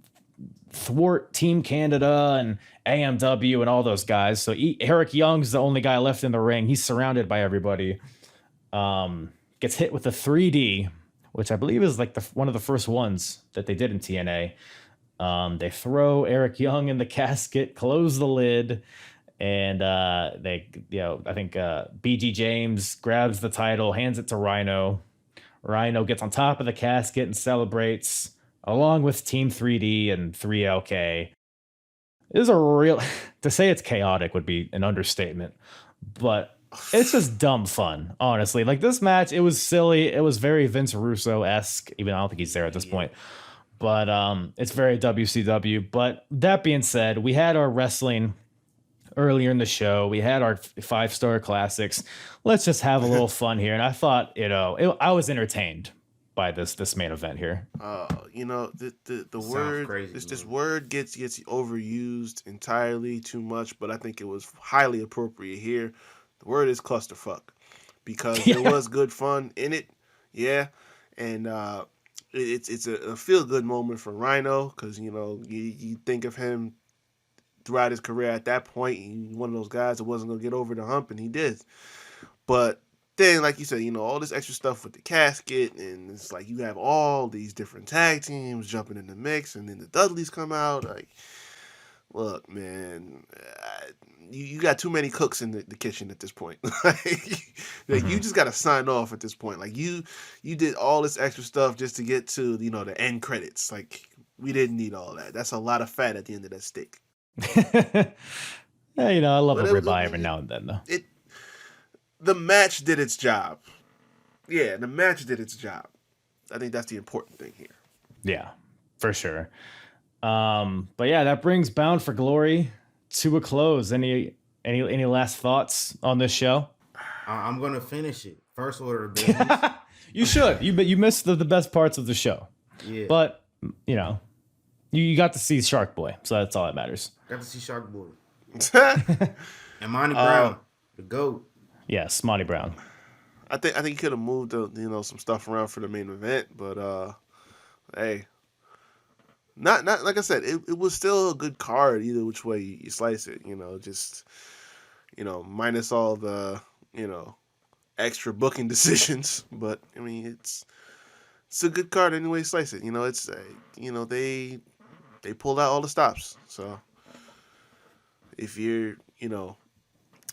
thwart Team Canada and AMW and all those guys. So Eric Young's the only guy left in the ring. He's surrounded by everybody. Gets hit with a 3D, which I believe is like one of the first ones that they did in TNA. They throw Eric Young in the casket, close the lid, and I think BG James grabs the title, hands it to Rhino. Rhino gets on top of the casket and celebrates, along with Team 3D and 3LK. It is to say it's chaotic would be an understatement, but it's just dumb fun, honestly. Like, this match, it was silly. It was very Vince Russo-esque, even I don't think he's there at this point. But it's very WCW. But that being said, we had our wrestling earlier in the show. We had our 5-star classics. Let's just have a little fun here. And I thought, I was entertained by this main event here. The word crazy, this word gets overused entirely too much, but I think it was highly appropriate here. The word is clusterfuck because there was good fun in it, and it's a feel good moment for Rhino because you think of him throughout his career at that point, he's one of those guys that wasn't gonna get over the hump, and he did. But then, like you said, all this extra stuff with the casket, and it's like you have all these different tag teams jumping in the mix, and then the Dudleys come out. Like, look, man, you got too many cooks in the kitchen at this point. You just got to sign off at this point. Like, you did all this extra stuff just to get to, the end credits. Like, we didn't need all that. That's a lot of fat at the end of that steak. I love a ribeye every now and then, though. The match did its job. Yeah, the match did its job. I think that's the important thing here. Yeah, for sure. But yeah, that brings Bound for Glory to a close. Any last thoughts on this show? I'm gonna finish it. First order of business. You should. You missed the best parts of the show. Yeah. But you got to see Shark Boy, so that's all that matters. Got to see Shark Boy. And Monty Brown, the GOAT. Yes, Monty Brown. I think he could have moved some stuff around for the main event, but hey. Not like I said, it was still a good card either which way you slice it, just minus all the, extra booking decisions, but I mean it's a good card anyway you slice it. It's they pulled out all the stops. So if you're,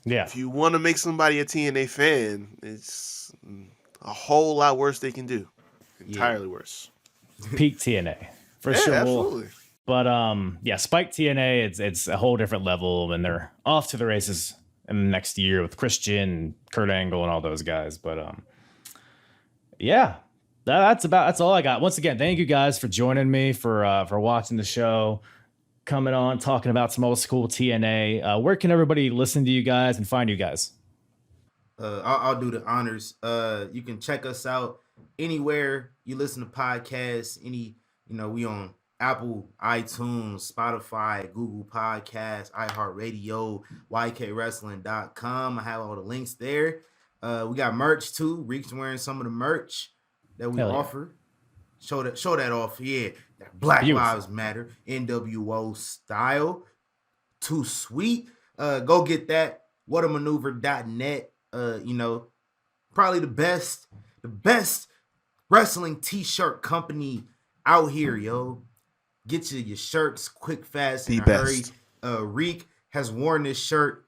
if you want to make somebody a TNA fan, it's a whole lot worse they can do. Entirely worse. Peak TNA. For sure. Absolutely. But Spike TNA, it's a whole different level, and they're off to the races in the next year with Christian, Kurt Angle, and all those guys. But that's all I got. Once again, thank you guys for joining me for watching the show, coming on, talking about some old school TNA. Where can everybody listen to you guys and find you guys? I'll do the honors. You can check us out anywhere you listen to podcasts. We on Apple, iTunes, Spotify, Google Podcasts, iHeartRadio, YKWrestling.com. I have all the links there. We got merch too. Reek's wearing some of the merch that we offer. Show that off. Yeah, that Black Lives Matter, NWO style. too sweet. Go get that. Whatamaneuver.net. Probably the best wrestling t-shirt company out here, yo. Get you your shirts quick, fast, in a hurry. Reek has worn this shirt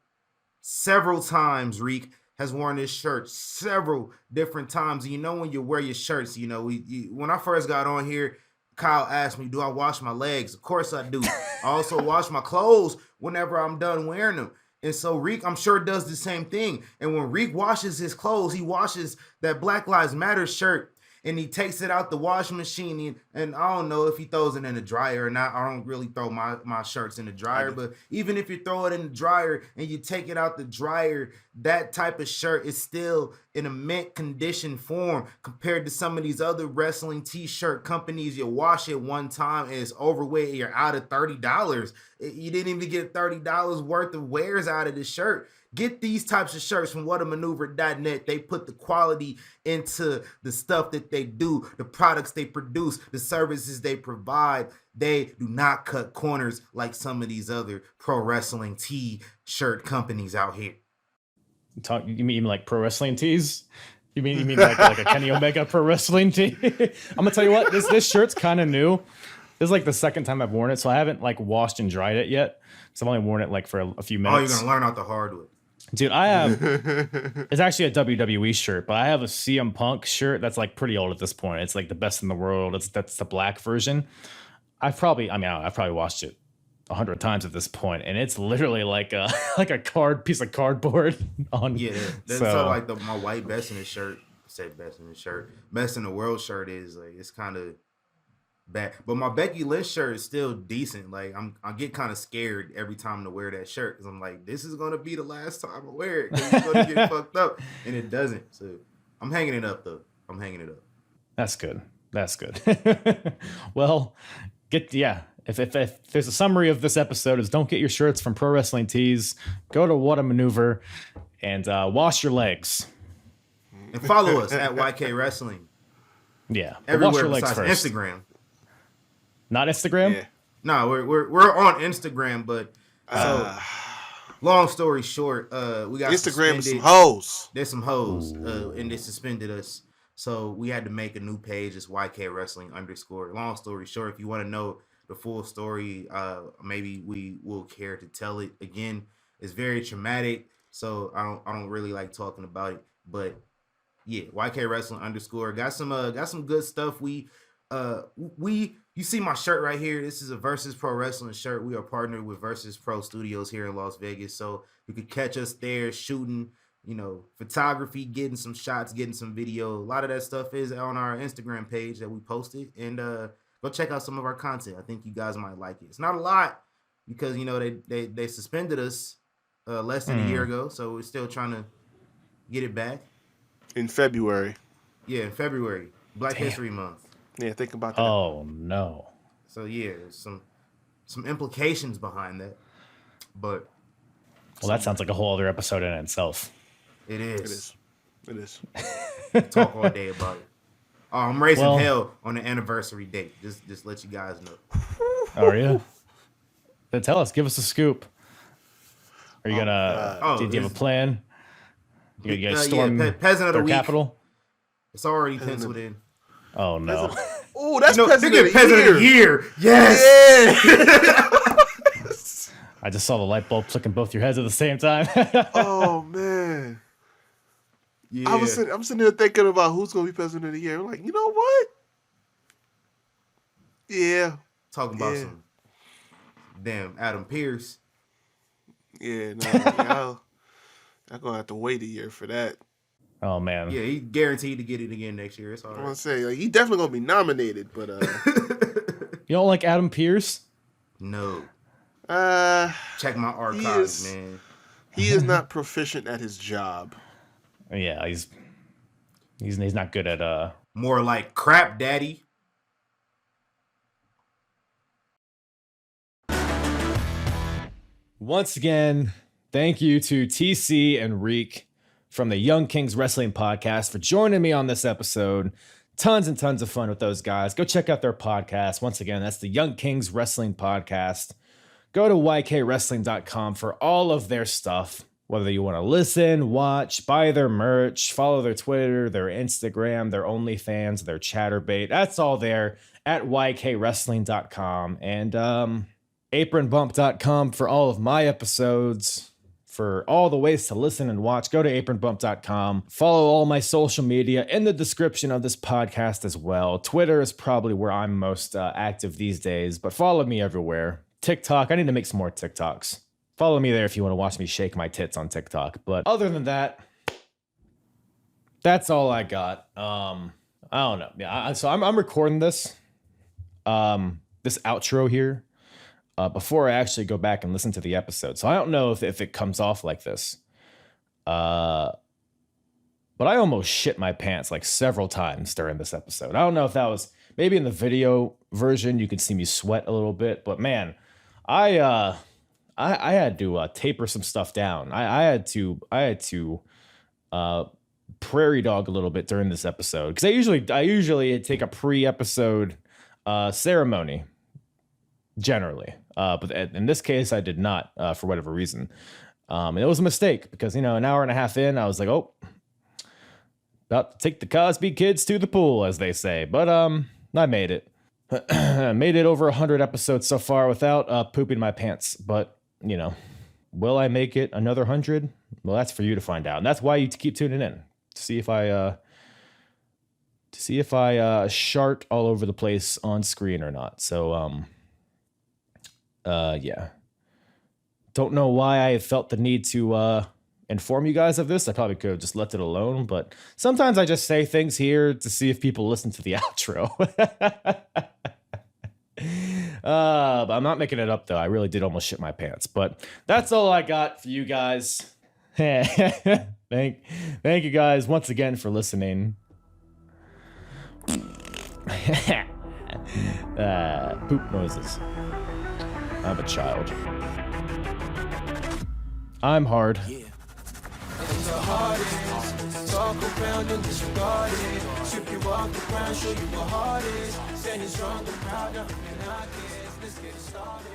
several times. Reek has worn this shirt several different times. And when you wear your shirts, when I first got on here, Kyle asked me, do I wash my legs? Of course I do. I also wash my clothes whenever I'm done wearing them. And so Reek, I'm sure, does the same thing. And when Reek washes his clothes, he washes that Black Lives Matter shirt and he takes it out the washing machine. And I don't know if he throws it in the dryer or not. I don't really throw my shirts in the dryer. But even if you throw it in the dryer and you take it out the dryer, that type of shirt is still in a mint condition form compared to some of these other wrestling t-shirt companies. You wash it one time and it's overweight and you're out of $30. You didn't even get $30 worth of wears out of the shirt. Get these types of shirts from whatamaneuver.net. They put the quality into the stuff that they do, the products they produce, the services they provide. They do not cut corners like some of these other pro wrestling t-shirt companies out here. You mean like pro wrestling tees? You mean like a Kenny Omega pro wrestling tee? I'm gonna tell you what, this shirt's kind of new. This is like the second time I've worn it, so I haven't like washed and dried it yet. So I've only worn it like for a few minutes. Oh, you're gonna learn out the hard way. Dude, I have, it's actually a WWE shirt, but I have a CM Punk shirt that's like pretty old at this point. It's like the best in the world. That's the black version. I've probably watched it 100 times at this point, and it's literally like a piece of cardboard on. Yeah, that's so like my white best in the shirt. Best in the world shirt is like, it's kind of bad, but my Becky Lynch shirt is still decent. Like I get kind of scared every time to wear that shirt because I'm like, this is gonna be the last time I wear it because it's gonna get fucked up, and it doesn't. So I'm hanging it up though. That's good. Well, if there's a summary of this episode, is don't get your shirts from Pro Wrestling Tees. Go to What a Maneuver and wash your legs. And follow us at YK Wrestling. Yeah, everywhere wash your legs besides first. Instagram. Not Instagram? Yeah. No, we're on Instagram, but long story short, we got Instagram is some hoes. There's some hoes, and they suspended us. So we had to make a new page. It's YK Wrestling _. Long story short, if you want to know the full story, maybe we will care to tell it again. It's very traumatic, so I don't really like talking about it. But yeah, YK Wrestling _ got some good stuff. You see my shirt right here. This is a Versus Pro Wrestling shirt. We are partnered with Versus Pro Studios here in Las Vegas. So you could catch us there shooting, photography, getting some shots, getting some video. A lot of that stuff is on our Instagram page that we posted. And go check out some of our content. I think you guys might like it. It's not a lot because, they suspended us less than a year ago. So we're still trying to get it back. In February. Yeah, in February. Black History Month. Yeah, think about that. Oh no. So yeah, there's some implications behind that. But that sounds like a whole other episode in itself. It is. Talk all day about it. Oh, I'm raising hell on the anniversary date. Just let you guys know. Are you? Then tell us. Give us a scoop. Are you gonna? Do you have a plan? You gonna storm Peasant of the Week. Capital? It's already penciled in. Oh no! Oh, that's Peasant of the Year. Yes. Yeah. I just saw the light bulb flick in both your heads at the same time. Oh man! Yeah. I'm sitting there thinking about who's gonna be President of the Year. I'm like, you know what? Yeah. Talking about some damn Adam Pearce. Yeah, no, I'm gonna have to wait a year for that. Oh man. Yeah, he's guaranteed to get it again next year. It's all right. I want to say he definitely gonna be nominated, but you don't like Adam Pearce? No. Check my archives, man. He is not proficient at his job. Yeah, he's not good at more like crap daddy. Once again, thank you to TC and Reek from the Young Kings Wrestling Podcast for joining me on this episode. Tons and tons of fun with those guys. Go check out their podcast. Once again, that's the Young Kings Wrestling Podcast. go to YKWrestling.com for all of their stuff. Whether you want to listen, watch, buy their merch, follow their Twitter, their Instagram, their OnlyFans, their Chatterbait. That's all there at YKWrestling.com. And apronbump.com for all of my episodes. For all the ways to listen and watch, go to apronbump.com. Follow all my social media in the description of this podcast as well. Twitter is probably where I'm most active these days, but follow me everywhere. TikTok, I need to make some more TikToks. Follow me there if you want to watch me shake my tits on TikTok. But other than that, that's all I got. I don't know. Yeah, so I'm recording this outro here before I actually go back and listen to the episode. So I don't know if it comes off like this. But I almost shit my pants like several times during this episode. I don't know if that was maybe in the video version you could see me sweat a little bit, but man, I had to taper some stuff down. I had to prairie dog a little bit during this episode because I usually take a pre-episode ceremony generally, but in this case I did not for whatever reason. And it was a mistake because an hour and a half in, I was like, oh, about to take the Cosby kids to the pool, as they say. But I made it. Made it over 100 episodes so far without pooping my pants. But will I make it another 100? Well, that's for you to find out. And that's why you keep tuning in to see if I shart all over the place on screen or not. So yeah. Don't know why I felt the need to inform you guys of this. I probably could have just left it alone, but sometimes I just say things here to see if people listen to the outro. But I'm not making it up though. I really did almost shit my pants, but that's all I got for you guys. Thank you guys once again for listening. Poop noises. I'm a child. I'm hard. Yeah. And the hardest, talk around and disregard it. Strip you off the ground, show you what hard is. Standing strong and proud, nothing I guess. Let's get it started.